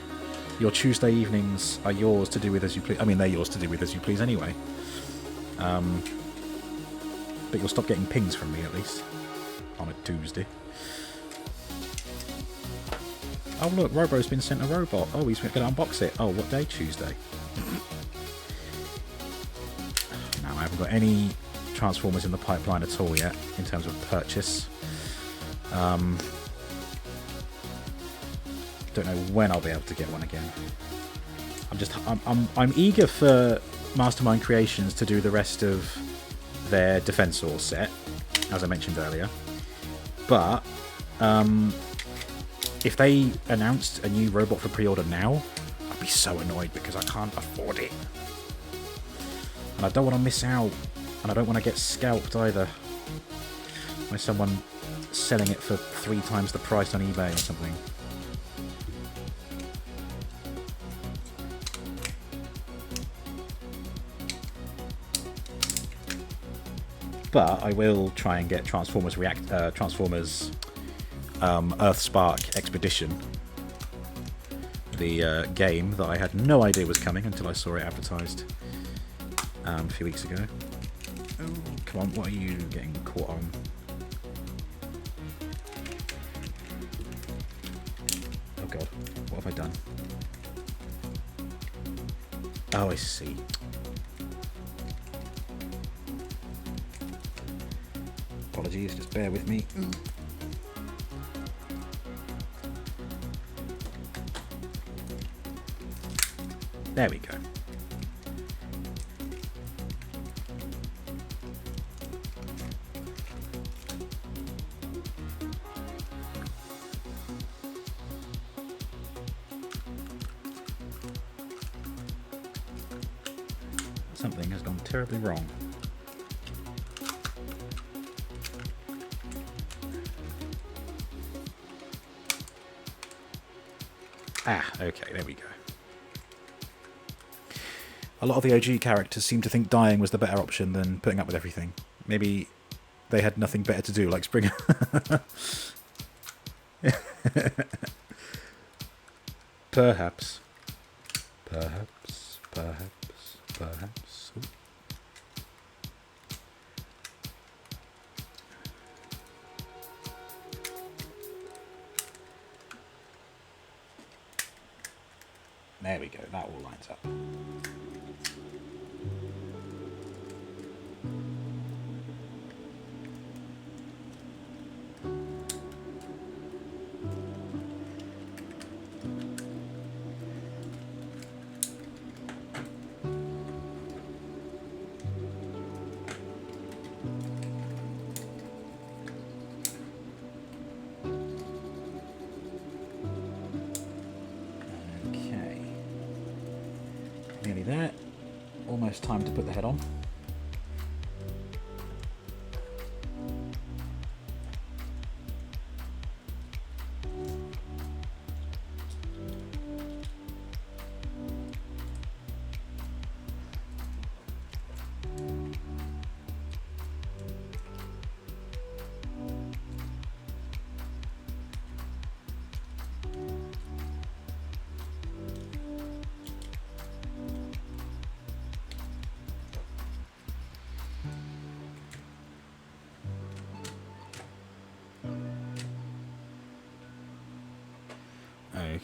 S1: Your Tuesday evenings are yours to do with as you please. I mean, they're yours to do with as you please anyway. But you'll stop getting pings from me, at least. On a Tuesday. Oh, look, Robo's been sent a robot. Oh, he's going to unbox it. Oh, what day? Tuesday. Now, I haven't got any Transformers in the pipeline at all yet, in terms of purchase. Don't know when I'll be able to get one again. I'm eager for Mastermind Creations to do the rest of their Defensor set, as I mentioned earlier. But if they announced a new robot for pre-order now, I'd be so annoyed because I can't afford it. And I don't want to miss out, and I don't want to get scalped either by someone selling it for 3 times the price on eBay or something. But I will try and get Transformers Earthspark Expedition. the game that I had no idea was coming until I saw it advertised a few weeks ago. Oh, come on, what are you getting caught on? Oh god, what have I done? Oh, I see. Apologies, just bear with me. There we go. Something has gone terribly wrong. Ah, okay, there we go. A lot of the OG characters seem to think dying was the better option than putting up with everything. Maybe they had nothing better to do, like Springer. Perhaps. Perhaps. Perhaps. Perhaps. Ooh. There we go, that all lines up. Nearly there. Almost time to put the head on.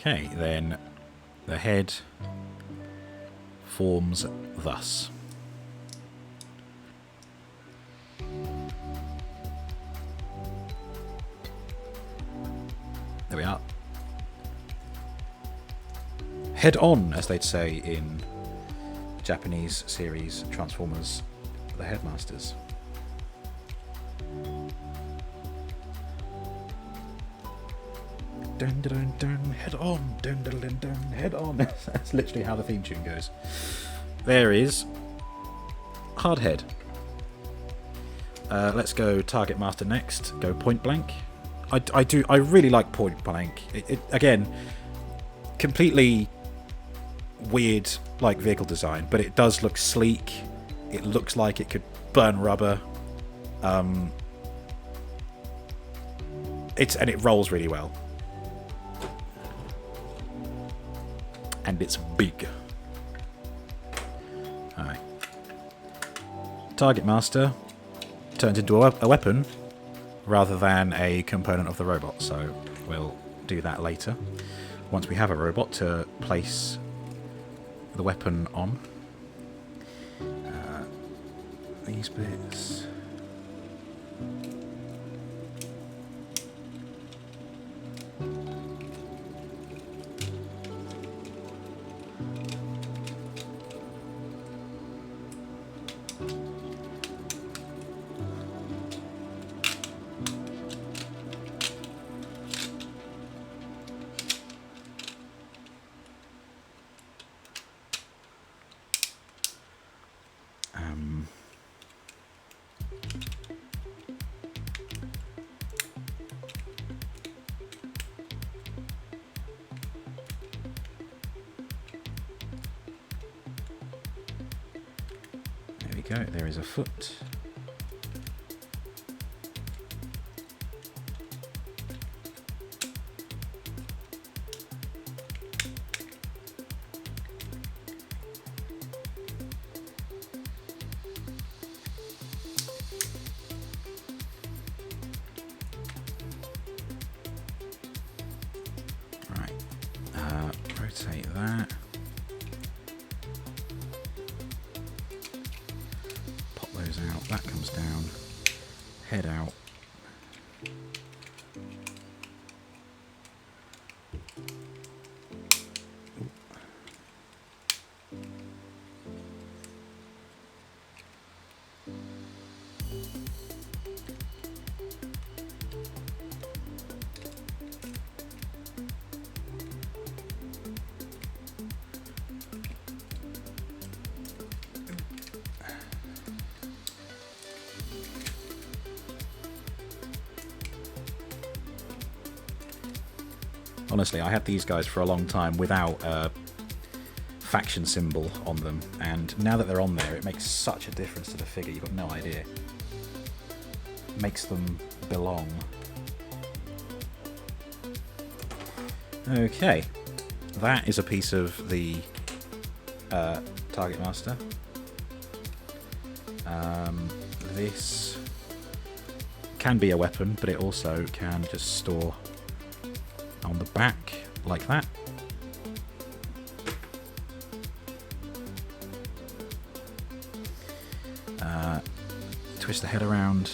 S1: Okay, then the head forms thus. There we are. Head on, as they'd say in the Japanese series Transformers, the Headmasters. Dun, dun, dun, dun, head on, dun, dun, dun, dun, head on. That's literally how the theme tune goes. There is Hardhead. Let's go Target Master next. Go Point Blank. I really like Point Blank. It again, completely weird like vehicle design, but it does look sleek. It looks like it could burn rubber. It rolls really well. And it's big. Alright. Target Master turns into a weapon rather than a component of the robot, so we'll do that later once we have a robot to place the weapon on. These bits. Go. There is a foot. Rotate that. Pop those out. That comes down. Head out. Honestly, I had these guys for a long time without a faction symbol on them, and now that they're on there, it makes such a difference to the figure, you've got no idea. It makes them belong. Okay, that is a piece of the Target Master. This can be a weapon, but it also can just store on the back like that. Twist the head around,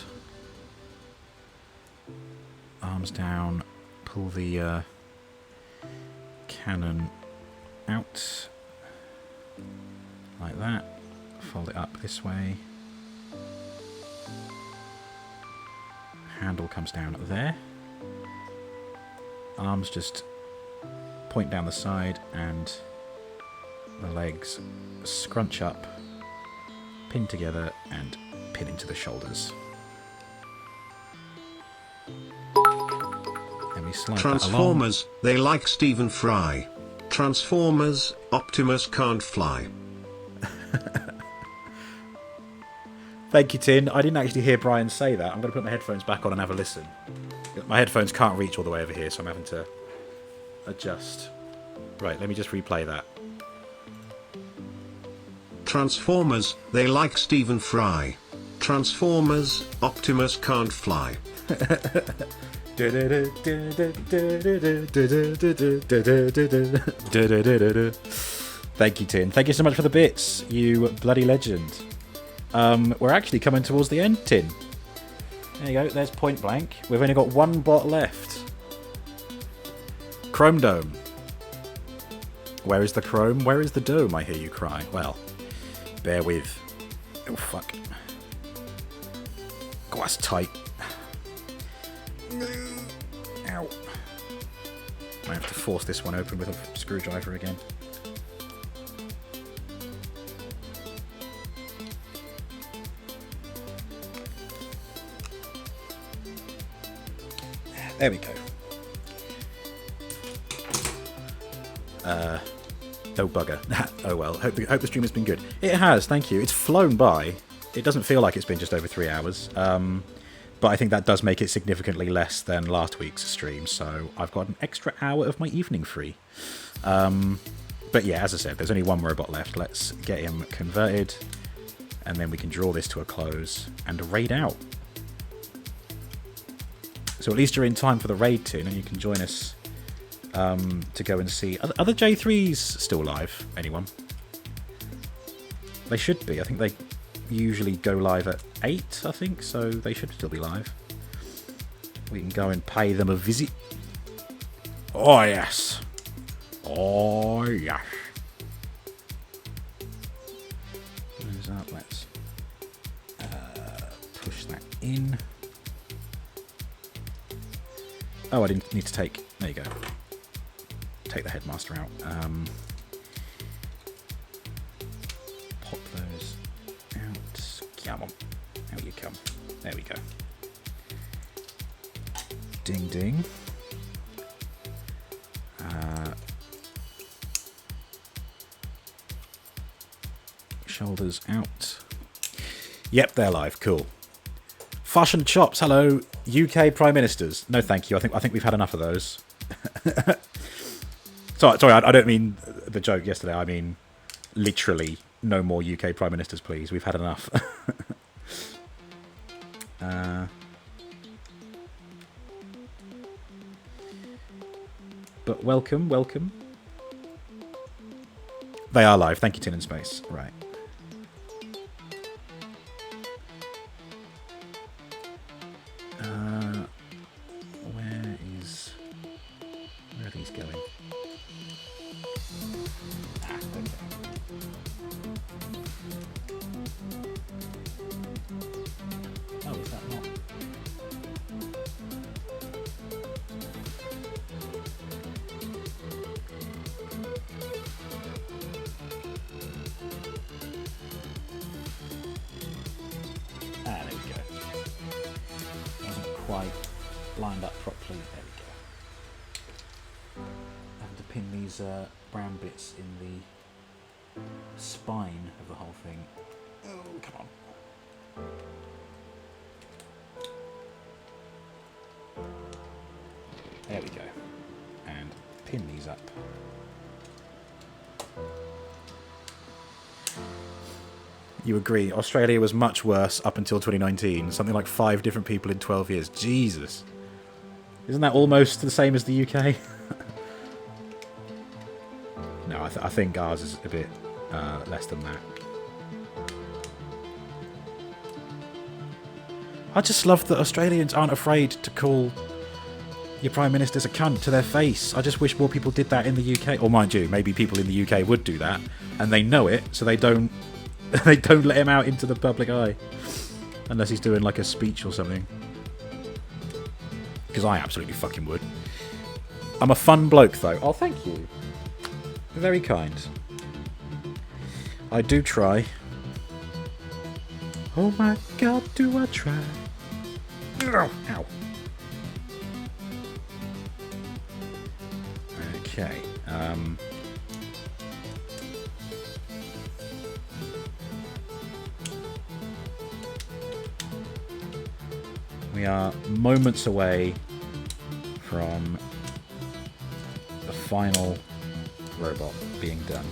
S1: arms down, pull the cannon out like that, fold it up this way, handle comes down there. Arms just point down the side and the legs scrunch up, pin together and pin into the shoulders. And we slide
S3: Transformers, they like Stephen Fry. Transformers, Optimus can't fly.
S1: Thank you, Tin. I didn't actually hear Brian say that. I'm going to put my headphones back on and have a listen. My headphones can't reach all the way over here, so I'm having to adjust. Right, let me just replay that.
S3: Transformers, they like Stephen Fry. Transformers, Optimus can't fly.
S1: Thank you, Tin. Thank you so much for the bits, you bloody legend. We're actually coming towards the end, Tin. There you go, there's Point Blank. We've only got one bot left. Chrome Dome. Where is the chrome? Where is the dome, I hear you cry? Well, bear with. Oh, fuck. Oh, that's tight. Ow. I have to force this one open with a screwdriver again. There we go. Oh bugger. Oh well, hope the stream has been good. It has, thank you. It's flown by. It doesn't feel like it's been just over 3 hours. But I think that does make it significantly less than last week's stream, so I've got an extra hour of my evening free. But yeah, as I said, there's only one robot left. Let's get him converted, and then we can draw this to a close and raid out. So at least you're in time for the raid, Tin, and you can join us to go and see. Are the J3s still live? Anyone? They should be. I think they usually go live at 8, I think, so they should still be live. We can go and pay them a visit. Oh, yes. Oh, yes. Close up. Let's push that in. Oh, I didn't need to take... There you go. Take the headmaster out. Pop those out. Come on. Out you come. There we go. Ding, ding. Shoulders out. Yep, they're live. Cool. Fush and Chops, hello. UK Prime Ministers. No, thank you. I think we've had enough of those. Sorry, I don't mean the joke yesterday. I mean literally no more UK Prime Ministers, please. We've had enough. But welcome. They are live. Thank you, Tin in Space. Right. Where are these going? Okay. Oh, is that not? There we go. Wasn't quite lined up properly. There we go. Having to pin these brown bits in the spine of the whole thing. Oh, come on. There we go. And pin these up. You agree, Australia was much worse up until 2019. Something like 5 different people in 12 years. Jesus. Isn't that almost the same as the UK? No, I think ours is a bit less than that. I just love that Australians aren't afraid to call your Prime Minister's a cunt to their face. I just wish more people did that in the UK. Or mind you, maybe people in the UK would do that, and they know it, so they don't they don't let him out into the public eye. Unless he's doing like a speech or something. Because I absolutely fucking would. I'm a fun bloke though. Oh, thank you. Very kind. I do try. Oh my god, do I try. Ow. Okay. We are moments away from the final robot being done.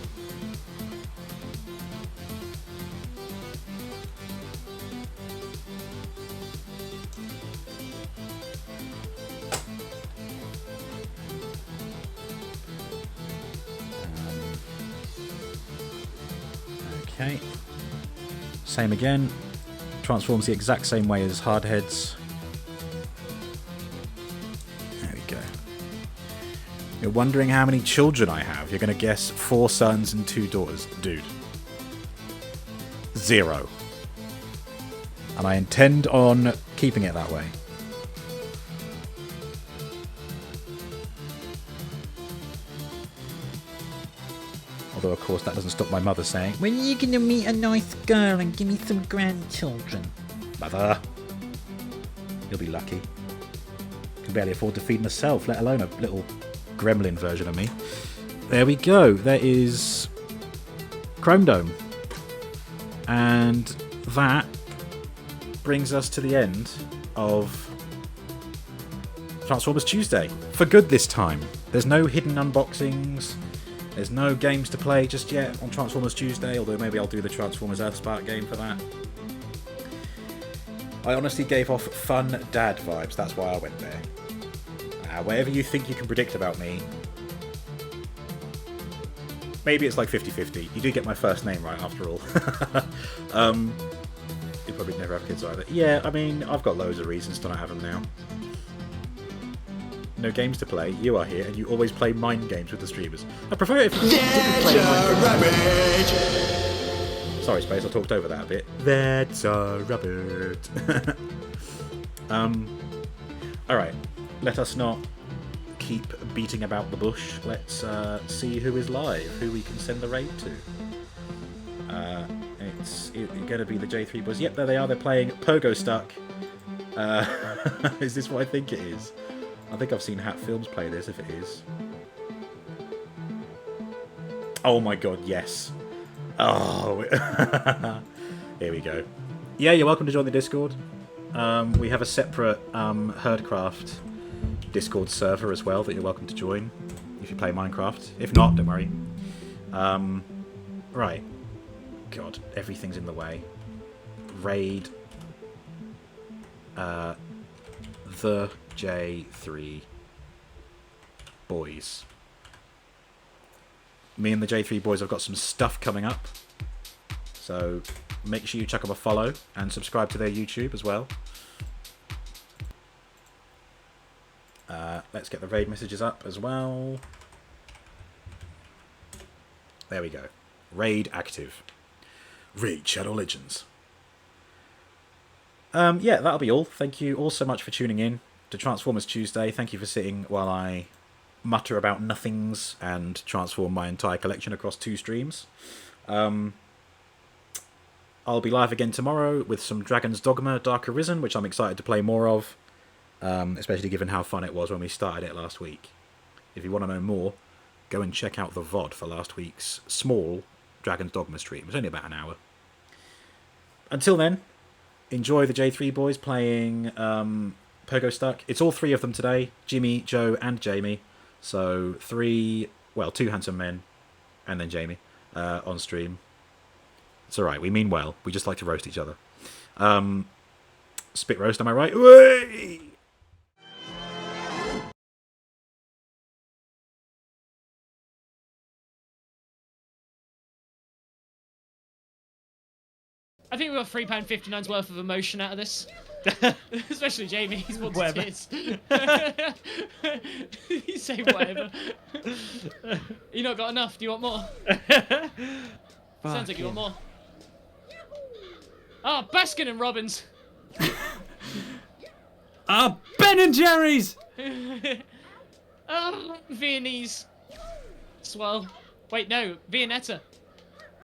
S1: Okay. Same again. Transforms the exact same way as Hardheads. There we go. You're wondering how many children I have. You're going to guess 4 sons and 2 daughters. Dude. 0. And I intend on keeping it that way. Although, of course, that doesn't stop my mother saying, "When are you going to meet a nice girl and give me some grandchildren?" Mother. You'll be lucky. Can barely afford to feed myself, let alone a little gremlin version of me. There we go. There is Chrome Dome. And that brings us to the end of Transformers Tuesday. For good this time. There's no hidden unboxings. There's no games to play just yet on Transformers Tuesday, although maybe I'll do the Transformers Earthspark game for that. I honestly gave off fun dad vibes, that's why I went there. Whatever you think you can predict about me, maybe it's like 50-50. You do get my first name right after all. You'll probably never have kids either. Yeah, I mean, I've got loads of reasons to not have them now. No games to play, you are here, and you always play mind games with the streamers. I prefer it if you didn't play mind games. Sorry, Space, I talked over that a bit. That's a rabbit. Alright, let us not keep beating about the bush. Let's see who is live, who we can send the raid to. It's going to be the J3 boys. Yep, there they are, they're playing Pogo Stuck. Is this what I think it is? I think I've seen Hat Films play this, if it is. Oh my god, yes. Oh. Here we go. Yeah, you're welcome to join the Discord. We have a separate Herdcraft Discord server as well that you're welcome to join if you play Minecraft. If not, don't worry. Right. God, everything's in the way. Raid. The J3 boys. me and the J3 boys have got some stuff coming up. So make sure you chuck up a follow and subscribe to their YouTube as well. Let's get the raid messages up as well. There we go. Raid active. Raid Shadow Legends. Yeah, that'll be all. Thank you all so much for tuning in to Transformers Tuesday. Thank you for sitting while I mutter about nothings and transform my entire collection across 2 streams. I'll be live again tomorrow with some Dragon's Dogma Dark Arisen, which I'm excited to play more of, especially given how fun it was when we started it last week. If you want to know more, go and check out the VOD for last week's small Dragon's Dogma stream. It was only about an hour. Until then, enjoy the J3 boys playing Pogo Stuck. It's all 3 of them today, Jimmy, Joe and Jamie. So 2 handsome men and then Jamie on stream. It's alright, we mean well. We just like to roast each other. Spit roast, am I right? Whey!
S4: I think we got £3.59's worth of emotion out of this. Especially Jamie, he's wanted tears. You say whatever. You not got enough, do you want more? Sounds like you want more. Ah, Baskin and Robbins.
S5: Ben and Jerry's!
S4: Viennese. Swell. Wait, no, Viennetta.